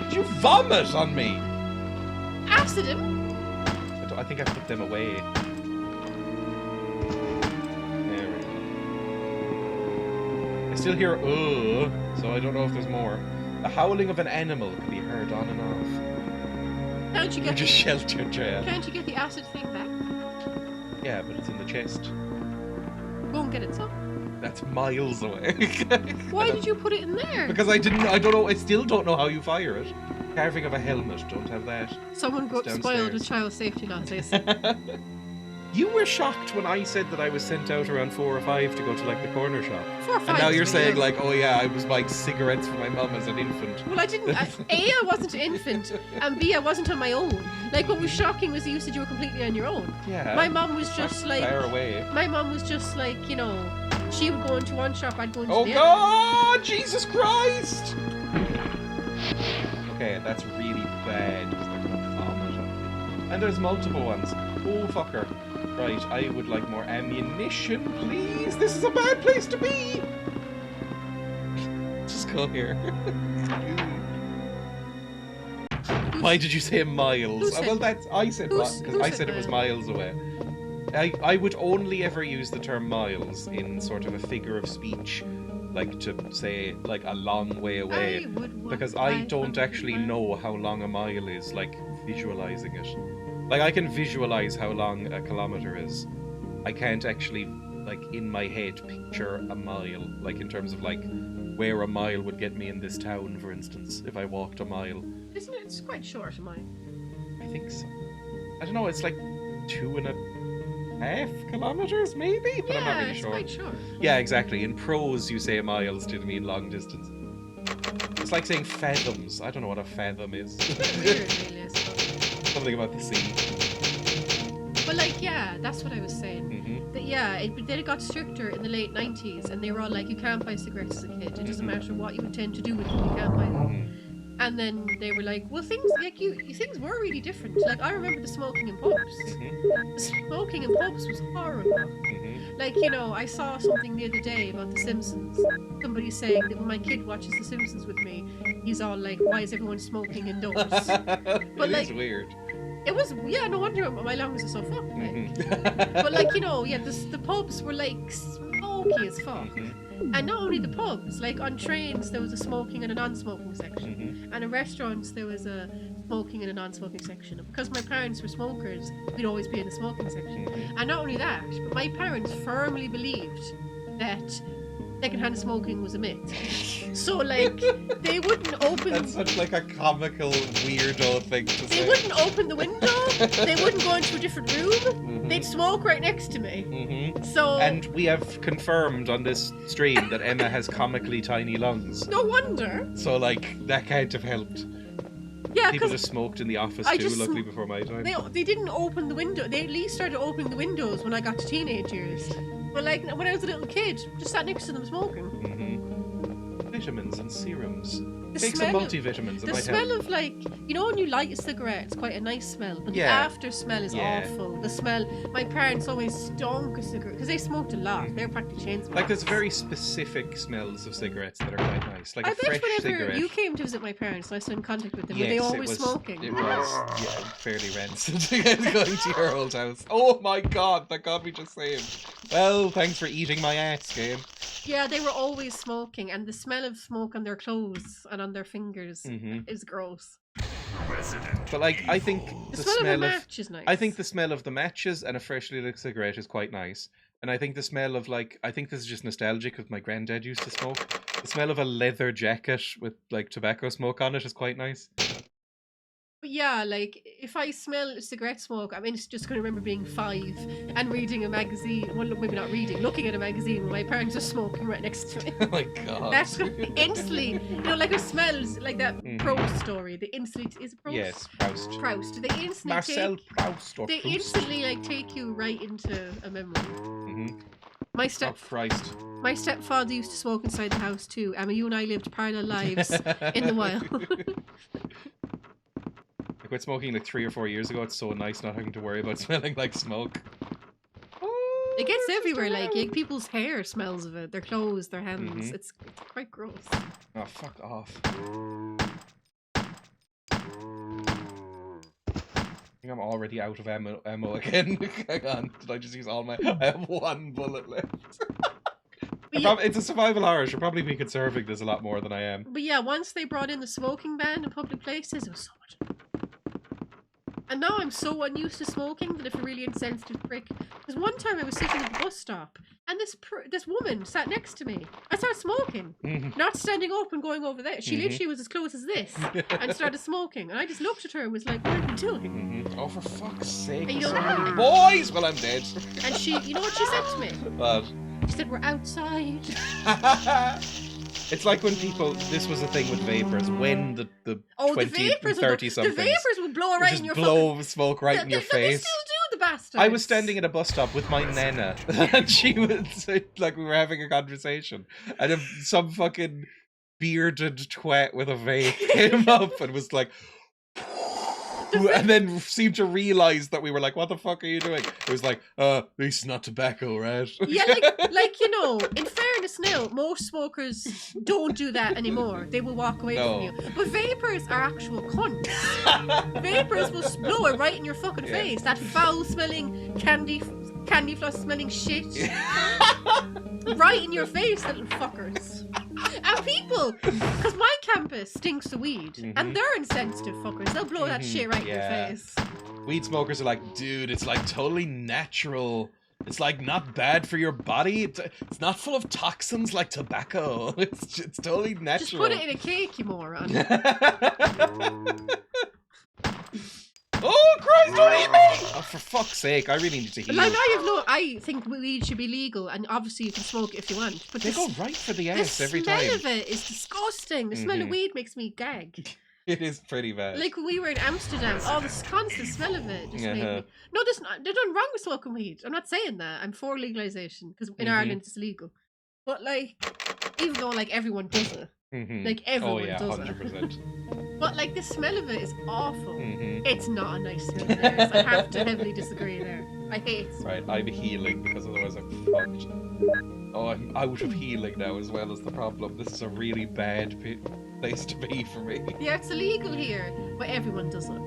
Did you vomit on me? Acid him. I think I put them away. There we go. I still hear so I don't know if there's more. The howling of an animal can be heard on and off. Can't you You're get just sheltered, Dreya. Can't you get the acid thing back? Yeah, but it's in the chest. Go and get it, so. That's miles away. Why did you put it in there? Because I don't know, I still don't know how you fire it. Carving of a helmet, don't have that. Someone It's spoiled a downstairs. child safety law, they said. You were shocked when I said that I was sent out around 4 or 5 to go to like the corner shop. 4 or 5. And now you're is saying really like, oh yeah, I was buying cigarettes for my mum as an infant. Well, I didn't. A, I wasn't an infant, and B, I wasn't on my own. Like, what was shocking was you said you were completely on your own. Yeah. My mum was Not just like. far away. My mum was just like, she would go into one shop, I'd go into Oh the other. God, Jesus Christ! Okay, that's really bad because they're gonna vomit on me. And there's multiple ones. Oh, fucker. Right, I would like more ammunition, please. This is a bad place to be. Just go here. Why did you say miles? Said, well, that's I said because I said it was miles? miles away. I would only ever use the term miles in sort of a figure of speech, like to say like a long way away, because I don't actually know how long a mile is, like visualizing it. Like I can visualize how long a kilometer is. I can't actually, like in my head, picture a mile, like in terms of like where a mile would get me in this town, for instance, if I walked a mile. Isn't it? It's quite short, a mile. I think so. I don't know, it's like 2.5 kilometers, maybe? But I'm not really it's sure. quite short. Yeah, exactly. In prose, you say miles to mean long distance. It's like saying fathoms. I don't know what a fathom is. Weird, really, I suppose. Something about the sea. But like, yeah, that's what I was saying. Mm-hmm. That then it got stricter in the late 90s, and they were all like, you can't buy cigarettes as a kid. It doesn't matter what you intend to do with them, you can't buy them. And then they were like, well, things like things were really different. Like I remember the smoking in pubs. The smoking in pubs was horrible. Like, you know, I saw something the other day about The Simpsons. Somebody saying that when my kid watches The Simpsons with me, he's all like, why is everyone smoking indoors? But It like, is weird. it was, yeah, no wonder my lungs are so fucked. Like. But like, you know, yeah, the pubs were like smoky as fuck. And not only the pubs, like on trains there was a smoking and a non-smoking section, and in restaurants there was a smoking and a non-smoking section. And because my parents were smokers, we'd always be in the smoking section. And not only that, but my parents firmly believed that secondhand smoking was a myth. So like they wouldn't open. That's such like a comical weirdo thing to say. They wouldn't open the window. They wouldn't go into a different room. They'd smoke right next to me. So. And we have confirmed on this stream that Emma has comically tiny lungs. No wonder. So like that can't have helped. Yeah, People because just smoked in the office too, luckily before my time. they didn't open the window. They at least started opening the windows when I got to teenage years. But like when I was a little kid, just sat next to them smoking. Vitamins and serums. The Take some smell of- multivitamins. The smell of like, you know when you light a cigarette, it's quite a nice smell, but the Yeah. after smell is awful. The smell, my parents always stunk a cigarette, because they smoked a lot. They were practically chain smokers. Like there's very specific smells of cigarettes that are quite nice. Like I a fresh bet whenever cigarette. you came to visit my parents and I stood in contact with them, were Yes, they it always was, smoking? It was, yeah, fairly rancid going to your old house. Oh my god, that got me just saved. Well, thanks for eating my ass, game. Yeah, they were always smoking, and the smell of smoke on their clothes and on their fingers is gross. But like, I think The the smell of a smell match is nice. I think the smell of the matches and a freshly lit cigarette is quite nice. And I think the smell of like, I think this is just nostalgic because my granddad used to smoke. The smell of a leather jacket with like tobacco smoke on it is quite nice. But yeah, like if I smell cigarette smoke, I'm just going to remember being 5 and reading a magazine. Well, maybe not reading, looking at a magazine when my parents are smoking right next to me. Oh my god. That's instantly, you know, like it smells like that Proust story. They instantly, is it Proust? Yes, Proust. Proust. They instantly Marcel take, Proust or they Proust. instantly like take you right into a memory. My Oh Christ. My stepfather used to smoke inside the house too. Emma, you and I lived parallel lives in the wild. I quit smoking like 3 or 4 years ago. It's so nice not having to worry about smelling like smoke. It gets everywhere, like people's hair smells of it, their clothes, their hands. It's quite gross. Oh, fuck off. I think I'm already out of ammo again. Hang on, did I just use all my... I have 1 bullet left. It's a survival horror. I should probably be conserving this a lot more than I am. But yeah, once they brought in the smoking ban in public places, it was so much fun. And now I'm so unused to smoking that if a really insensitive prick... Because one time I was sitting at the bus stop, and this woman sat next to me. I started smoking. Not standing up and going over there. She literally was as close as this, and started smoking. And I just looked at her and was like, what are you doing? Oh, for fuck's sake. And you There's know- so many boys! Well, I'm dead. And she, you know what she said to me? But... She said, we're outside. It's like when people... This was a thing with vapors. When the 20 and 30 the somethings vapors would blow right in your blow smoke right in your They face. still do, the bastards. I was standing at a bus stop with my nana, and she would say, like, we were having a conversation, and some fucking bearded twat with a vape came up and was like, and then seemed to realize that we were like, what the fuck are you doing? It was like, at least not tobacco, right? Yeah, like you know, in fairness now, most smokers don't do that anymore. They will walk away from you. But vapors are actual cunts. Vapors will blow it right in your fucking face. That foul-smelling, candy floss smelling shit. Right in your face, little fuckers. And people, because my campus stinks of weed, and they're insensitive fuckers. They'll blow that shit right in your face. Weed smokers are like, dude, it's like totally natural. It's like not bad for your body. It's not full of toxins like tobacco. It's totally natural. Just put it in a cake, you moron. Oh Christ, don't eat me! Oh, for fuck's sake, I really need to heal. Like, I think weed should be legal, and obviously you can smoke it if you want. But they go right for the ass every time. The smell of it is disgusting. The smell of weed makes me gag. It is pretty bad. Like when we were in Amsterdam, the constant smell of it just made me... No, there's nothing wrong with smoking weed. I'm not saying that. I'm for legalization, because in Ireland it's legal. But like, even though like everyone does it. Like everyone does 100%. it. But like the smell of it is awful. It's not a nice smell. I have to heavily disagree there. I hate it. Right, I'm healing because otherwise I'm fucked. Oh, I'm out of healing now as well as the problem. This is a really bad place to be for me. Yeah, it's illegal here, but everyone does it.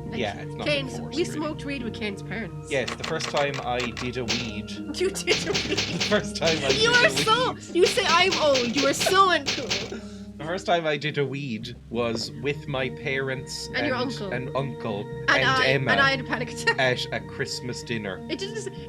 Like, yeah, it's not enforced, we smoked weed with Kane's parents. Yes, the first time I did a weed. You did a weed. The first time I did You a are weed. so... You say I'm old. You are so uncool. The first time I did a weed was with my parents and your uncle and And Emma I had a panic attack at a Christmas dinner.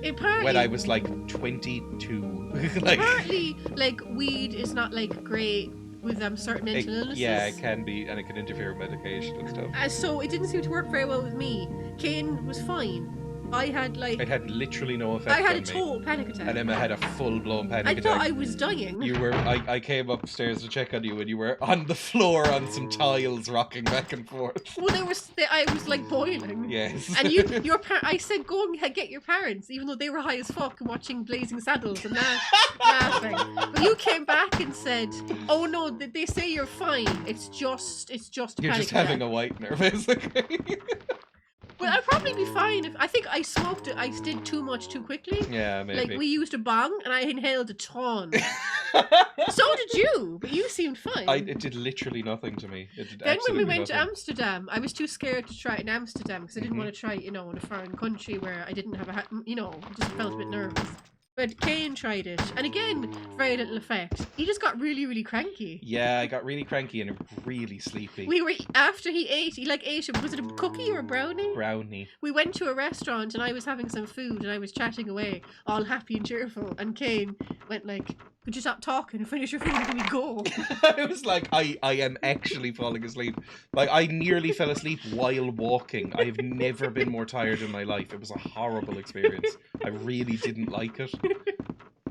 Apparently, when I was like 22. Like, apparently, like weed is not like great with certain mental illnesses. Yeah, it can be, and it can interfere with medication and stuff. So it didn't seem to work very well with me. Kane was fine. I had like... It had literally no effect on me. I had a total panic attack. And Emma had a full-blown panic attack. I thought I was dying. You were... I came upstairs to check on you and you were on the floor on some tiles rocking back and forth. Well, I was like boiling. Yes. And I said, go and get your parents, even though they were high as fuck and watching Blazing Saddles and laughing. But you came back and said, oh no, they say you're fine. It's just a You're panic just having a whitener, basically. Well, I'd probably be fine if I think I smoked it. I did too much too quickly. Yeah, maybe. Like we used a bong and I inhaled a ton. So did you, but you seemed fine. It did literally nothing to me. Then when we went to Amsterdam, I was too scared to try it in Amsterdam because I didn't want to try it, in a foreign country where I didn't have just felt a bit nervous. But Kane tried it, and again, very little effect. He just got really, really cranky. Yeah, I got really cranky and really sleepy. After he ate, was it a cookie or a brownie? Brownie. We went to a restaurant and I was having some food and I was chatting away, all happy and cheerful, and Kane went like, could you stop talking and finish your food and let me go? I was like, I am actually falling asleep. Like, I nearly fell asleep while walking. I have never been more tired in my life. It was a horrible experience. I really didn't like it.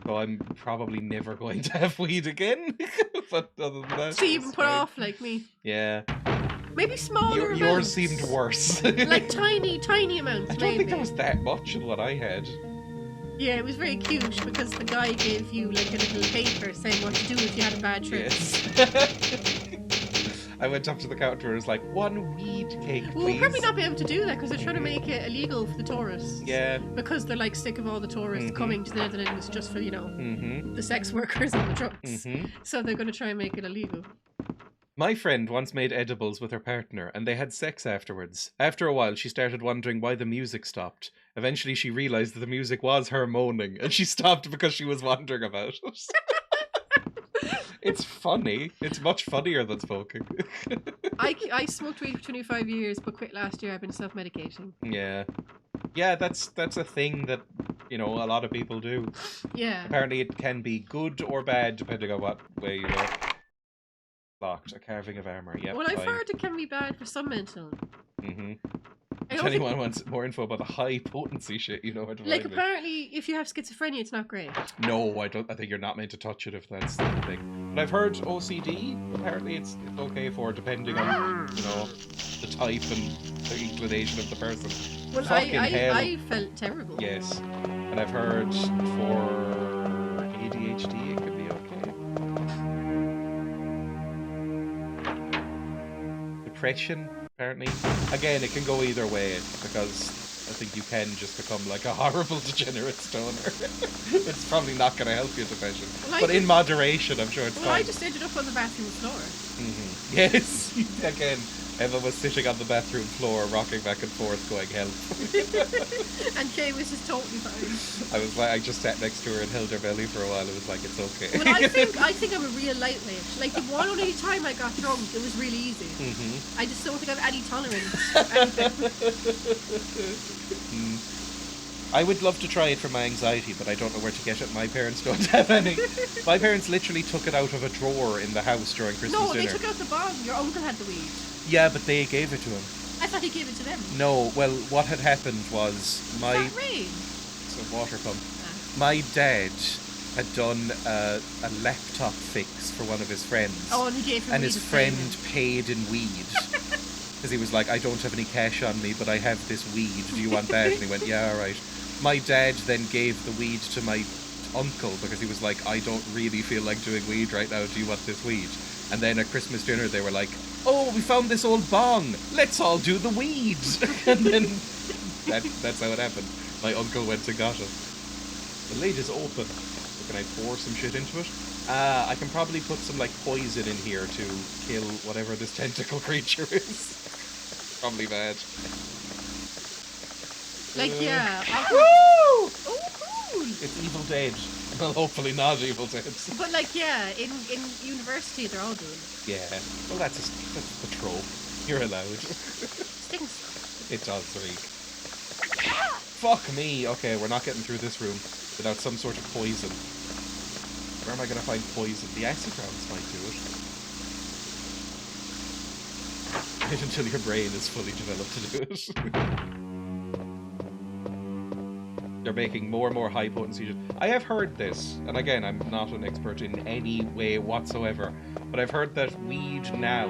So I'm probably never going to have weed again. But other than that, so you've been put off like me. Yeah. Maybe smaller amounts. Yours seemed worse. Like tiny amounts. I don't think there was that much in what I had. Yeah, it was very cute because the guy gave you like a little paper saying what to do if you had a bad trip. Yes. I went up to the counter and was like, 1 weed cake, please. Well, we'll probably not be able to do that because they're trying to make it illegal for the tourists. Yeah. Because they're like sick of all the tourists coming to the Netherlands just for, the sex workers and the drugs. So they're going to try and make it illegal. My friend once made edibles with her partner and they had sex afterwards. After a while, she started wondering why the music stopped. Eventually, she realized that the music was her moaning and she stopped because she was wondering about it. It's funny. It's much funnier than smoking. I smoked weed for 25 years, but quit last year. I've been self-medicating. Yeah. Yeah, that's a thing that, a lot of people do. Yeah. Apparently it can be good or bad depending on what way you look. Locked. A carving of armor. Yep. Well, I've heard it can be bad for some mental. If anyone wants more info about the high potency shit, you know where to find Like, me. apparently, if you have schizophrenia, it's not great. No, I don't. I think you're not meant to touch it if that's the thing. But I've heard OCD. Apparently, it's okay for depending on the type and the inclination of the person. Well, I felt terrible. Yes, and I've heard for ADHD it can be okay. Depression, apparently. Again, it can go either way, because I think you can just become like a horrible degenerate stoner. It's probably not going to help your depression. Well, But in moderation, I'm sure it's Well, fine. I just ended up on the bathroom floor. Yes, again, Emma was sitting on the bathroom floor, rocking back and forth, going, help. And Kay was just totally fine. I was like, I just sat next to her and held her belly for a while. It was like, it's okay. Well, I think I'm a real lightweight. Like, the one only time I got drunk, it was really easy. I just don't think I have any tolerance for anything. I would love to try it for my anxiety, but I don't know where to get it. My parents don't have any. My parents literally took it out of a drawer in the house during Christmas No, dinner. they took out the bomb. Your uncle had the weed. Yeah, but they gave it to him. I thought he gave it to them. No, well, what had happened was my... Is that rain? It's a water pump. My dad had done a laptop fix for one of his friends. Oh, and he gave him And weed his as friend payment. paid in weed. Because he was like, I don't have any cash on me, but I have this weed. Do you want that? And he went, yeah, all right. My dad then gave the weed to my uncle because he was like, I don't really feel like doing weed right now. Do you want this weed? And then at Christmas dinner, they were like, oh, we found this old bong. Let's all do the weed. And then that's how it happened. My uncle went and got it. The lid is open. So can I pour some shit into it? I can probably put some like poison in here to kill whatever this tentacle creature is. Probably bad. Like, yeah. Woo! Oh, cool. It's Evil Dead. Well, hopefully not Evil Dead. But, like, yeah, in university, they're all doing it. Yeah. Well, that's the trope. You're allowed. Stinks. It does reek. Fuck me. Okay, we're not getting through this room without some sort of poison. Where am I going to find poison? The acid rounds might do it. Wait until your brain is fully developed to do it. They're making more and more high potency. I have heard this, and again, I'm not an expert in any way whatsoever, but I've heard that weed now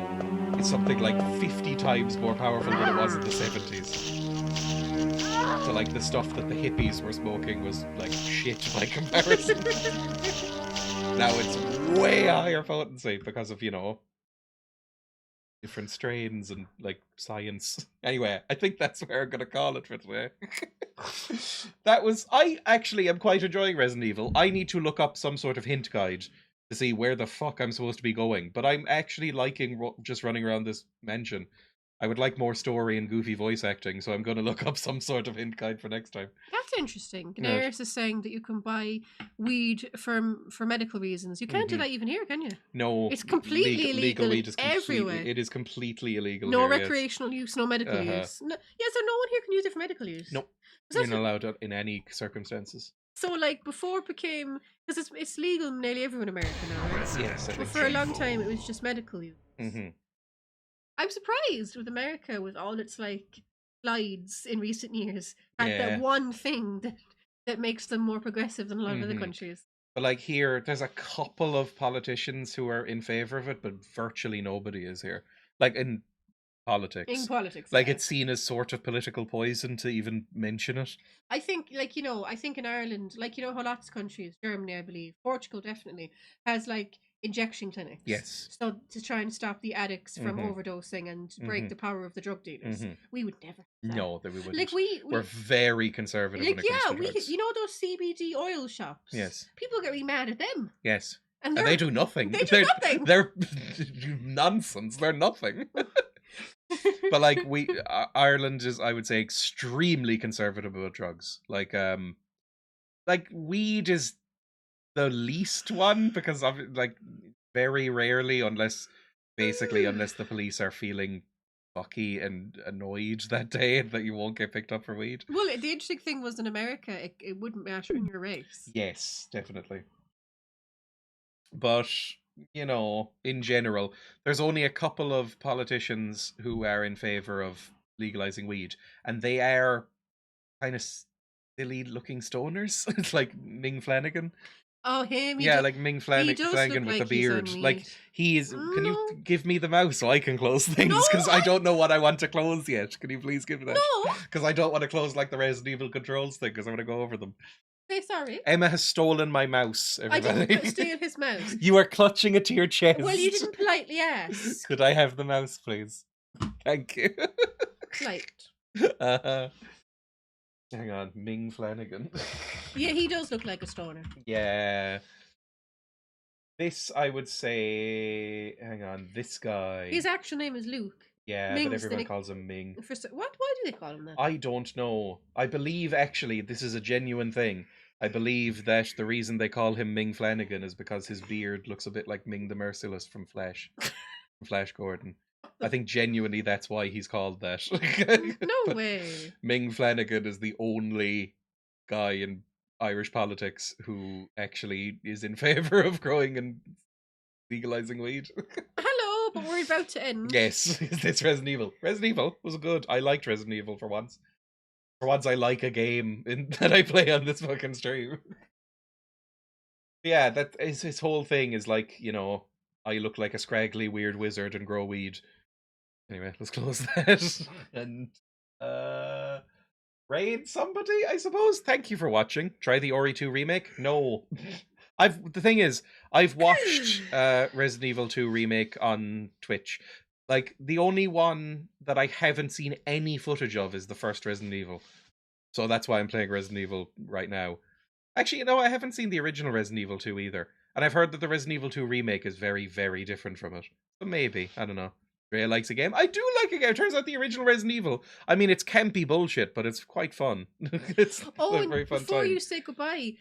is something like 50 times more powerful than it was in the 70s. So, like, the stuff that the hippies were smoking was, like, shit by comparison. Now it's way higher potency because of, you know, different strains and, like, science. Anyway, I think that's where I'm going to call it for today. I actually am quite enjoying Resident Evil. I need to look up some sort of hint guide to see where the fuck I'm supposed to be going. But I'm actually liking just running around this mansion. I would like more story and goofy voice acting, so I'm going to look up some sort of hint guide for next time. That's interesting. Yeah. Daenerys is saying that you can buy weed for medical reasons. You can't do that even here, can you? No. It's completely illegal weed is everywhere. It is completely illegal No here, yes. recreational use, no medical use. No, yeah, so no one here can use it for medical use. Nope. 'Cause You're that's not allowed it in any circumstances. So, like, before it became... Because it's legal nearly everywhere in America now, right? Yes, I But think for a long time, it was just medical use. Mm-hmm. I'm surprised with America, with all its, like, slides in recent years, at Yeah. that one thing that makes them more progressive than a lot of other countries. But like here, there's a couple of politicians who are in favor of it, but virtually nobody is here. Like in politics. In politics. Like yeah. it's seen as sort of political poison to even mention it. I think, like, you know, I think in Ireland, like, you know how lots of countries, Germany, I believe, Portugal definitely, has, like, injection clinics. Yes. So to try and stop the addicts from overdosing and break the power of the drug dealers. We would never have that. No, that we wouldn't. Like, we're very conservative like, when it comes to we drugs. you know those CBD oil shops? Yes. People get really mad at them. Yes. And And they do nothing. They do nothing. They're nonsense. They're nothing. But like Ireland is, I would say, extremely conservative about drugs. Like weed is the least one because of like very rarely, unless the police are feeling fucky and annoyed that day that you won't get picked up for weed. Well, the interesting thing was in America, it wouldn't matter in your race. Yes, definitely. But, you know, in general, there's only a couple of politicians who are in favor of legalizing weed, and they are kind of silly looking stoners. It's like Ming Flanagan. Oh, him? Yeah, like Ming does Flanagan look with like the he's on beard. Like, weed. he is... Can you No. give me the mouse so I can close things? No, Because I don't know what I want to close yet. Can you please give me that? No! Because I don't want to close like the Resident Evil controls thing, because I want to go over them. Say sorry. Emma has stolen my mouse, I everybody. didn't steal his mouse. You are clutching it to your chest. Well, you didn't politely ask. Could I have the mouse, please? Thank you. Flight. Hang on, Ming Flanagan. Yeah, he does look like a stoner. Yeah. This, I would say, hang on, this guy. His actual name is Luke. Yeah, Ming's but the everyone nick- calls him Ming. What? Why do they call him that? I don't know. I believe, actually, this is a genuine thing. I believe that the reason they call him Ming Flanagan is because his beard looks a bit like Ming the Merciless from Flash. From Flash Gordon. I think genuinely that's why he's called that. No But way. Ming Flanagan is the only guy in Irish politics who actually is in favour of growing and legalising weed. Hello, but we're about to end. Yes, it's Resident Evil. Resident Evil was good. I liked Resident Evil for once. For once, I like a game that I play on this fucking stream. Yeah, that is his whole thing. Is like, you know, I look like a scraggly weird wizard and grow weed. Anyway, let's close that and raid somebody, I suppose. Thank you for watching. Try the Ori 2 remake. No, the thing is, I've watched Resident Evil 2 remake on Twitch. Like, the only one that I haven't seen any footage of is the first Resident Evil. So that's why I'm playing Resident Evil right now. Actually, you know, I haven't seen the original Resident Evil 2 either. And I've heard that the Resident Evil 2 remake is very, very different from it. So maybe, I don't know. Dreya likes a game. I do like a game. It turns out the original Resident Evil, I mean, it's campy bullshit, but it's quite fun. It's Oh, a and very fun before time. you say goodbye,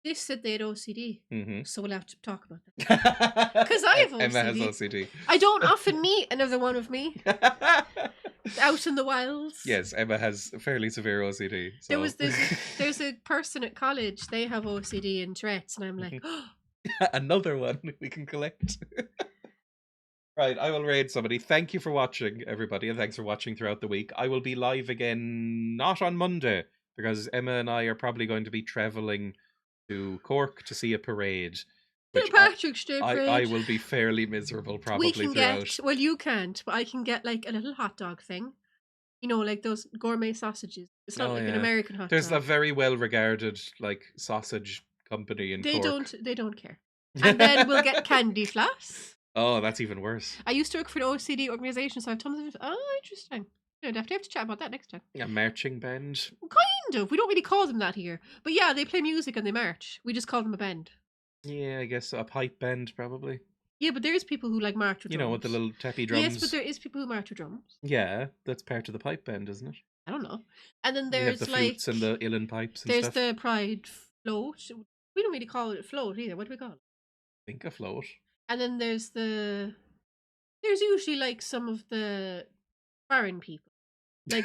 this said they had OCD, Mhm. so we'll have to talk about that. Because I have Emma has OCD. OCD. I don't often meet another one of me out in the wilds. Yes, Emma has fairly severe OCD. So. There's a person at college. They have OCD and Tourette's, and I'm like, Another one we can collect. Right, I will raid somebody. Thank you for watching, everybody, and thanks for watching throughout the week. I will be live again, not on Monday, because Emma and I are probably going to be travelling to Cork to see a parade. St. Patrick's Day parade. I will be fairly miserable probably We can throughout. well, you can't, but I can get like a little hot dog thing. You know, like those gourmet sausages. It's not Oh, like an yeah. American hot There's dog. a very well regarded like sausage company in Cork. They don't care. And then we'll get candy floss. Oh, that's even worse. I used to work for an OCD organisation, so I have tons of... Oh, interesting. I'd have to chat about that next time. A marching band. Kind of. We don't really call them that here. But yeah, they play music and they march. We just call them a band. Yeah, I guess a pipe band, probably. Yeah, but there's people who like march with You drums. know, with the little tappy drums. Yes, but there is people who march with drums. Yeah, that's part of the pipe band, isn't it? I don't know. And then You have there's the like... flutes and the uilleann pipes and There's stuff. the pride float. We don't really call it a float either. What do we call it? I think a float. And then there's the... There's usually like some of the foreign people. Like...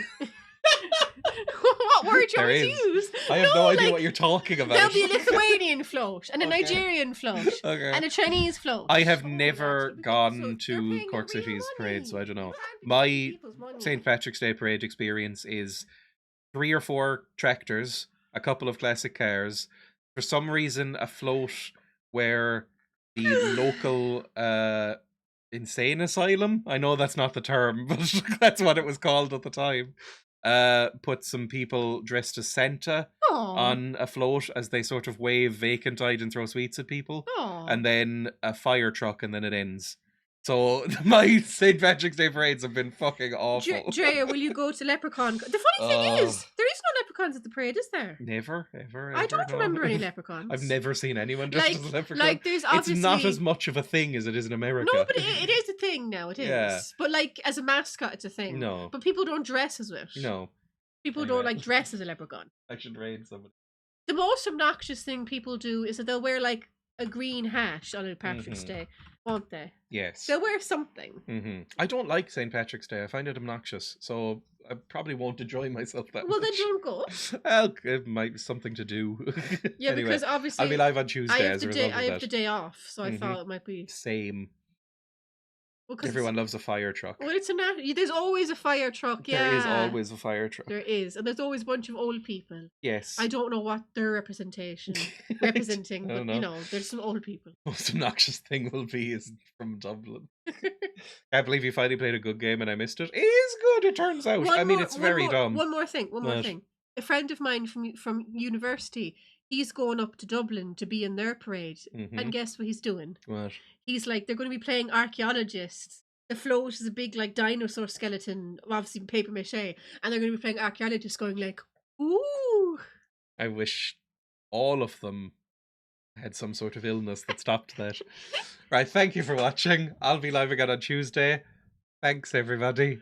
What word you There always is. use? I have no idea like, what you're talking about. There'll be a Lithuanian float and a Okay. Nigerian float Okay. and a Chinese float. I have Oh, never that's what we gone do. So they're to paying Cork real City's parade, so I don't know. You can't be My taking people's money. St. Patrick's Day parade experience is 3 or 4 tractors, a couple of classic cars, for some reason a float where the local insane asylum, I know that's not the term, but that's what it was called at the time, put some people dressed as Santa Aw. on a float as they sort of wave vacant-eyed and throw sweets at people, Aw. and then a fire truck, and then it ends. So my St. Patrick's Day parades have been fucking awful. Dreya, will you go to Leprechaun? The funny thing is, there is no leprechauns at the parade, is there? Never, ever. I don't no. remember any leprechauns. I've never seen anyone dressed as a leprechaun. Like, there's obviously... It's not as much of a thing as it is in America. No, but it is a thing now, it is. Yeah. But like, as a mascot, it's a thing. No. But people don't dress as it. No, People Anyway. don't like dress as a leprechaun. I should raid somebody. The most obnoxious thing people do is that they'll wear like a green hat on a Patrick's Mhm. Day, won't they? Yes. They'll wear something. I don't like St. Patrick's Day. I find it obnoxious, so I probably won't enjoy myself that Well, much. then don't go. Well, it might be something to do. Yeah, Anyway, because obviously I'll be live on Tuesday I have as the a day. result I of have the that. day off, so I Mhm. thought it might be. Same. Well, 'cause Everyone loves a fire truck. Well, it's a there's always a fire truck. Yeah, There is always a fire truck. There is, and there's always a bunch of old people. Yes. I don't know what their representing, I but don't you know. know, there's some old people. Most obnoxious thing will be is from Dublin. Can't believe you finally played a good game and I missed it. It is good, it turns out. I mean, it's very dumb. One more thing. What? A friend of mine from university, he's going up to Dublin to be in their parade, Mhm. and guess what he's doing? What? He's like, they're going to be playing archaeologists, the float is a big like dinosaur skeleton, obviously paper mache, and they're going to be playing archaeologists, going like, "Ooh." I wish all of them had some sort of illness that stopped that. Right, thank you for watching. I'll be live again on Tuesday. Thanks, everybody.